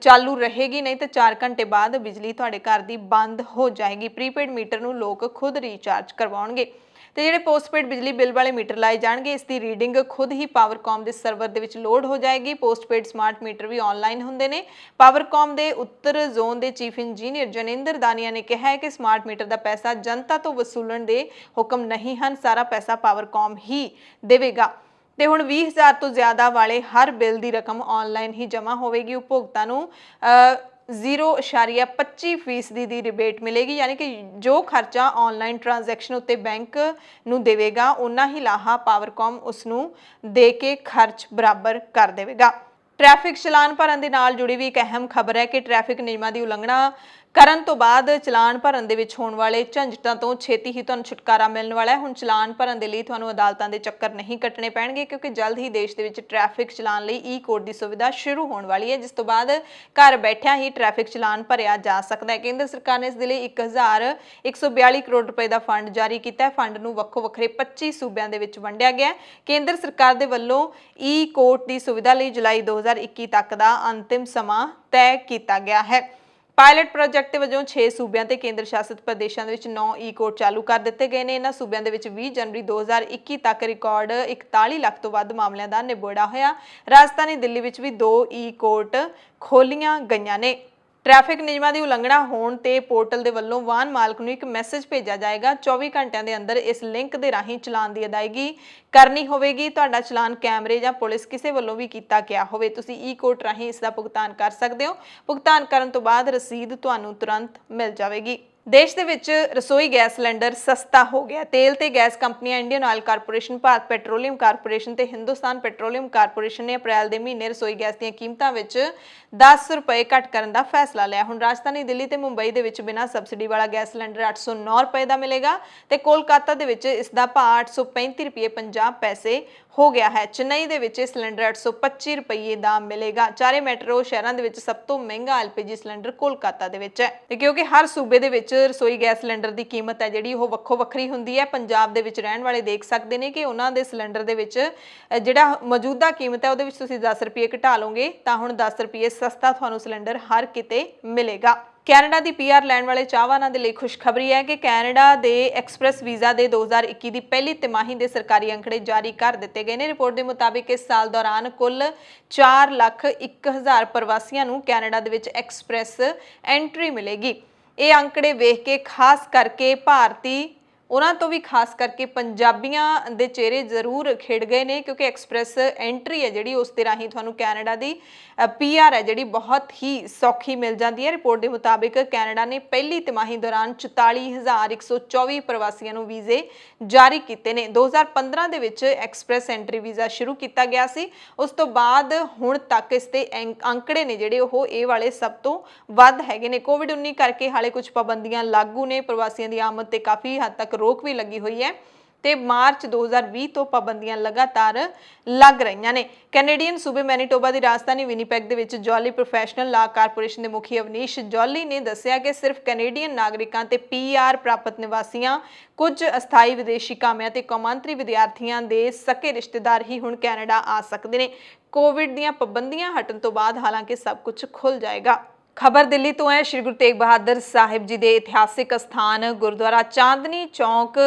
ਚਾਲੂ ਰਹੇਗੀ, ਨਹੀਂ ਤੇ 4 ਘੰਟੇ ਬਾਅਦ ਬਿਜਲੀ ਤੁਹਾਡੇ ਘਰ ਦੀ ਬੰਦ ਹੋ ਜਾਏਗੀ। ਪ੍ਰੀਪੇਡ ਮੀਟਰ ਨੂੰ ਲੋਕ ਖੁਦ ਰੀਚਾਰਜ ਕਰਵਾਉਣਗੇ। ਤੇ ਜਿਹੜੇ ਪੋਸਟਪੇਡ ਬਿਜਲੀ ਬਿੱਲ ਵਾਲੇ ਮੀਟਰ ਲਾਏ ਜਾਣਗੇ ਇਸ ਦੀ ਰੀਡਿੰਗ ਖੁਦ ਹੀ ਪਾਵਰਕਾਮ ਦੇ ਸਰਵਰ ਦੇ ਵਿੱਚ ਲੋਡ ਹੋ ਜਾਏਗੀ। ਪੋਸਟਪੇਡ ਸਮਾਰਟ ਮੀਟਰ ਵੀ ਆਨਲਾਈਨ ਹੁੰਦੇ ਨੇ। ਪਾਵਰਕਾਮ ਦੇ ਉੱਤਰ ਜ਼ੋਨ ਦੇ ਚੀਫ ਇੰਜੀਨੀਅਰ ਜਨਿੰਦਰ ਦਾਨੀਆ ਨੇ ਕਿਹਾ ਹੈ ਕਿ ਸਮਾਰਟ ਮੀਟਰ ਦਾ ਪੈਸਾ ਜਨਤਾ ਤੋਂ ਵਸੂਲਣ ਦੇ ਹੁਕਮ ਨਹੀਂ ਹਨ, ਸਾਰਾ ਪੈਸਾ ਪਾਵਰਕਾਮ ਹੀ ਦੇਵੇਗਾ। ਤੇ ਹੁਣ 20,000 ਤੋਂ ਜ਼ਿਆਦਾ ਵਾਲੇ ਹਰ ਬਿੱਲ ਦੀ ਰਕਮ ਆਨਲਾਈਨ ਹੀ ਜਮ੍ਹਾਂ ਹੋਵੇਗੀ। ਉਪਭੋਗਤਾ ਨੂੰ 0.25% ਦੀ ਰਿਬੇਟ ਮਿਲੇਗੀ, ਯਾਨੀ ਕਿ ਜੋ ਖਰਚਾ ਆਨਲਾਈਨ ਟ੍ਰਾਂਜੈਕਸ਼ਨ ਉੱਤੇ ਬੈਂਕ ਨੂੰ ਦੇਵੇਗਾ ਉਨਾ ਹੀ ਲਾਹਾ ਪਾਵਰਕਾਮ ਉਸ ਨੂੰ ਦੇ ਕੇ ਖਰਚ ਬਰਾਬਰ ਕਰ ਦੇਵੇਗਾ। ਟ੍ਰੈਫਿਕ ਚਲਾਨ ਭਰਨ ਦੇ ਨਾਲ ਜੁੜੀ ਵੀ ਇੱਕ ਅਹਿਮ ਖਬਰ ਹੈ ਕਿ ਟ੍ਰੈਫਿਕ ਨਿਯਮਾਂ ਦੀ ਉਲੰਘਣਾ ਕਰਨ ਤੋਂ ਬਾਅਦ ਚਲਾਨ ਭਰਨ ਦੇ ਵਿੱਚ ਹੋਣ ਵਾਲੇ ਝੰਜਟਾਂ ਤੋਂ ਛੇਤੀ ਹੀ ਤੁਹਾਨੂੰ ਛੁਟਕਾਰਾ ਮਿਲਣ ਵਾਲਾ ਹੈ। ਹੁਣ ਚਲਾਨ ਭਰਨ ਦੇ ਲਈ ਤੁਹਾਨੂੰ ਅਦਾਲਤਾਂ ਦੇ ਚੱਕਰ ਨਹੀਂ ਕੱਟਣੇ ਪੈਣਗੇ, ਕਿਉਂਕਿ ਜਲਦ ਹੀ ਦੇਸ਼ ਦੇ ਵਿੱਚ ਟ੍ਰੈਫਿਕ ਚਲਾਨ ਲਈ ਈ-ਕੋਡ ਦੀ ਸੁਵਿਧਾ ਸ਼ੁਰੂ ਹੋਣ ਵਾਲੀ ਹੈ, ਜਿਸ ਤੋਂ ਬਾਅਦ ਘਰ ਬੈਠਿਆਂ ਹੀ ਟ੍ਰੈਫਿਕ ਚਲਾਨ ਭਰਿਆ ਜਾ ਸਕਦਾ ਹੈ। ਕੇਂਦਰ ਸਰਕਾਰ ਨੇ ਇਸ ਦੇ ਲਈ 1142 ਕਰੋੜ ਰੁਪਏ ਦਾ ਫੰਡ ਜਾਰੀ ਕੀਤਾ ਹੈ। ਫੰਡ ਨੂੰ ਵੱਖੋ ਵੱਖਰੇ 25 ਸੂਬਿਆਂ ਦੇ ਵਿੱਚ ਵੰਡਿਆ ਗਿਆ ਹੈ। ਕੇਂਦਰ ਸਰਕਾਰ ਦੇ ਵੱਲੋਂ ਈ-ਕੋਡ ਦੀ ਸੁਵਿਧਾ ਲਈ ਜੁਲਾਈ 2021 ਤੱਕ ਦਾ ਅੰਤਿਮ ਸਮਾਂ ਤੈਅ ਕੀਤਾ ਗਿਆ ਹੈ। ਪਾਇਲਟ ਪ੍ਰੋਜੈਕਟ ਵਜੋਂ 6 ਸੂਬਿਆਂ ਤੇ ਕੇਂਦਰ ਸ਼ਾਸਿਤ ਪ੍ਰਦੇਸ਼ਾਂ ਦੇ ਵਿੱਚ 9 ਈ-ਕੋਡ ਚਾਲੂ ਕਰ ਦਿੱਤੇ ਗਏ ਨੇ। ਇਹਨਾਂ ਸੂਬਿਆਂ ਦੇ ਵਿੱਚ 20 ਜਨਵਰੀ 2021 ਤੱਕ ਰਿਕਾਰਡ 41 ਲੱਖ ਤੋਂ ਵੱਧ ਮਾਮਲਿਆਂ ਦਾ ਨਿਬੇੜਾ ਹੋਇਆ। ਰਾਜਧਾਨੀ ਦਿੱਲੀ ਵਿੱਚ ਵੀ 2 ਈ-ਕੋਰਟ ਖੋਲੀਆਂ ਗਈਆਂ ਨੇ। ਟ੍ਰੈਫਿਕ ਨਿਯਮਾਂ ਦੀ ਉਲੰਘਣਾ ਹੋਣ ਤੇ ਪੋਰਟਲ ਦੇ ਵੱਲੋਂ ਵਾਹਨ ਮਾਲਕ ਨੂੰ ਇੱਕ ਮੈਸੇਜ ਭੇਜਿਆ ਜਾਏਗਾ। 24 ਘੰਟਿਆਂ ਦੇ ਅੰਦਰ ਇਸ ਲਿੰਕ ਦੇ ਰਾਹੀਂ ਚਲਾਨ ਦੀ ਅਦਾਇਗੀ ਕਰਨੀ ਹੋਵੇਗੀ। ਤੁਹਾਡਾ ਚਲਾਨ ਕੈਮਰੇ ਜਾਂ ਪੁਲਿਸ ਕਿਸੇ ਵੱਲੋਂ ਵੀ ਕੀਤਾ ਗਿਆ ਹੋਵੇ, ਤੁਸੀਂ ਈ-ਕੋਡ ਰਾਹੀਂ ਇਸ ਦਾ ਭੁਗਤਾਨ ਕਰ ਸਕਦੇ ਹੋ। ਭੁਗਤਾਨ ਕਰਨ ਤੋਂ ਬਾਅਦ ਰਸੀਦ ਤੁਹਾਨੂੰ ਤੁਰੰਤ ਮਿਲ ਜਾਵੇਗੀ। ਦੇਸ਼ ਦੇ ਵਿੱਚ ਰਸੋਈ ਗੈਸ ਸਿਲੰਡਰ ਸਸਤਾ ਹੋ ਗਿਆ। ਤੇਲ ਤੇ ਗੈਸ ਕੰਪਨੀਆਂ Indian oil corporation, Bharat petroleum corporation ਤੇ ਹਿੰਦੁਸਤਾਨ ਪੈਟਰੋਲੀਅਮ ਕਾਰਪੋਰੇਸ਼ਨ ਨੇ ਅਪ੍ਰੈਲ ਦੇ ਮਹੀਨੇ ਰਸੋਈ ਗੈਸ ਦੀਆਂ ਕੀਮਤਾਂ ਵਿੱਚ 10 ਰੁਪਏ ਘੱਟ ਕਰਨ ਦਾ ਫੈਸਲਾ ਲਿਆ। ਹੁਣ ਰਾਜਧਾਨੀ ਦਿੱਲੀ ਤੇ ਮੁੰਬਈ ਦੇ ਵਿੱਚ ਬਿਨਾਂ ਸਬਸਿਡੀ ਵਾਲਾ ਗੈਸ ਸਿਲੰਡਰ 809 ਰੁਪਏ ਦਾ ਮਿਲੇਗਾ ਤੇ ਕੋਲਕਾਤਾ ਦੇ ਵਿੱਚ ਇਸ ਦਾ ਭਾਅ 835 ਰੁਪਏ 50 ਪੈਸੇ ਹੋ ਗਿਆ ਹੈ। ਚੇਨਈ ਦੇ ਵਿੱਚ ਇਹ ਸਿਲੰਡਰ 825 ਰੁਪਏ ਦਾ ਮਿਲੇਗਾ। ਚਾਰੇ ਮੈਟਰੋ ਸ਼ਹਿਰਾਂ ਦੇ ਵਿੱਚ ਸਭ ਤੋਂ ਮਹਿੰਗਾ ਐਲਪੀਜੀ ਸਿਲੰਡਰ ਕੋਲਕਾਤਾ ਦੇ ਵਿੱਚ ਹੈ। ਤੇ ਕਿਉਂਕਿ ਹਰ ਸੂਬੇ ਦੇ ਵਿੱਚ ਰਸੋਈ ਗੈਸ ਸਿਲੰਡਰ ਦੀ ਕੀਮਤ ਹੈ ਜਿਹੜੀ ਉਹ ਵੱਖੋ ਵੱਖਰੀ ਹੁੰਦੀ ਹੈ। ਪੰਜਾਬ ਦੇ ਵਿੱਚ ਰਹਿਣ ਵਾਲੇ ਦੇਖ ਸਕਦੇ ਨੇ ਕਿ ਉਹਨਾਂ ਦੇ ਸਿਲੰਡਰ ਦੇ ਵਿੱਚ ਜਿਹੜਾ ਮੌਜੂਦਾ ਕੀਮਤ ਹੈ ਉਹਦੇ ਵਿੱਚ ਤੁਸੀਂ 10 ਰੁਪਏ ਘਟਾ ਲਓਗੇ ਤਾਂ ਹੁਣ 10 ਰੁਪਏ ਸਸਤਾ ਤੁਹਾਨੂੰ ਸਿਲੰਡਰ ਹਰ ਕਿਤੇ ਮਿਲੇਗਾ। ਕੈਨੇਡਾ ਦੀ ਪੀਆਰ ਲੈਣ ਵਾਲੇ ਚਾਹਵਾਨਾਂ ਦੇ ਲਈ ਖੁਸ਼ਖਬਰੀ ਹੈ ਕਿ ਕੈਨੇਡਾ ਦੇ ਐਕਸਪ੍ਰੈਸ ਵੀਜ਼ਾ ਦੇ 2021 ਦੀ ਪਹਿਲੀ ਤਿਮਾਹੀ ਦੇ ਸਰਕਾਰੀ ਅੰਕੜੇ ਜਾਰੀ ਕਰ ਦਿੱਤੇ ਗਏ ਨੇ। ਰਿਪੋਰਟ ਦੇ ਮੁਤਾਬਿਕ ਇਸ ਸਾਲ ਦੌਰਾਨ ਕੁੱਲ 4,01,000 ਪ੍ਰਵਾਸੀਆਂ ਨੂੰ ਕੈਨੇਡਾ ਦੇ ਵਿੱਚ ਐਕਸਪ੍ਰੈਸ ਐਂਟਰੀ ਮਿਲੇਗੀ। ਇਹ ਅੰਕੜੇ ਵੇਖ ਕੇ ਖਾਸ ਕਰਕੇ ਭਾਰਤੀ ਉਹਨਾਂ ਤੋਂ ਵੀ ਖਾਸ ਕਰਕੇ ਪੰਜਾਬੀਆਂ ਦੇ ਚਿਹਰੇ ਜ਼ਰੂਰ ਖਿੜ ਗਏ ਨੇ, ਕਿਉਂਕਿ ਐਕਸਪ੍ਰੈਸ ਐਂਟਰੀ ਹੈ ਜਿਹੜੀ ਉਸ ਦੇ ਰਾਹੀਂ ਤੁਹਾਨੂੰ ਕੈਨੇਡਾ ਦੀ ਪੀਆਰ ਹੈ ਜਿਹੜੀ ਬਹੁਤ ਹੀ ਸੌਖੀ ਮਿਲ ਜਾਂਦੀ ਹੈ। ਰਿਪੋਰਟ ਦੇ ਮੁਤਾਬਿਕ ਕੈਨੇਡਾ ਨੇ ਪਹਿਲੀ ਤਿਮਾਹੀ ਦੌਰਾਨ 44,124 ਪ੍ਰਵਾਸੀਆਂ ਨੂੰ ਵੀਜ਼ੇ ਜਾਰੀ ਕੀਤੇ ਨੇ। 2015 ਦੇ ਵਿੱਚ ਐਕਸਪ੍ਰੈਸ ਐਂਟਰੀ ਵੀਜ਼ਾ ਸ਼ੁਰੂ ਕੀਤਾ ਗਿਆ ਸੀ। ਉਸ ਤੋਂ ਬਾਅਦ ਹੁਣ ਤੱਕ ਇਸ ਦੇ ਅੰਕੜੇ ਨੇ ਜਿਹੜੇ ਉਹ ਇਹ ਵਾਲੇ ਸਭ ਤੋਂ ਵੱਧ ਹੈਗੇ ਨੇ। ਕੋਵਿਡ-19 ਕਰਕੇ ਹਾਲੇ ਕੁਝ ਪਾਬੰਦੀਆਂ ਲਾਗੂ ਨੇ। ਪ੍ਰਵਾਸੀਆਂ ਦੀ ਆਮਦ ਤੇ ਕਾਫੀ ਹੱਦ ਤੱਕ ਰੋਕ ਵੀ ਲੱਗੀ ਹੋਈ ਹੈ ਤੇ ਮਾਰਚ 2020 ਤੋਂ ਪਾਬੰਦੀਆਂ ਲਗਾਤਾਰ ਲੱਗ ਰਹੀਆਂ ਨੇ। ਕੈਨੇਡੀਅਨ ਸੂਬੇ ਮੈਨੀਟੋਬਾ ਦੀ ਰਾਜਧਾਨੀ ਵਿਨੀਪੈਗ ਦੇ ਵਿੱਚ ਜੌਲੀ ਪ੍ਰੋਫੈਸ਼ਨਲ ਲਾ ਕਾਰਪੋਰੇਸ਼ਨ ਦੇ ਮੁਖੀ ਅਵਨੀਸ਼ ਜੌਲੀ ਨੇ ਦੱਸਿਆ ਕਿ ਸਿਰਫ ਕੈਨੇਡੀਅਨ ਨਾਗਰਿਕਾਂ ਤੇ ਪੀਆਰ ਪ੍ਰਾਪਤ ਨਿਵਾਸੀਆਂ, ਕੁਝ ਅਸਥਾਈ ਵਿਦੇਸ਼ੀ ਕਾਮਿਆਂ ਤੇ ਕੌਮਾਂਤਰੀ ਵਿਦਿਆਰਥੀਆਂ ਦੇ ਸਕੇ ਰਿਸ਼ਤੇਦਾਰ ਹੀ ਹੁਣ ਕੈਨੇਡਾ ਆ ਸਕਦੇ ਨੇ। ਕੋਵਿਡ ਦੀਆਂ ਪਾਬੰਦੀਆਂ ਹਟਣ ਤੋਂ ਬਾਅਦ ਹਾਲਾਂਕਿ ਸਭ ਕੁਝ ਖੁੱਲ ਜਾਏਗਾ। ਖਬਰ ਦਿੱਲੀ ਤੋਂ ਹੈ। ਸ਼੍ਰੀ ਗੁਰੂ ਤੇਗ ਬਹਾਦਰ ਸਾਹਿਬ ਜੀ ਦੇ ਇਤਿਹਾਸਿਕ ਸਥਾਨ ਗੁਰਦੁਆਰਾ ਚਾਂਦਨੀ ਚੌਕ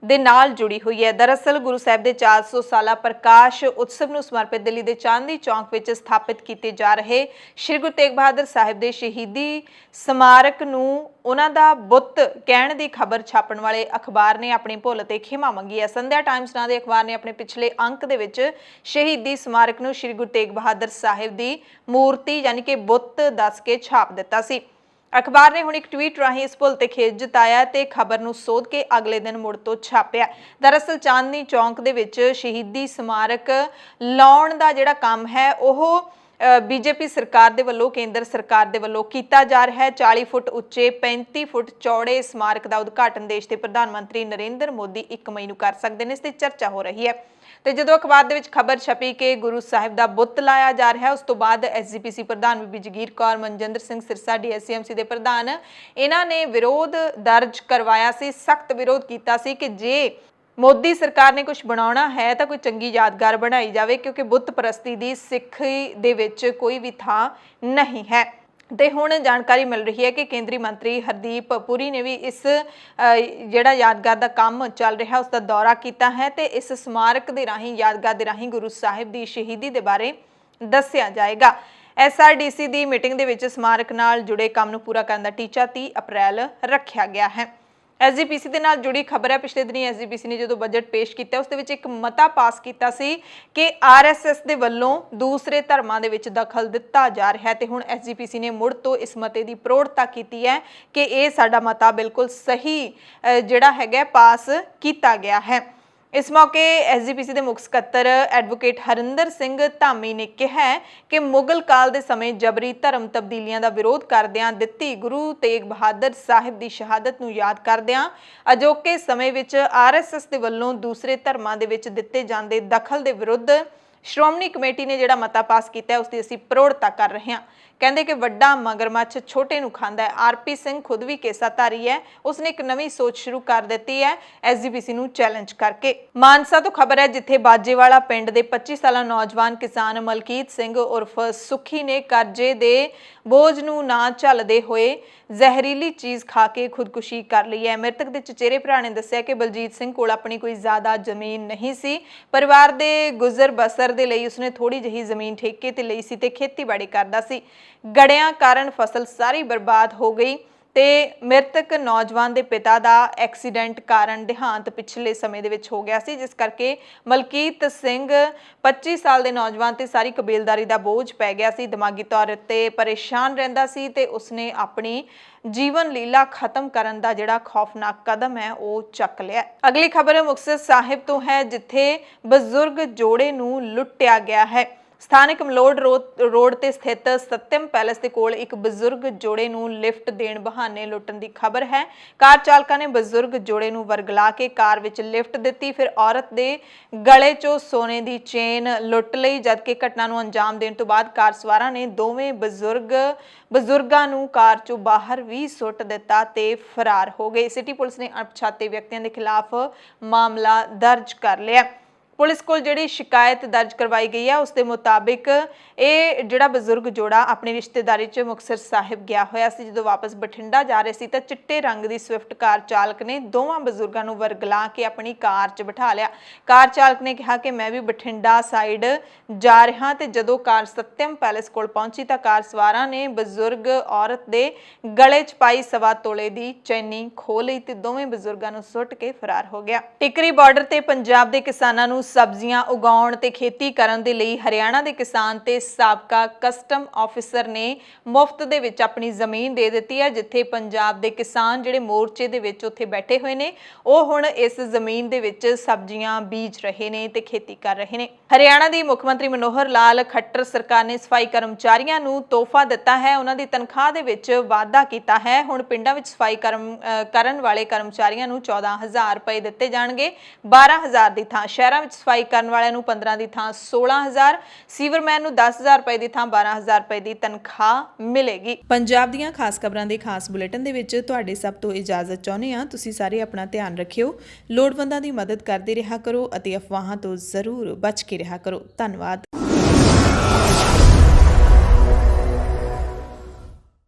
ਦੇ ਨਾਲ ਜੁੜੀ ਹੋਈ ਹੈ। ਦਰਅਸਲ ਗੁਰੂ ਸਾਹਿਬ ਦੇ 400 ਸਾਲਾ ਪ੍ਰਕਾਸ਼ ਉਤਸਵ ਨੂੰ ਸਮਰਪਿਤ ਦਿੱਲੀ ਦੇ ਚਾਂਦਨੀ ਚੌਕ ਵਿੱਚ ਸਥਾਪਿਤ ਕੀਤੇ ਜਾ ਰਹੇ ਸ਼੍ਰੀ ਗੁਰੂ ਤੇਗ ਬਹਾਦਰ ਸਾਹਿਬ ਦੇ ਸ਼ਹੀਦੀ ਸਮਾਰਕ ਨੂੰ ਉਹਨਾਂ ਦਾ ਬੁੱਤ ਕਹਿਣ ਦੀ ਖਬਰ ਛਾਪਣ ਵਾਲੇ ਅਖਬਾਰ ਨੇ ਆਪਣੀ ਭੁੱਲ ਤੇ ਖਿਮਾ ਮੰਗੀ ਹੈ। ਸੰਧਿਆ ਟਾਈਮਸ ਨਾਂ ਦੇ ਅਖਬਾਰ ਨੇ ਆਪਣੇ ਪਿਛਲੇ ਅੰਕ ਦੇ ਵਿੱਚ ਸ਼ਹੀਦੀ ਸਮਾਰਕ ਨੂੰ ਸ਼੍ਰੀ ਗੁਰੂ ਤੇਗ ਬਹਾਦਰ ਸਾਹਿਬ ਦੀ ਮੂਰਤੀ ਯਾਨੀ ਕਿ ਬੁੱਤ ਦੱਸ ਕੇ ਛਾਪ ਦਿੱਤਾ ਸੀ। ਅਖਬਾਰ ਨੇ ਹੁਣ ਇੱਕ ਟਵੀਟ ਰਾਹੀਂ ਇਸ ਭੁੱਲ ਤੇ ਖੇਦ ਜਤਾਇਆ ਤੇ ਖਬਰ ਨੂੰ ਸੋਧ ਕੇ ਅਗਲੇ ਦਿਨ ਮੁੜ ਤੋਂ ਛਾਪਿਆ। ਦਰਅਸਲ ਚਾਂਦਨੀ ਚੌਕ ਦੇ ਵਿੱਚ ਸ਼ਹੀਦੀ ਸਮਾਰਕ ਲਾਉਣ ਦਾ ਜਿਹੜਾ ਕੰਮ ਹੈ ਉਹ ਬੀਜੇਪੀ ਸਰਕਾਰ ਦੇ ਵੱਲੋਂ, ਕੇਂਦਰ ਸਰਕਾਰ ਦੇ ਵੱਲੋਂ ਕੀਤਾ ਜਾ ਰਿਹਾ ਹੈ। 40 ਫੁੱਟ ਉੱਚੇ 35 ਫੁੱਟ ਚੌੜੇ ਸਮਾਰਕ ਦਾ ਉਦਘਾਟਨ ਦੇਸ਼ ਦੇ ਪ੍ਰਧਾਨ ਮੰਤਰੀ ਨਰਿੰਦਰ ਮੋਦੀ 1 ਮਈ ਨੂੰ ਕਰ ਸਕਦੇ ਨੇ। ਇਸ ਤੇ ਚਰਚਾ ਹੋ ਰਹੀ ਹੈ ਤੇ ਜਦੋਂ ਅਖਬਾਰ ਦੇ ਵਿੱਚ ਖਬਰ ਛਪੀ ਕਿ ਗੁਰੂ ਸਾਹਿਬ ਦਾ ਬੁੱਤ ਲਾਇਆ ਜਾ ਰਿਹਾ, ਉਸ ਤੋਂ ਬਾਅਦ ਐਸਜੀਪੀਸੀ ਪ੍ਰਧਾਨ ਬੀਬੀ ਜਗੀਰ ਕੌਰ, ਮਨਜਿੰਦਰ ਸਿੰਘ ਸਿਰਸਾ ਡੀਐਸਸੀਐਮਸੀ ਦੇ ਪ੍ਰਧਾਨ, ਇਹਨਾਂ ਨੇ ਵਿਰੋਧ ਦਰਜ ਕਰਵਾਇਆ ਸੀ, ਸਖਤ ਵਿਰੋਧ ਕੀਤਾ ਸੀ ਕਿ ਜੇ ਮੋਦੀ ਸਰਕਾਰ ਨੇ ਕੁਝ ਬਣਾਉਣਾ ਹੈ ਤਾਂ ਕੋਈ ਚੰਗੀ ਯਾਦਗਾਰ ਬਣਾਈ ਜਾਵੇ, ਕਿਉਂਕਿ ਬੁੱਤ ਪ੍ਰਸਤੀ ਦੀ ਸਿੱਖੀ ਦੇ ਵਿੱਚ ਕੋਈ ਵੀ ਥਾਂ ਨਹੀਂ ਹੈ। ਤੇ ਹੁਣ ਜਾਣਕਾਰੀ ਮਿਲ ਰਹੀ ਹੈ ਕਿ ਕੇਂਦਰੀ ਮੰਤਰੀ ਹਰਦੀਪ ਪੁਰੀ ਨੇ ਵੀ ਇਸ ਜਿਹੜਾ ਯਾਦਗਾਰ ਦਾ ਕੰਮ ਚੱਲ ਰਿਹਾ ਉਸ ਦਾ ਦੌਰਾ ਕੀਤਾ ਹੈ ਤੇ ਇਸ ਸਮਾਰਕ ਦੇ ਰਾਹੀਂ ਯਾਦਗਾਰ ਦੇ ਰਾਹੀਂ ਗੁਰੂ ਸਾਹਿਬ ਦੀ ਸ਼ਹੀਦੀ ਦੇ ਬਾਰੇ ਦੱਸਿਆ ਜਾਏਗਾ। SRDC ਦੀ ਮੀਟਿੰਗ ਦੇ ਵਿੱਚ ਸਮਾਰਕ ਨਾਲ ਜੁੜੇ ਕੰਮ ਨੂੰ ਪੂਰਾ ਕਰਨ ਦਾ ਟੀਚਾ 30 ਅਪ੍ਰੈਲ ਰੱਖਿਆ ਗਿਆ ਹੈ। SGPC ਦੇ ਨਾਲ ਜੁੜੀ ਖਬਰ ਹੈ, ਪਿਛਲੇ ਦਿਨੀ SGPC ਨੇ ਜਦੋਂ ਬਜਟ ਪੇਸ਼ ਕੀਤਾ ਉਸ ਦੇ ਵਿੱਚ ਇੱਕ ਮਤਾ ਪਾਸ ਕੀਤਾ ਸੀ ਕਿ RSS ਦੇ ਵੱਲੋਂ ਦੂਸਰੇ ਧਰਮਾਂ ਦੇ ਵਿੱਚ ਦਖਲ ਦਿੱਤਾ ਜਾ ਰਿਹਾ ਹੈ ਤੇ ਹੁਣ SGPC ਨੇ ਮੁੜ ਤੋਂ ਇਸ ਮਤੇ ਦੀ ਪ੍ਰੋੜਤਾ ਕੀਤੀ ਹੈ ਕਿ ਇਹ ਸਾਡਾ ਮਤਾ ਬਿਲਕੁਲ ਸਹੀ ਜਿਹੜਾ ਹੈਗਾ ਪਾਸ ਕੀਤਾ ਗਿਆ ਹੈ। ਇਸ ਮੌਕੇ SGPC ਦੇ ਮੁੱਖ ਸਕੱਤਰ ਐਡਵੋਕੇਟ ਹਰਿੰਦਰ ਸਿੰਘ ਧਾਮੀ ਨੇ ਕਿਹਾ ਕਿ ਮੁਗਲ ਕਾਲ ਦੇ ਸਮੇਂ ਜਬਰੀ ਧਰਮ ਤਬਦੀਲੀਆਂ ਦਾ ਵਿਰੋਧ ਕਰਦਿਆਂ ਦਿੱਤੀ ਗੁਰੂ ਤੇਗ ਬਹਾਦਰ ਸਾਹਿਬ ਦੀ ਸ਼ਹਾਦਤ ਨੂੰ ਯਾਦ ਕਰਦਿਆਂ ਅਜੋਕੇ ਸਮੇਂ ਵਿੱਚ RSS ਦੇ ਵੱਲੋਂ ਦੂਸਰੇ ਧਰਮਾਂ ਦੇ ਵਿੱਚ ਦਿੱਤੇ ਜਾਂਦੇ ਦਖਲ ਦੇ ਵਿਰੁੱਧ ਸ਼੍ਰੋਮਣੀ ਕਮੇਟੀ ਨੇ ਜਿਹੜਾ ਮਤਾ ਪਾਸ ਕੀਤਾ ਉਸ ਦੀ ਅਸੀਂ ਪ੍ਰੋੜਤਾ ਕਰ ਰਹੇ ਹਾਂ। ਕਹਿੰਦੇ ਕਿ ਵੱਡਾ ਮਗਰਮੱਛ ਛੋਟੇ ਨੂੰ ਖਾਂਦਾ ਹੈ। RP ਸਿੰਘ ਖੁਦ ਵੀ ਕੇਸਾਧਾਰੀ ਹੈ, ਉਸਨੇ ਇੱਕ ਨਵੀਂ ਸੋਚ ਸ਼ੁਰੂ ਕਰ ਦਿੱਤੀ ਹੈ SGPC ਨੂੰ ਚੈਲੰਜ ਕਰਕੇ। ਮਾਨਸਾ ਤੋਂ ਖਬਰ ਹੈ ਜਿੱਥੇ ਬਾਜੇਵਾਲਾ ਪਿੰਡ ਦੇ 25 ਸਾਲਾ ਨੌਜਵਾਨ ਕਿਸਾਨ ਮਲਕੀਤ ਸਿੰਘ ਉਰਫ ਸੁਖੀ ਨੇ ਕਰਜ਼ੇ ਦੇ ਬੋਝ ਨੂੰ ਨਾ ਝੱਲਦੇ ਹੋਏ ਜ਼ਹਿਰੀਲੀ ਚੀਜ਼ ਖਾ ਕੇ ਖੁਦਕੁਸ਼ੀ ਕਰ ਲਈ ਹੈ। ਮ੍ਰਿਤਕ ਦੇ ਚਚੇਰੇ ਭਰਾ ਨੇ ਦੱਸਿਆ ਕਿ ਬਲਜੀਤ ਸਿੰਘ ਕੋਲ ਆਪਣੀ ਕੋਈ ਜ਼ਿਆਦਾ ਜ਼ਮੀਨ ਨਹੀਂ ਸੀ। ਪਰਿਵਾਰ ਦੇ ਗੁਜ਼ਰ ਬਸਰ ਦੇ ਲਈ ਉਸਨੇ ਥੋੜੀ ਜਿਹੀ ਜ਼ਮੀਨ ਠੇਕੇ ਤੇ ਲਈ ਸੀ ਤੇ ਖੇਤੀਬਾੜੀ ਕਰਦਾ ਸੀ। ਗੜਿਆਂ ਕਾਰਨ ਫਸਲ ਸਾਰੀ ਬਰਬਾਦ ਹੋ ਗਈ ਤੇ ਮ੍ਰਿਤਕ ਨੌਜਵਾਨ ਦੇ ਪਿਤਾ ਦਾ ਐਕਸੀਡੈਂਟ ਕਾਰਨ ਦੇਹਾਂਤ ਪਿਛਲੇ ਸਮੇਂ ਦੇ ਵਿੱਚ ਹੋ ਗਿਆ ਸੀ, ਜਿਸ ਕਰਕੇ ਮਲਕੀਤ ਸਿੰਘ 25 ਸਾਲ ਦੇ ਨੌਜਵਾਨ ਤੇ ਸਾਰੀ ਕਬੀਲਦਾਰੀ ਦਾ ਬੋਝ ਪੈ ਗਿਆ ਸੀ। ਦਿਮਾਗੀ ਤੌਰ ਤੇ ਪਰੇਸ਼ਾਨ ਰਹਿੰਦਾ ਸੀ ਤੇ ਉਸਨੇ ਆਪਣੀ ਜੀਵਨ ਲੀਲਾ ਖਤਮ ਕਰਨ ਦਾ ਜਿਹੜਾ ਖੌਫਨਾਕ ਕਦਮ ਹੈ ਉਹ ਚੱਕ ਲਿਆ। ਅਗਲੀ ਖਬਰ ਮੁਕਤਸਰ ਸਾਹਿਬ ਤੋਂ ਹੈ ਜਿੱਥੇ ਬਜ਼ੁਰਗ ਜੋੜੇ ਨੂੰ ਲੁੱਟਿਆ ਗਿਆ ਹੈ। ਸਥਾਨਕ ਮਲੋੜ ਰੋਡ ਤੇ ਸਥਿਤ ਸਤਿਅਮ ਪੈਲੇਸ ਦੇ ਕੋਲ ਇੱਕ ਬਜ਼ੁਰਗ ਜੋੜੇ ਨੂੰ ਲਿਫਟ ਦੇਣ ਬਹਾਨੇ ਲੁੱਟਣ ਦੀ ਖਬਰ ਹੈ। ਕਾਰ ਚਾਲਕਾਂ ਨੇ ਬਜ਼ੁਰਗ ਜੋੜੇ ਨੂੰ ਵਰਗਲਾ ਕੇ ਕਾਰ ਵਿੱਚ ਲਿਫਟ ਦਿੱਤੀ, ਫਿਰ ਔਰਤ ਦੇ ਗਲੇ 'ਚੋਂ ਸੋਨੇ ਦੀ ਚੇਨ ਲੁੱਟ ਲਈ। ਜਦਕਿ ਘਟਨਾ ਨੂੰ ਅੰਜਾਮ ਦੇਣ ਤੋਂ ਬਾਅਦ ਕਾਰ ਸਵਾਰਾਂ ਨੇ ਦੋਵੇਂ ਬਜ਼ੁਰਗਾਂ ਨੂੰ ਕਾਰ 'ਚੋਂ ਬਾਹਰ ਵੀ ਸੁੱਟ ਦਿੱਤਾ ਤੇ ਫਰਾਰ ਹੋ ਗਏ। ਸਿਟੀ ਪੁਲਿਸ ਨੇ ਅਣਪਛਾਤੇ ਵਿਅਕਤੀਆਂ ਦੇ ਖਿਲਾਫ ਮਾਮਲਾ ਦਰਜ ਕਰ ਲਿਆ। ਪੁਲਿਸ ਕੋਲ ਜਿਹੜੀ ਸ਼ਿਕਾਇਤ ਦਰਜ ਕਰਵਾਈ ਗਈ ਹੈ ਉਸ ਦੇ ਮੁਤਾਬਿਕ ਇਹ ਜਿਹੜਾ ਬਜ਼ੁਰਗ ਜੋੜਾ ਆਪਣੀ ਰਿਸ਼ਤੇਦਾਰੀ 'ਚ ਮੁਕਤਸਰ ਸਾਹਿਬ ਗਿਆ ਹੋਇਆ ਸੀ। ਜਦੋਂ ਵਾਪਸ ਬਠਿੰਡਾ ਜਾ ਰਹੇ ਸੀ ਤਾਂ ਚਿੱਟੇ ਰੰਗ ਦੀ ਸਵਿਫਟ ਕਾਰ ਚਾਲਕ ਨੇ ਦੋਵਾਂ ਬਜ਼ੁਰਗਾਂ ਨੂੰ ਵਰਗਲਾ ਕੇ ਆਪਣੀ ਕਾਰ 'ਚ ਬਿਠਾ ਲਿਆ। ਕਾਰ ਚਾਲਕ ਨੇ ਕਿਹਾ ਕਿ ਮੈਂ ਵੀ ਬਠਿੰਡਾ ਸਾਈਡ ਜਾ ਰਿਹਾ ਤੇ ਜਦੋਂ ਕਾਰ ਸਤਿਅਮ ਪੈਲੇਸ ਕੋਲ ਪਹੁੰਚੀ ਤਾਂ ਕਾਰ ਸਵਾਰਾਂ ਨੇ ਬਜ਼ੁਰਗ ਔਰਤ ਦੇ ਗਲੇ 'ਚ ਪਾਈ 1.25 ਤੋਲੇ ਦੀ ਚੈਨੀ ਖੋਹ ਲਈ ਤੇ ਦੋਵੇਂ ਬਜ਼ੁਰਗਾਂ ਨੂੰ ਸੁੱਟ ਕੇ ਫਰਾਰ ਹੋ ਗਿਆ। ਟਿਕਰੀ ਬਾਰਡਰ ਤੇ ਪੰਜਾਬ ਦੇ ਕਿਸਾਨਾਂ ਨੂੰ ਸਬਜ਼ੀਆਂ ਉਗਾਉਣ ਤੇ ਖੇਤੀ ਕਰਨ ਦੇ ਲਈ ਹਰਿਆਣਾ ਦੇ ਕਿਸਾਨ ਤੇ ਸਾਬਕਾ ਕਸਟਮ ਆਫੀਸਰ ਨੇ ਮੁਫਤ ਦੇ ਵਿੱਚ ਆਪਣੀ ਜ਼ਮੀਨ ਦੇ ਦਿੱਤੀ ਹੈ। ਜਿੱਥੇ ਪੰਜਾਬ ਦੇ ਕਿਸਾਨ ਜਿਹੜੇ ਮੋਰਚੇ ਦੇ ਵਿੱਚ ਉੱਥੇ ਬੈਠੇ ਹੋਏ ਨੇ ਉਹ ਹੁਣ ਇਸ ਜ਼ਮੀਨ ਦੇ ਵਿੱਚ ਸਬਜ਼ੀਆਂ ਬੀਜ ਰਹੇ ਨੇ ਤੇ ਖੇਤੀ ਕਰ ਰਹੇ ਨੇ। ਹਰਿਆਣਾ ਦੀ ਮੁੱਖ ਮੰਤਰੀ ਮਨੋਹਰ ਲਾਲ ਖੱਟਰ ਸਰਕਾਰ ਨੇ ਸਫਾਈ ਕਰਮਚਾਰੀਆਂ ਨੂੰ ਤੋਹਫਾ ਦਿੱਤਾ ਹੈ। ਉਹਨਾਂ ਦੀ ਤਨਖਾਹ ਦੇ ਵਿੱਚ ਵਾਧਾ ਕੀਤਾ ਹੈ। ਹੁਣ ਪਿੰਡਾਂ ਵਿੱਚ ਸਫਾਈ ਕਰਨ ਵਾਲੇ ਕਰਮਚਾਰੀਆਂ ਨੂੰ 14,000 ਰੁਪਏ ਦਿੱਤੇ ਜਾਣਗੇ। 12,000 ਦੀ ਥਾਂ ਸ਼ਹਿਰਾਂ ਵਿੱਚ ਸਫਾਈ ਕਰਨ ਵਾਲਿਆਂ ਨੂੰ 15 ਦੀ ਥਾਂ 16,000, ਸੀਵਰਮੈਨ ਨੂੰ 10,000 ਰੁਪਏ ਦੀ ਥਾਂ 12,000 ਰੁਪਏ ਦੀ ਤਨਖਾਹ ਮਿਲੇਗੀ। ਪੰਜਾਬ ਦੀਆਂ ਖਾਸ ਖਬਰਾਂ ਦੇ ਖਾਸ ਬੁਲੇਟਿਨ ਦੇ ਵਿੱਚ ਤੁਹਾਡੇ ਸਭ ਤੋਂ ਇਜਾਜ਼ਤ ਚਾਹੁੰਦੇ ਹਾਂ। ਤੁਸੀਂ ਸਾਰੇ ਆਪਣਾ ਧਿਆਨ ਰੱਖਿਓ, ਲੋੜਵੰਦਾਂ ਦੀ ਮਦਦ ਕਰਦੇ ਰਿਹਾ ਕਰੋ ਅਤੇ ਅਫਵਾਹਾਂ ਤੋਂ ਜ਼ਰੂਰ ਬਚ ਕੇ ਰਿਹਾ ਕਰੋ। ਧੰਨਵਾਦ।